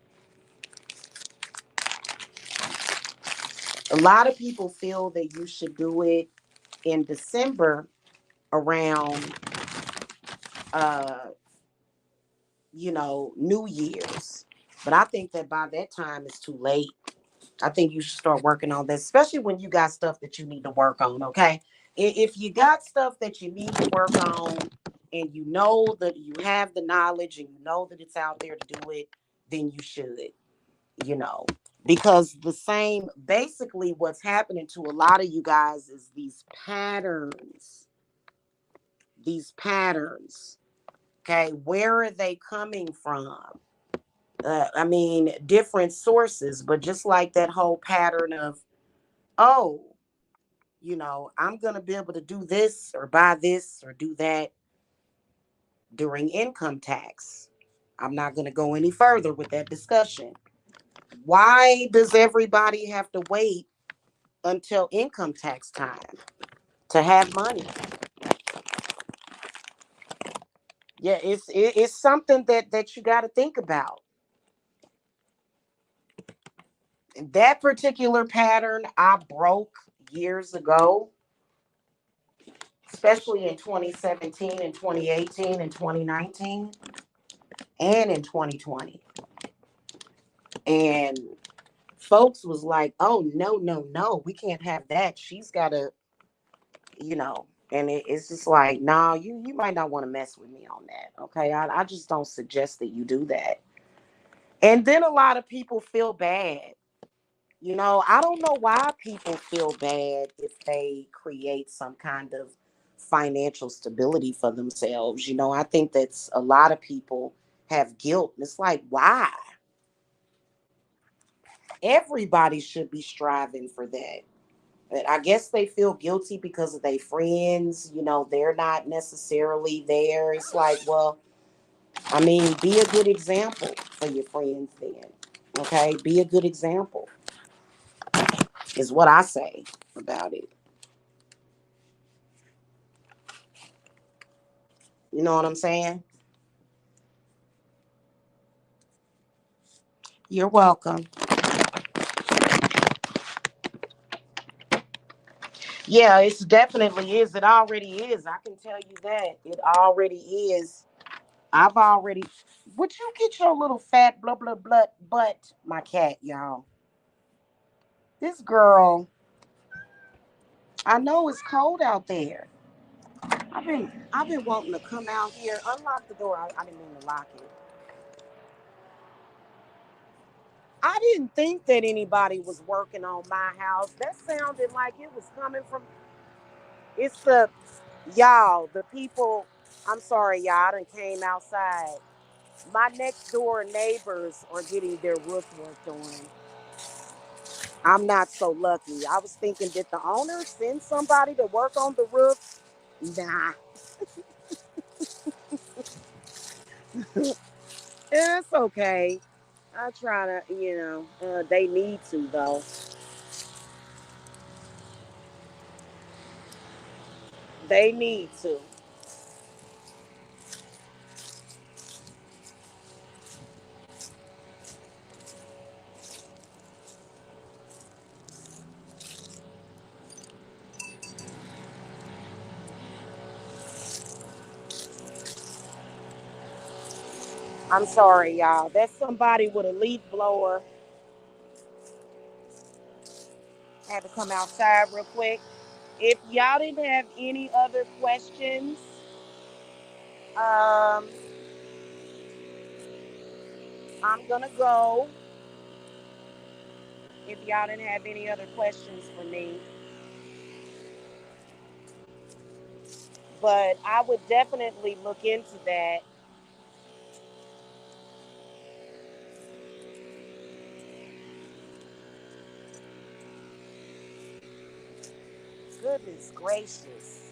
A lot of people feel that you should do it in December around, uh, New Year's. But I think that by that time it's too late. I think you should start working on this, especially when you got stuff that you need to work on. Okay. If you got stuff that you need to work on and you know that you have the knowledge and you know that it's out there to do it, then you should, you know, because basically what's happening to a lot of you guys is these patterns. Okay. Where are they coming from? I mean, different sources, but just like that whole pattern of, oh, I'm going to be able to do this or buy this or do that during income tax. I'm not going to go any further with that discussion. Why does everybody have to wait until income tax time to have money? Yeah, it's something that you got to think about. And that particular pattern I broke years ago, especially in 2017 and 2018 and 2019 and in 2020. And folks was like, oh, no, no, no, we can't have that. She's got to, and it's just like, no, you might not want to mess with me on that. Okay. I just don't suggest that you do that. And then a lot of people feel bad. I don't know why people feel bad if they create some kind of financial stability for themselves. I think that's a lot of people have guilt. It's like, why? Everybody should be striving for that. But I guess they feel guilty because of their friends. They're not necessarily there. It's like, well, I mean, be a good example for your friends then. Okay? Be a good example, is what I say about it. You know what I'm saying? You're welcome. Yeah, it's definitely is. It already is. I can tell you that. It already is. I've already. Would you get your little fat blah blah blah butt, my cat, y'all? This girl. I know it's cold out there. I've been wanting to come out here. Unlock the door. I didn't mean to lock it. I didn't think that anybody was working on my house. That sounded like it was coming from. It's the y'all, the people. I'm sorry, y'all. I done came outside. My next door neighbors are getting their roof worked on. I'm not so lucky. I was thinking, did the owner send somebody to work on the roof? Nah, it's okay. I try to, they need to though. They need to. I'm sorry, y'all. That's somebody with a leaf blower. Had to come outside real quick. If y'all didn't have any other questions, um, I'm gonna go. If y'all didn't have any other questions for me, but I would definitely look into that. Goodness gracious.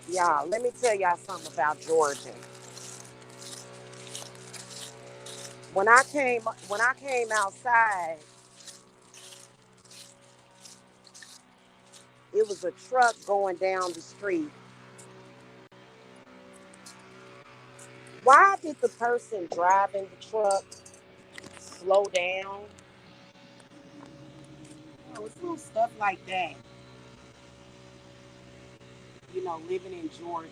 Y'all, let me tell y'all something about Georgia. When I came outside, it was a truck going down the street. Why did the person driving the truck slow down? It's little stuff like that. Living in Georgia,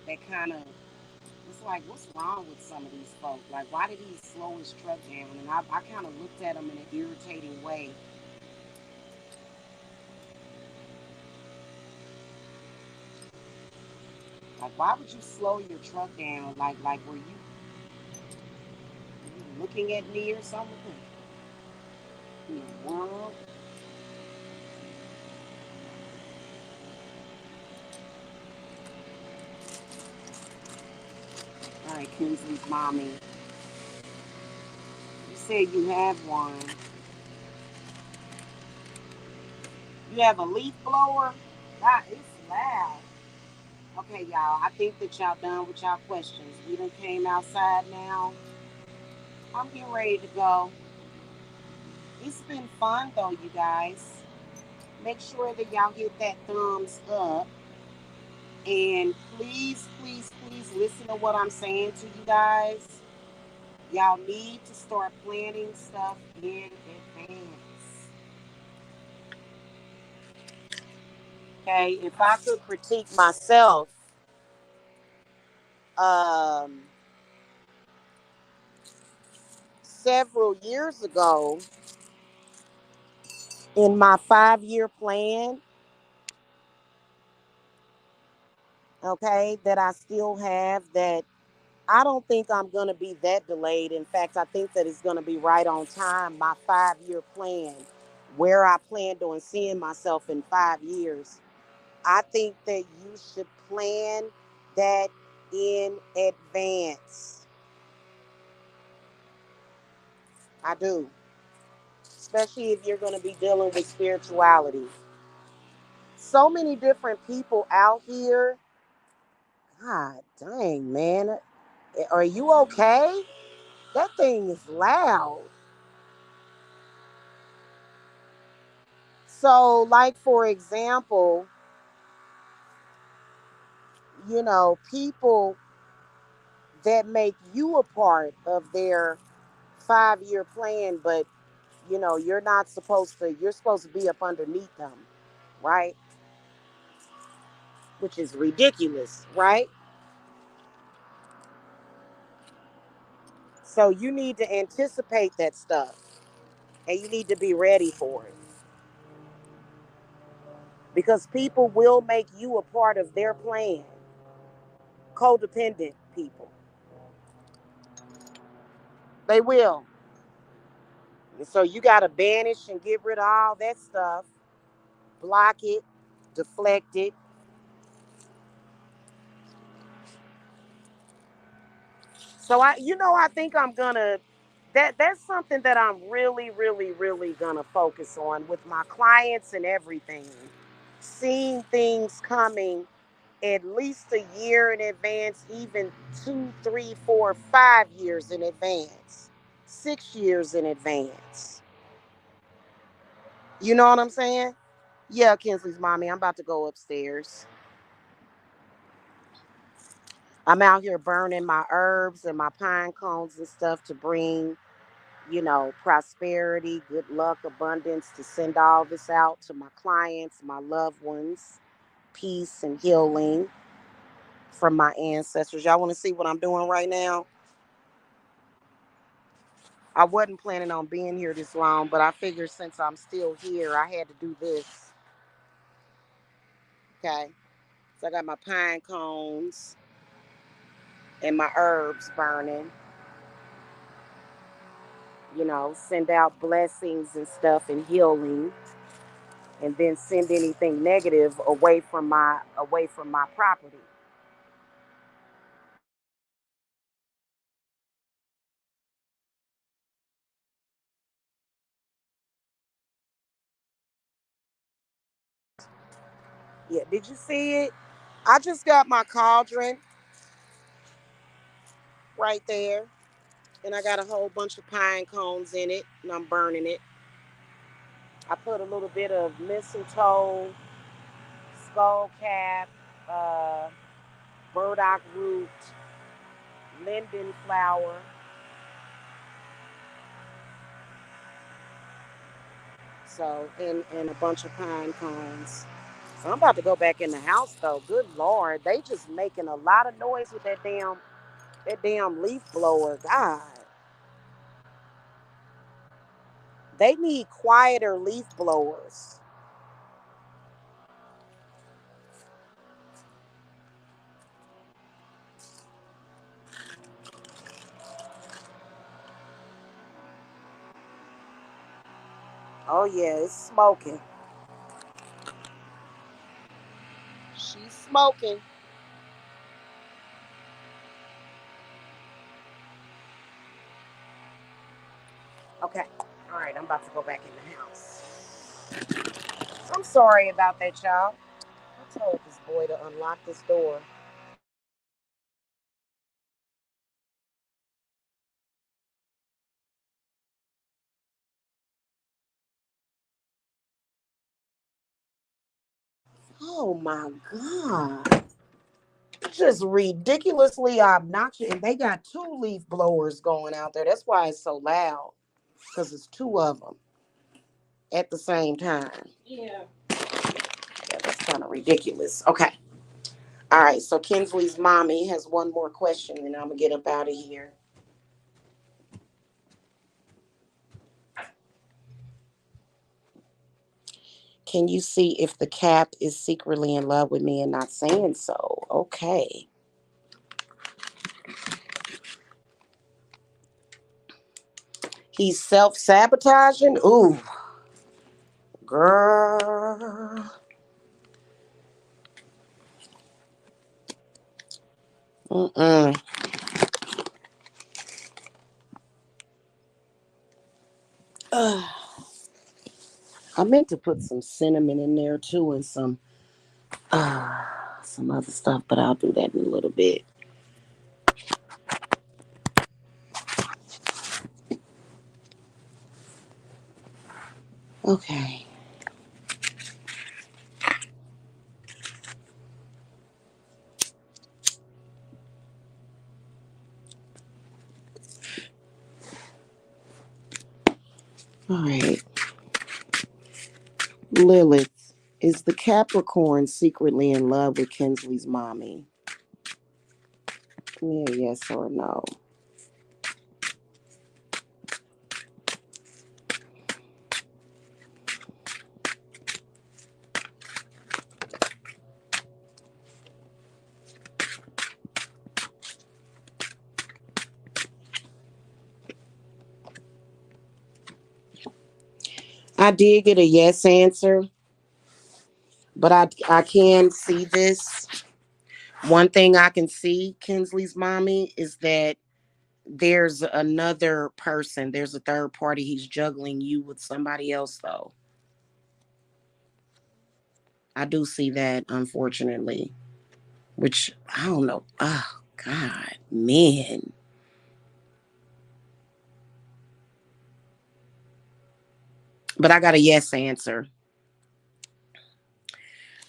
that kind of, it's like, what's wrong with some of these folk? Like, why did he slow his truck down? And I kind of looked at him in an irritating way. Like, why would you slow your truck down? Like, were you looking at me or something? In the world? All right, Kinsley's mommy. You said you have one. You have a leaf blower? God, it's loud. Okay, y'all. I think that y'all done with y'all questions. We done came outside now. I'm getting ready to go. It's been fun though, you guys. Make sure that y'all hit that thumbs up. And please, please, please listen to what I'm saying to you guys. Y'all need to start planning stuff in advance. Okay, if I could critique myself, um, several years ago in my 5 year plan, okay, that I still have, that I don't think I'm going to be that delayed. In fact, I think that it's going to be right on time. My 5 year plan, where I planned on seeing myself in 5 years. I think that you should plan that in advance. I do. Especially if you're going to be dealing with spirituality. So many different people out here. God dang, man. Are you okay? That thing is loud. So, like, for example, people that make you a part of their 5 year plan, but you're supposed to be up underneath them, right? Which is ridiculous, right? So you need to anticipate that stuff and you need to be ready for it. because people will make you a part of their plan. Codependent people, they will. And so you got to banish and get rid of all that stuff, block it, deflect it. So I think I'm gonna. That's something that I'm really, really, really gonna focus on with my clients and everything. Seeing things coming at least a year in advance, even 2, 3, 4, 5 years in advance, 6 years in advance. You know what I'm saying? Yeah, Kinsley's mommy. I'm about to go upstairs. I'm out here burning my herbs and my pine cones and stuff to bring, prosperity, good luck, abundance, to send all this out to my clients, my loved ones, peace and healing from my ancestors. Y'all want to see what I'm doing right now? I wasn't planning on being here this long, but I figured since I'm still here, I had to do this. Okay. So I got my pine cones and my herbs burning, send out blessings and stuff and healing, and then send anything negative away from my property. Yeah, did you see it? I just got my cauldron right there, and I got a whole bunch of pine cones in it, and I'm burning it. I put a little bit of mistletoe, skull cap, uh, burdock root, linden flower. So, and a bunch of pine cones. So I'm about to go back in the house though. Good Lord, they just making a lot of noise with that damn leaf blower. God, they need quieter leaf blowers. Oh yeah, it's smoking. She's smoking. Okay. All right, I'm about to go back in the house. I'm sorry about that, y'all. I told this boy to unlock this door. Oh my God. Just ridiculously obnoxious. And they got two leaf blowers going out there. That's why it's so loud. Because it's two of them at the same time. Yeah, that's kind of ridiculous. Okay. All right. So Kinsley's mommy has one more question, and I'm going to get up out of here. Can you see if the cap is secretly in love with me and not saying so? Okay. He's self sabotaging? Ooh, girl. Mm-mm. Ugh. I meant to put some cinnamon in there too and uh, some other stuff, but I'll do that in a little bit. Okay. All right. Lilith, is the Capricorn secretly in love with Kinsley's mommy? Give me a yes or a no. I did get a yes answer, but I can see this. One thing I can see, Kinsley's mommy, is that there's another person, there's a third party. He's juggling you with somebody else, though. I do see that, unfortunately, which I don't know. Oh, God, man. But I got a yes answer.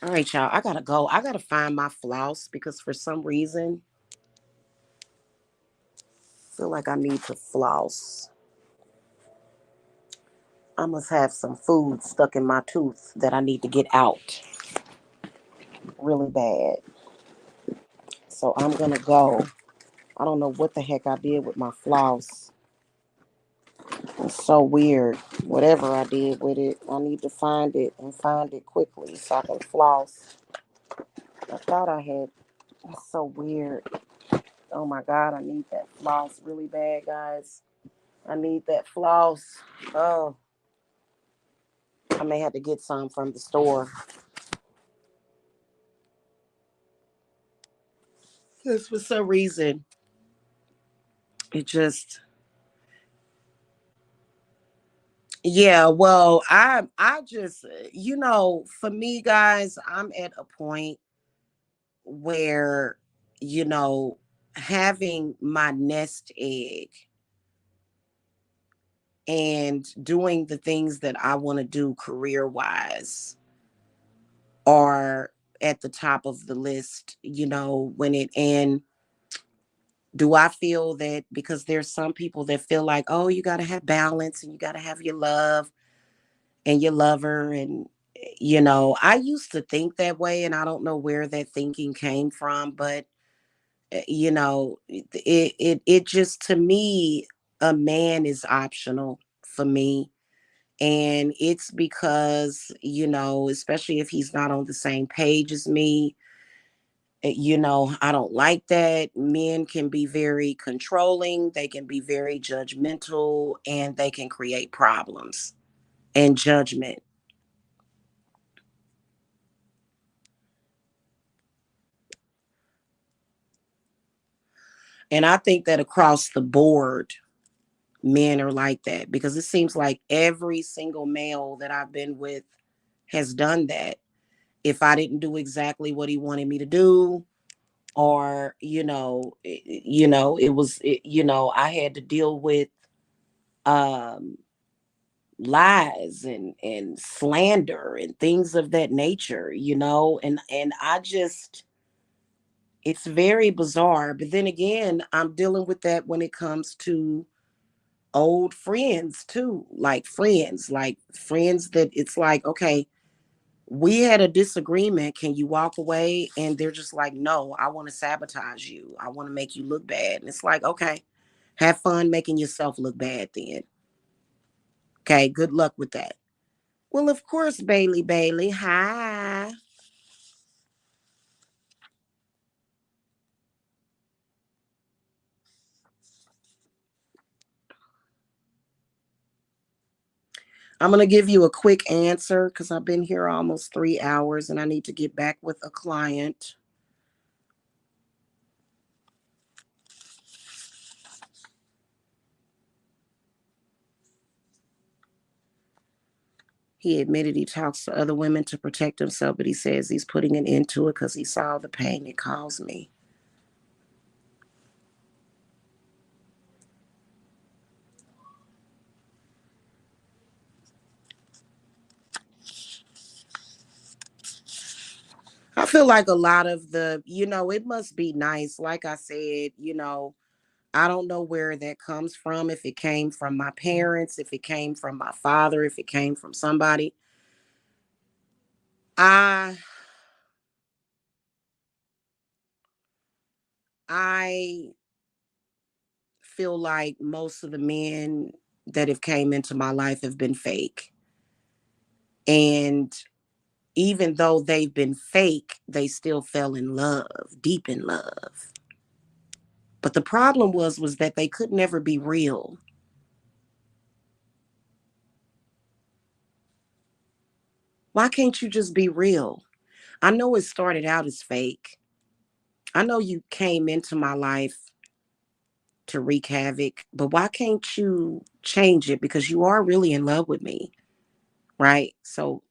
All right, y'all. I gotta go. I gotta find my floss because for some reason, I feel like I need to floss. I must have some food stuck in my tooth that I need to get out really bad. So I'm gonna go. I don't know what the heck I did with my floss. It's so weird. Whatever I did with it, I need to find it and find it quickly so I can floss. I thought I had. It's so weird. Oh my God, I need that floss really bad, guys. I need that floss. Oh, I may have to get some from the store. Because for some reason, it just, yeah, well, I just, for me, guys, I'm at a point where, you know, having my nest egg and doing the things that I want to do career wise are at the top of the list, when it, and do I feel that because there's some people that feel like, oh, you got to have balance and you got to have your love and your lover. And, I used to think that way and I don't know where that thinking came from, but, it just, to me, a man is optional for me. And it's because, especially if he's not on the same page as me, I don't like that. Men can be very controlling, they can be very judgmental, and they can create problems and judgment. And I think that across the board, men are like that because it seems like every single male that I've been with has done that. If I didn't do exactly what he wanted me to do, or I had to deal with um lies and slander and things of that nature, and I just, it's very bizarre. But then again, I'm dealing with that when it comes to old friends too, like friends that it's like, okay, we had a disagreement, can you walk away? And they're just like, no, I want to sabotage you, I want to make you look bad. And it's like, okay, have fun making yourself look bad then. Okay, good luck with that. Well, of course, Bailey. Hi. I'm going to give you a quick answer because I've been here almost 3 hours and I need to get back with a client. He admitted he talks to other women to protect himself, but he says he's putting an end to it because he saw the pain it caused me. I feel like a lot of it must be nice. Like I said, I don't know where that comes from. If it came from my parents, if it came from my father, if it came from somebody. I I feel like most of the men that have came into my life have been fake. And even though they've been fake, they still fell in love, deep in love. But the problem was that they could never be real. Why can't you just be real? I know it started out as fake. I know you came into my life to wreak havoc, but why can't you change it? Because you are really in love with me, right? So,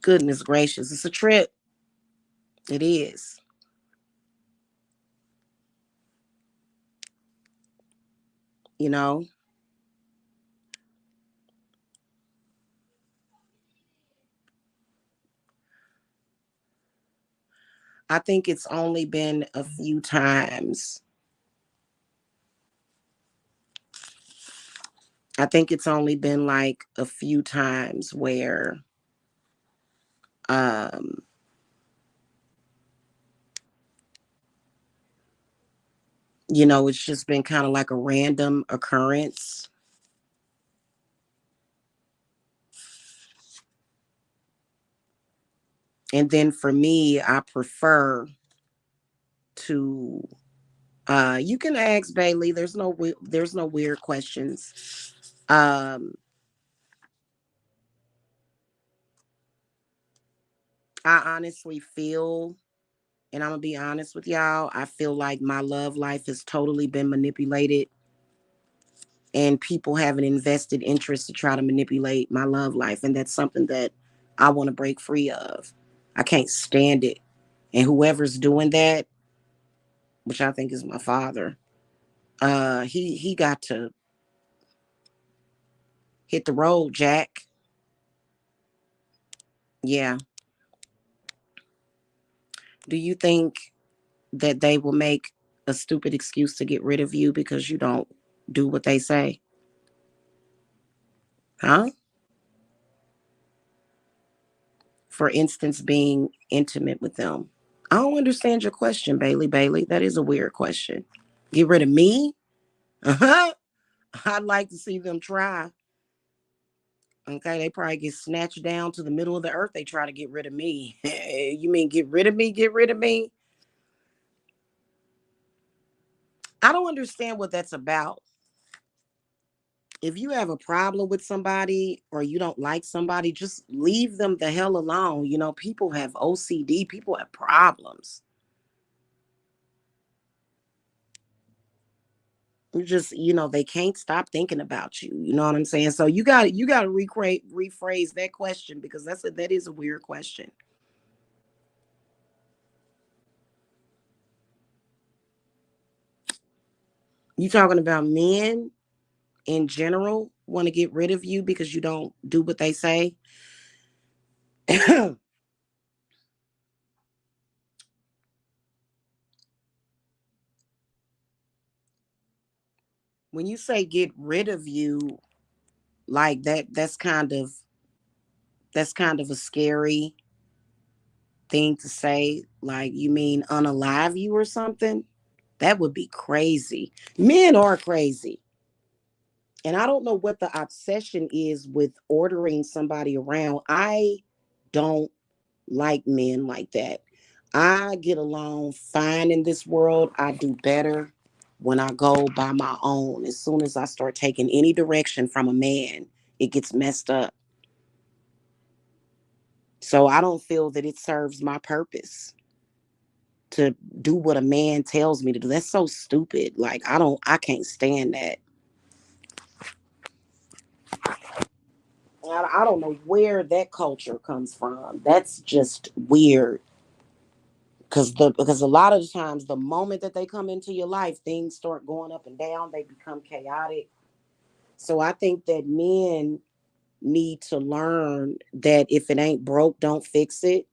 goodness gracious, it's a trip. It is. You know, I think it's only been a few times. I think it's only been like a few times where, um, it's just been kind of like a random occurrence. And then for me, I prefer to you can ask Bailey. There's no weird questions. Um I honestly feel, and I'm gonna be honest with y'all, I feel like my love life has totally been manipulated, and people have an invested interest to try to manipulate my love life, and that's something that I want to break free of. I can't stand it. And whoever's doing that, which I think is my father, he got to hit the road, Jack. Yeah. Do you think that they will make a stupid excuse to get rid of you because you don't do what they say? Huh? For instance, being intimate with them. I don't understand your question, Bailey. Bailey, that is a weird question. Get rid of me? Uh-huh. I'd like to see them try. Okay, they probably get snatched down to the middle of the earth. They try to get rid of me. You mean get rid of me? Get rid of me? I don't understand what that's about. If you have a problem with somebody or you don't like somebody, just leave them the hell alone. People have OCD, people have problems. You just, they can't stop thinking about you. You know what I'm saying? So you got to rephrase that question, because that is a weird question. You talking about men in general want to get rid of you because you don't do what they say? When you say get rid of you, like that's kind of a scary thing to say. Like, you mean unalive you or something? That would be crazy. Men are crazy. And I don't know what the obsession is with ordering somebody around. I don't like men like that. I get along fine in this world. I do better when I go by my own. As soon as I start taking any direction from a man, it gets messed up. So I don't feel that it serves my purpose to do what a man tells me to do. That's so stupid. Like, I can't stand that. I don't know where that culture comes from. That's just weird. Because a lot of the times, the moment that they come into your life, things start going up and down. They become chaotic. So I think that men need to learn that if it ain't broke, don't fix it.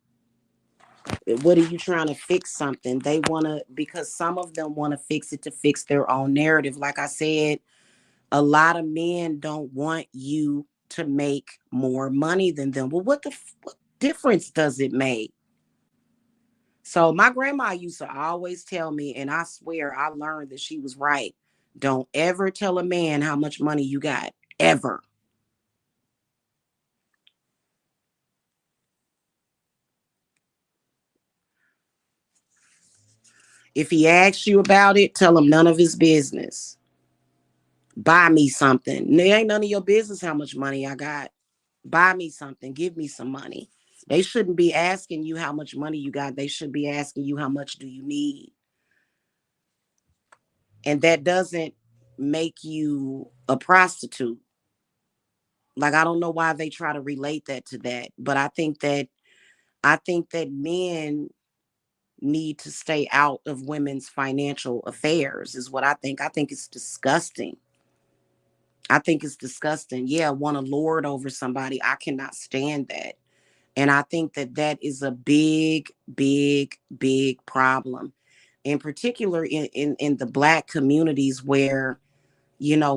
What are you trying to fix something? They want to, because some of them want to fix it to fix their own narrative. Like I said, a lot of men don't want you to make more money than them. Well, what difference does it make? So my grandma used to always tell me, and I swear I learned that she was right. Don't ever tell a man how much money you got, ever. If he asks you about it, tell him none of his business. Buy me something. It ain't none of your business how much money I got. Buy me something. Give me some money. They shouldn't be asking you how much money you got. They should be asking you how much do you need. And that doesn't make you a prostitute. Like, I don't know why they try to relate that to that, but I think that men need to stay out of women's financial affairs is what I think. I think it's disgusting. I think it's disgusting. Yeah, want to lord over somebody. I cannot stand that. And I think that that is a big, big, big problem. In particular in the black communities where,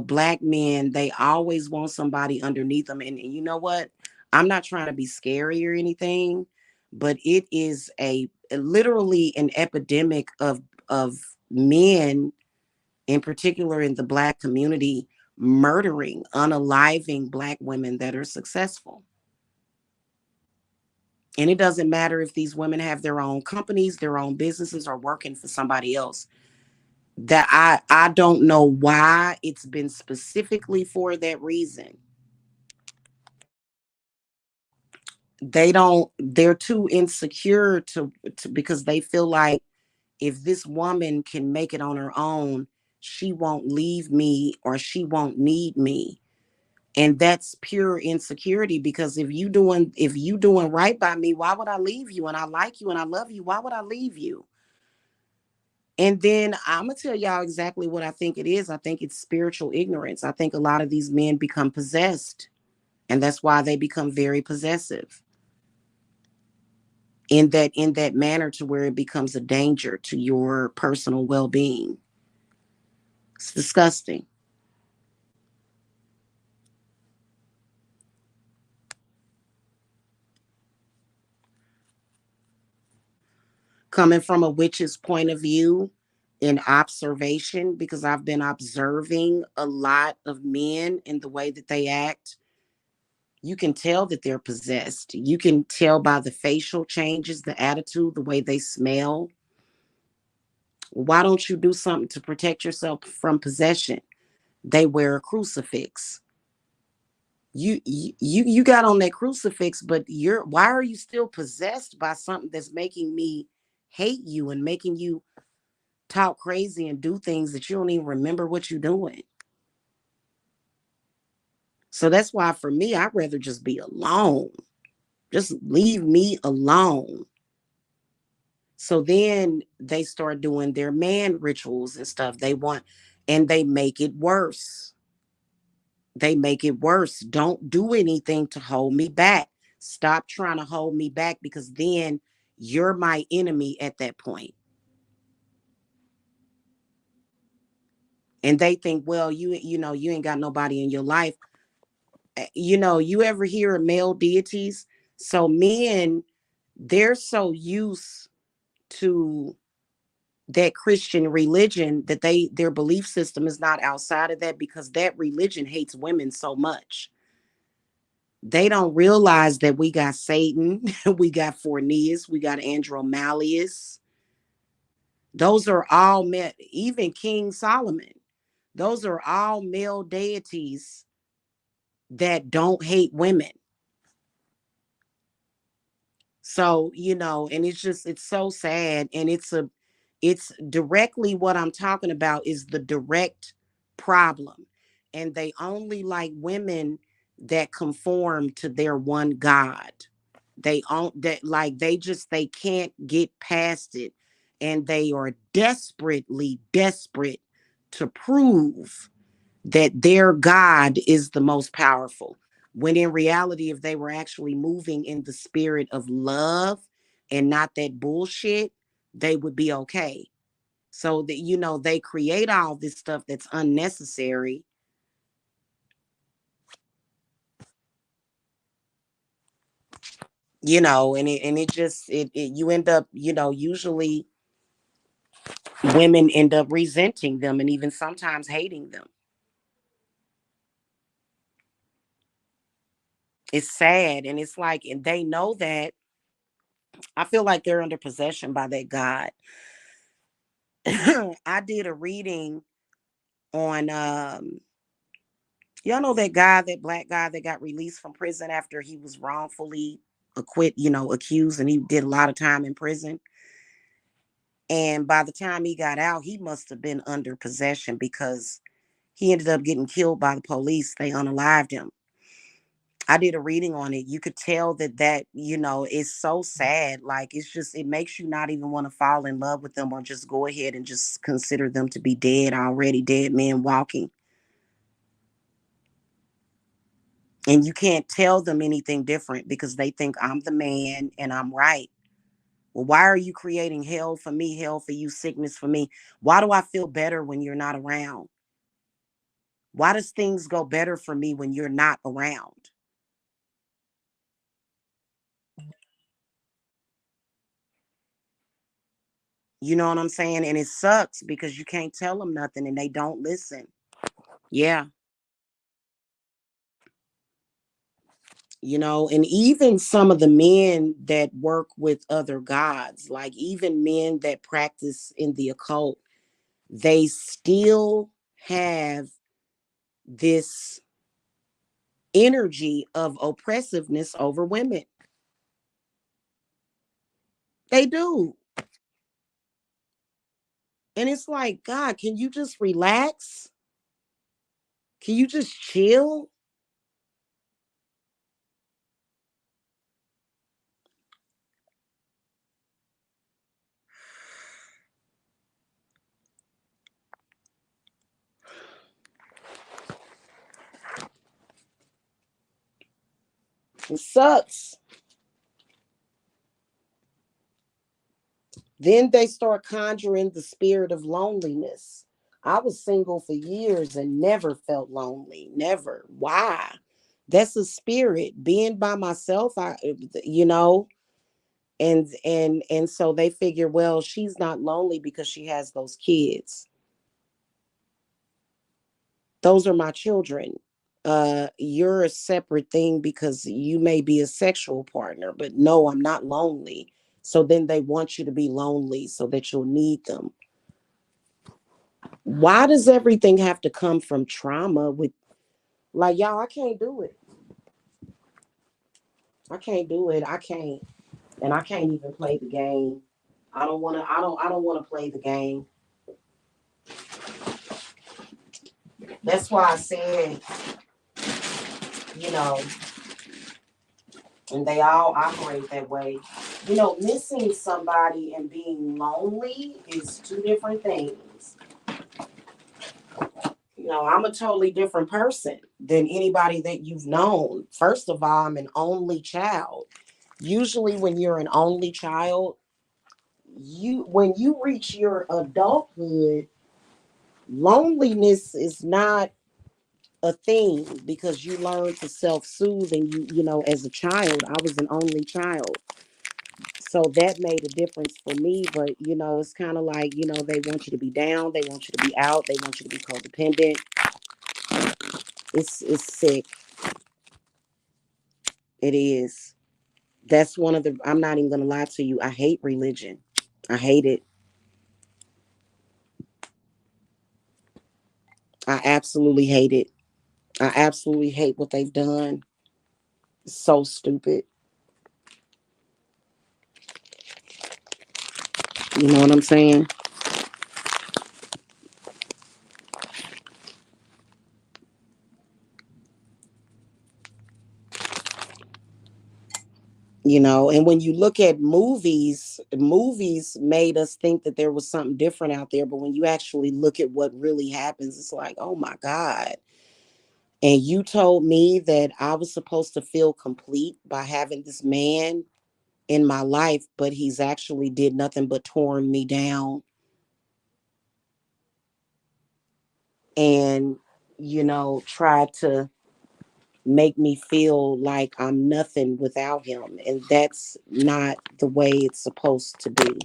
black men, they always want somebody underneath them. And you know what? I'm not trying to be scary or anything, but it is literally an epidemic of men, in particular in the black community, murdering, unaliving black women that are successful. And it doesn't matter if these women have their own companies, their own businesses, or working for somebody else. That I don't know why it's been specifically for that reason. They're too insecure to because they feel like if this woman can make it on her own, she won't leave me or she won't need me. And that's pure insecurity, because if you doing right by me, why would I leave you? And I like you and I love you, why would I leave you? And then I'm gonna tell y'all exactly what I think it is. I think it's spiritual ignorance. I think a lot of these men become possessed, and that's why they become very possessive in that manner, to where it becomes a danger to your personal well-being. It's disgusting. Coming from a witch's point of view, in observation, because I've been observing a lot of men and the way that they act, you can tell that they're possessed. You can tell by the facial changes, the attitude, the way they smell. Why don't you do something to protect yourself from possession? They wear a crucifix. You got on that crucifix, but why are you still possessed by something that's making me hate you and making you talk crazy and do things that you don't even remember what you're doing? So that's why for me, I'd rather just be alone. Just leave me alone. So then they start doing their man rituals and stuff. And they make it worse. They make it worse. Don't do anything to hold me back. Stop trying to hold me back, because then you're my enemy at that point. And they think, well, you ain't got nobody in your life. You ever hear of male deities? So men, they're so used to that Christian religion that their belief system is not outside of that, because that religion hates women so much. They don't realize that we got Satan, we got Fornius, we got Andromalius. Those are all men, even King Solomon. Those are all male deities that don't hate women. So, and it's so sad. And it's directly what I'm talking about is the direct problem. And they only like women that conform to their one God. They can't get past it. And they are desperately desperate to prove that their God is the most powerful. When in reality, if they were actually moving in the spirit of love and not that bullshit, they would be okay. So that, they create all this stuff that's unnecessary, and it just you end up, usually women end up resenting them and even sometimes hating them. It's sad, and it's like, and they know that. I feel like they're under possession by that God. I did a reading on Y'all know that guy, that black guy that got released from prison after he was wrongfully accused, and he did a lot of time in prison. And by the time he got out, he must have been under possession because he ended up getting killed by the police. They unalived him. I did a reading on it. You could tell that is so sad. Like, it makes you not even want to fall in love with them or just go ahead and just consider them to be dead already, dead men walking. And you can't tell them anything different because they think I'm the man and I'm right. Well, why are you creating hell for me, hell for you, sickness for me? Why do I feel better when you're not around? Why does things go better for me when you're not around? You know what I'm saying? And it sucks because you can't tell them nothing and they don't listen. Yeah. And even some of the men that work with other gods, like even men that practice in the occult, they still have this energy of oppressiveness over women. They do. And it's like, God, can you just relax? Can you just chill? It sucks. Then they start conjuring the spirit of loneliness. I was single for years and never felt lonely. Never. Why? That's a spirit. Being by myself, you know, and so they figure, well, she's not lonely because she has those kids. Those are my children. You're a separate thing because you may be a sexual partner, but no, I'm not lonely. So then they want you to be lonely so that you'll need them. Why does everything have to come from trauma with, like, y'all, I can't do it. I can't do it. I can't. And I can't even play the game. I don't wanna play the game. That's why I said, you know, and they all operate that way. Missing somebody and being lonely is two different things. I'm a totally different person than anybody that you've known. First of all, I'm an only child. Usually when you're an only child, when you reach your adulthood, loneliness is not a thing because you learn to self-soothe, and as a child, I was an only child. So that made a difference for me. But it's kind of like, they want you to be down, they want you to be out, they want you to be codependent. It's sick. It is. That's one of the, I'm not even gonna lie to you, I hate religion. I hate it. I absolutely hate it. I absolutely hate what they've done. It's so stupid. You know what I'm saying? And when you look at movies made us think that there was something different out there, but when you actually look at what really happens, it's like, oh my God. And you told me that I was supposed to feel complete by having this man in my life, but he's actually did nothing but torn me down and tried to make me feel like I'm nothing without him, and that's not the way it's supposed to be.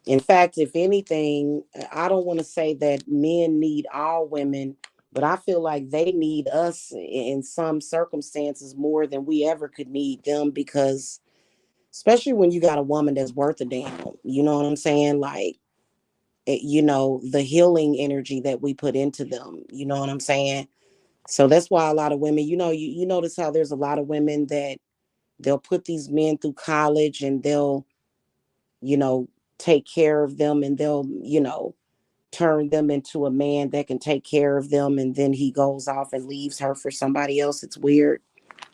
In fact, if anything, I don't want to say that men need all women, but I feel like they need us in some circumstances more than we ever could need them, because especially when you got a woman that's worth a damn. You know what I'm saying? Like, the healing energy that we put into them. You know what I'm saying? So that's why a lot of women, you notice how there's a lot of women that they'll put these men through college and they'll, you know, take care of them, and they'll, turn them into a man that can take care of them, and then he goes off and leaves her for somebody else. It's weird.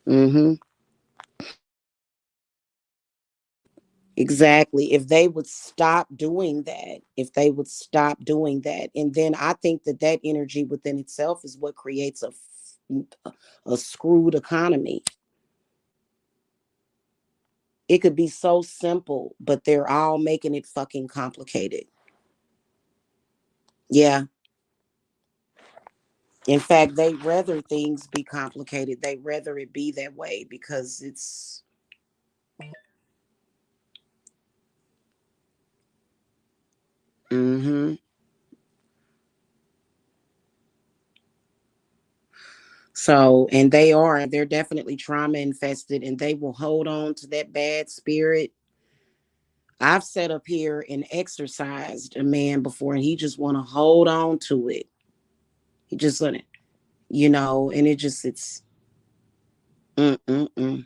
Mm-hmm. Exactly. If they would stop doing that, and then I think that that energy within itself is what creates a screwed economy. It could be so simple, but they're all making it fucking complicated. Yeah. In fact, they rather things be complicated. They rather it be that way because it's. Mm-hmm. So, and they're definitely trauma infested, and they will hold on to that bad spirit. I've sat up here and exercised a man before, and he just want to hold on to it. He just want it, and it's, mm-mm-mm.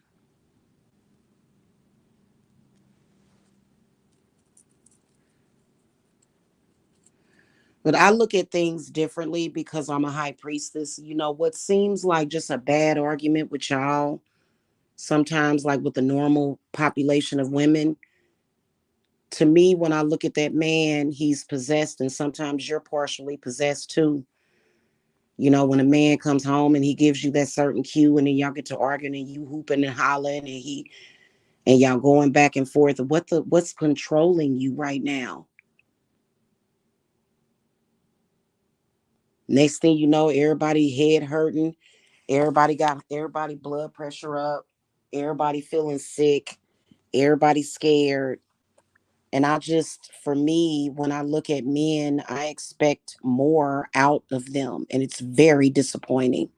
But I look at things differently because I'm a high priestess. What seems like just a bad argument with y'all, sometimes like with the normal population of women, to me, when I look at that man, he's possessed, and sometimes you're partially possessed too. When a man comes home and he gives you that certain cue, and then y'all get to arguing and you hooping and hollering, and y'all going back and forth. What's controlling you right now? Next thing you know, everybody head hurting, everybody blood pressure up, everybody feeling sick, everybody scared. And for me, when I look at men, I expect more out of them, and it's very disappointing.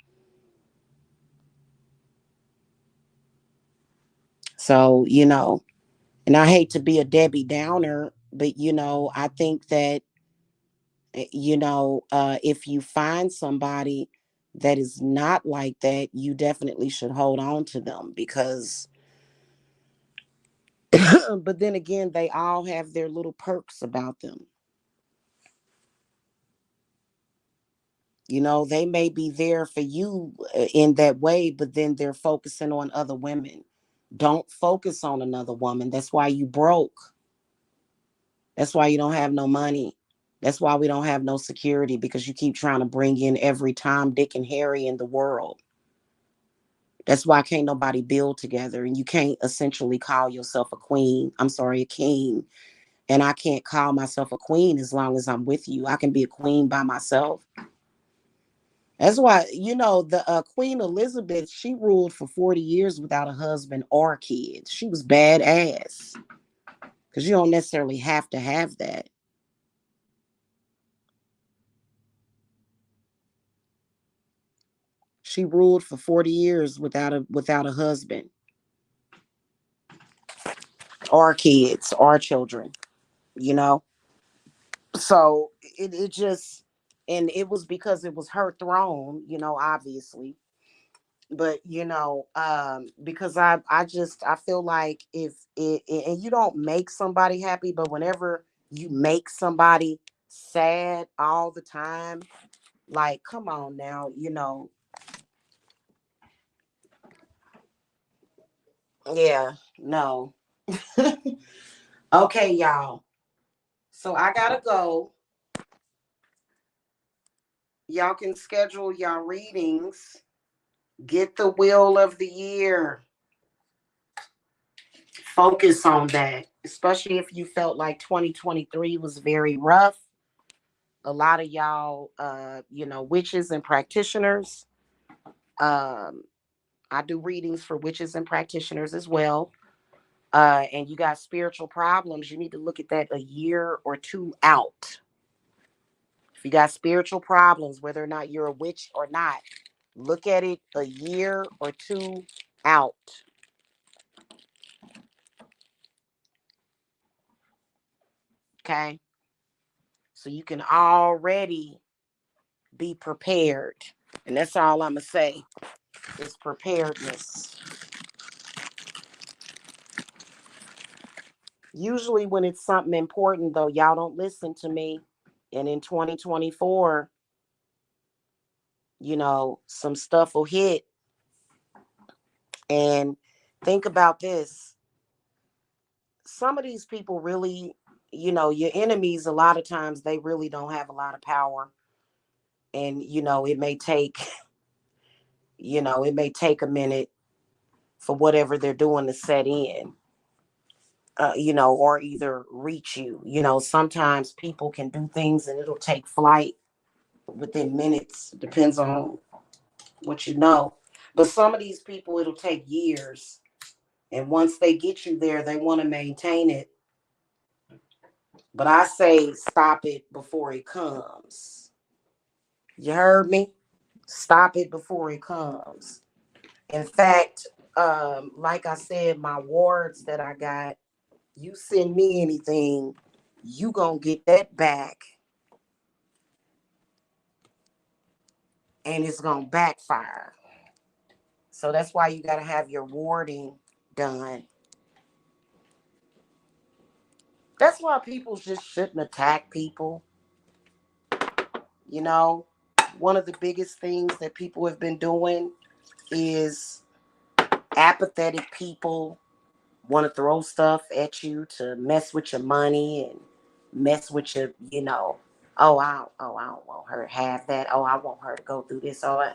So, and I hate to be a Debbie Downer, but, I think that, if you find somebody that is not like that, you definitely should hold on to them because, but then again, they all have their little perks about them. They may be there for you in that way, but then they're focusing on other women. Don't focus on another woman. That's why you broke. That's why you don't have no money. That's why we don't have no security, because you keep trying to bring in every Tom, Dick, and Harry in the world. That's why can't nobody build together, and you can't essentially call yourself a queen. I'm sorry, a king. And I can't call myself a queen as long as I'm with you. I can be a queen by myself. That's why, the Queen Elizabeth, she ruled for 40 years without a husband or kids. She was badass because you don't necessarily have to have that. She ruled for 40 years without a husband or kids or children, you know? So it just, and it was because it was her throne, obviously. But because I feel like if and you don't make somebody happy, but whenever you make somebody sad all the time, like, come on now, yeah, no. Okay, y'all, so I gotta go. Y'all can schedule y'all readings. Get the wheel of the year. Focus on that, especially if you felt like 2023 was very rough. A lot of y'all, witches and practitioners. Um, I do readings for witches and practitioners as well. And you got spiritual problems, you need to look at that a year or two out. If you got spiritual problems, whether or not you're a witch or not, look at it a year or two out. Okay. So you can already be prepared. And that's all I'm going to say is preparedness. Usually, when it's something important, though, y'all don't listen to me. And in 2024, some stuff will hit. And think about this. Some of these people really, your enemies, a lot of times, they really don't have a lot of power. And, it may take a minute for whatever they're doing to set in. Or either reach you. Sometimes people can do things and it'll take flight within minutes. Depends on what you know. But some of these people, it'll take years. And once they get you there, they want to maintain it. But I say stop it before it comes. You heard me? Stop it before it comes. In fact, like I said, my wards that I got, you send me anything, you gonna get that back. And it's gonna backfire. So that's why you gotta have your warding done. That's why people just shouldn't attack people. You know, one of the biggest things that people have been doing is apathetic people want to throw stuff at you to mess with your money and mess with your, I don't want her to have that. Oh, I want her to go through this. And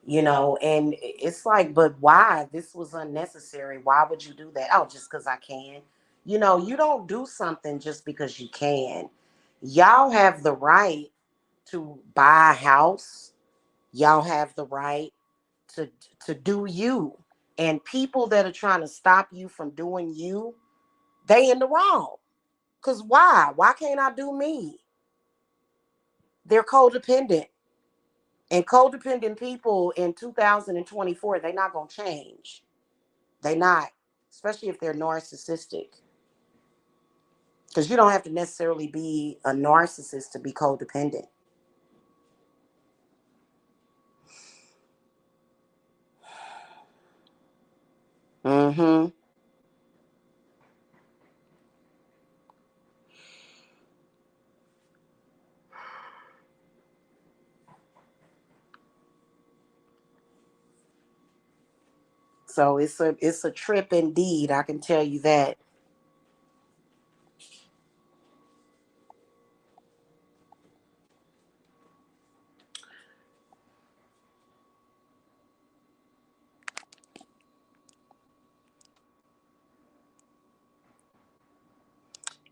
it's like, but why? This was unnecessary. Why would you do that? Oh, just because I can. You don't do something just because you can. Y'all have the right to buy a house. Y'all have the right to to do you. And people that are trying to stop you from doing you, they in the wrong. Cause why? Why can't I do me? They're codependent. And codependent people in 2024, they're not gonna change. They not, especially if they're narcissistic. Because you don't have to necessarily be a narcissist to be codependent. Mm-hmm. So it's a trip indeed. I can tell you that.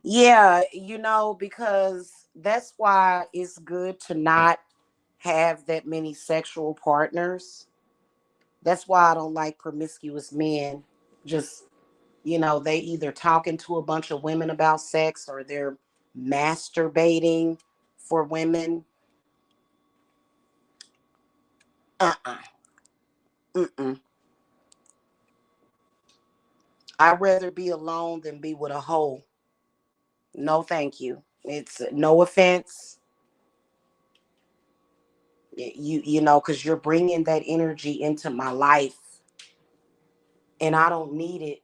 Yeah, because that's why it's good to not have that many sexual partners. That's why I don't like promiscuous men. Just, they either talking to a bunch of women about sex or they're masturbating for women. Uh-uh. Mm-mm. I'd rather be alone than be with a hoe. No, thank you. It's no offense. Because you're bringing that energy into my life and I don't need it.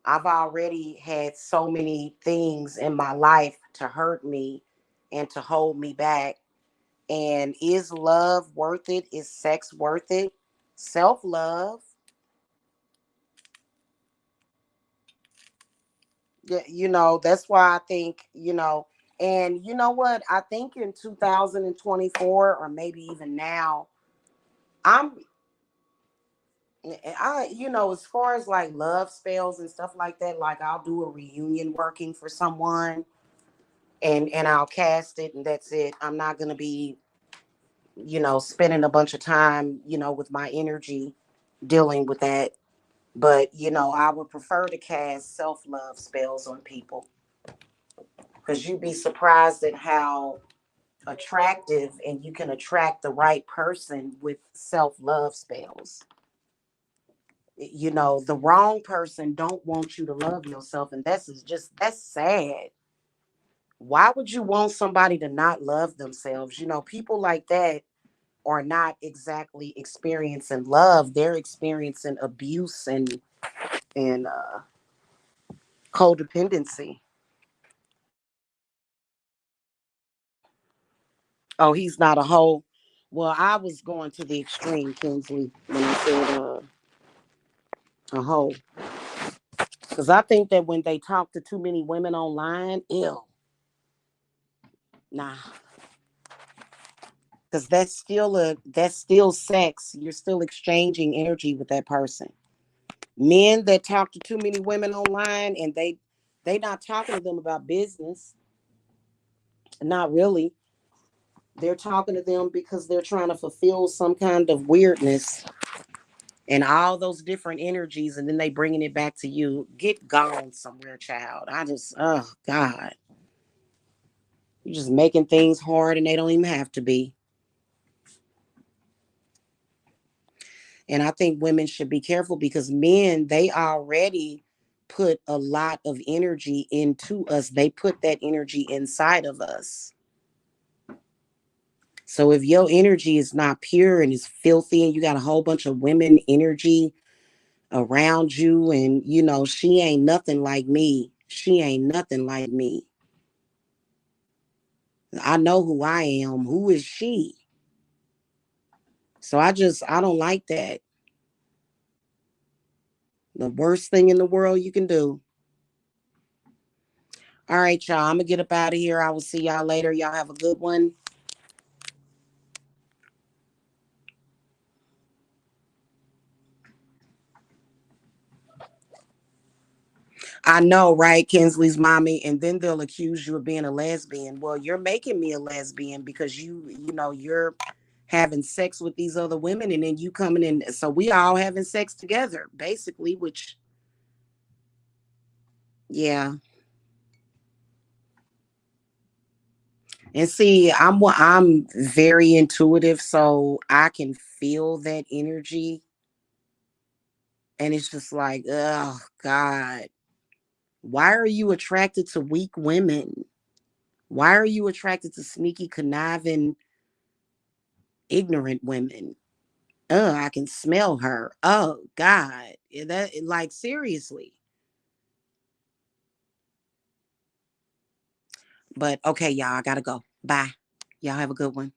I've already had so many things in my life to hurt me and to hold me back. And is love worth it? Is sex worth it? Self love. Yeah, that's why I think, and you know what? I think in 2024 or maybe even now, I'm as far as like love spells and stuff like that, like I'll do a reunion working for someone and I'll cast it and that's it. I'm not gonna be, spending a bunch of time, with my energy dealing with that. But, I would prefer to cast self-love spells on people. Because you'd be surprised at how attractive and you can attract the right person with self-love spells. The wrong person don't want you to love yourself, and that's sad. Why would you want somebody to not love themselves? People like that are not exactly experiencing love. They're experiencing abuse and codependency. Oh, he's not a hoe. Well, I was going to the extreme, Kinsley, when I said a hoe. Because I think that when they talk to too many women online, ew, nah. Because that's still sex. You're still exchanging energy with that person. Men that talk to too many women online and they not talking to them about business. Not really. They're talking to them because they're trying to fulfill some kind of weirdness and all those different energies, and then they bringing it back to you. Get gone somewhere, child. Oh God, you're just making things hard, and they don't even have to be. And I think women should be careful because men, they already put a lot of energy into us. They put that energy inside of us. So if your energy is not pure and is filthy, and you got a whole bunch of women energy around you, and she ain't nothing like me. She ain't nothing like me. I know who I am. Who is she? So I don't like that. The worst thing in the world you can do. All right, y'all. I'm gonna get up out of here. I will see y'all later. Y'all have a good one. I know, right, Kinsley's mommy, and then they'll accuse you of being a lesbian. Well, you're making me a lesbian because you're having sex with these other women, and then you coming in. So we all having sex together, basically. Which, yeah. And see, I'm very intuitive, so I can feel that energy, and it's just like, oh God, why are you attracted to weak women? Why are you attracted to sneaky, conniving, ignorant women? Oh, I can smell her. Oh God, like seriously. But okay, y'all, I gotta go. Bye. Y'all have a good one.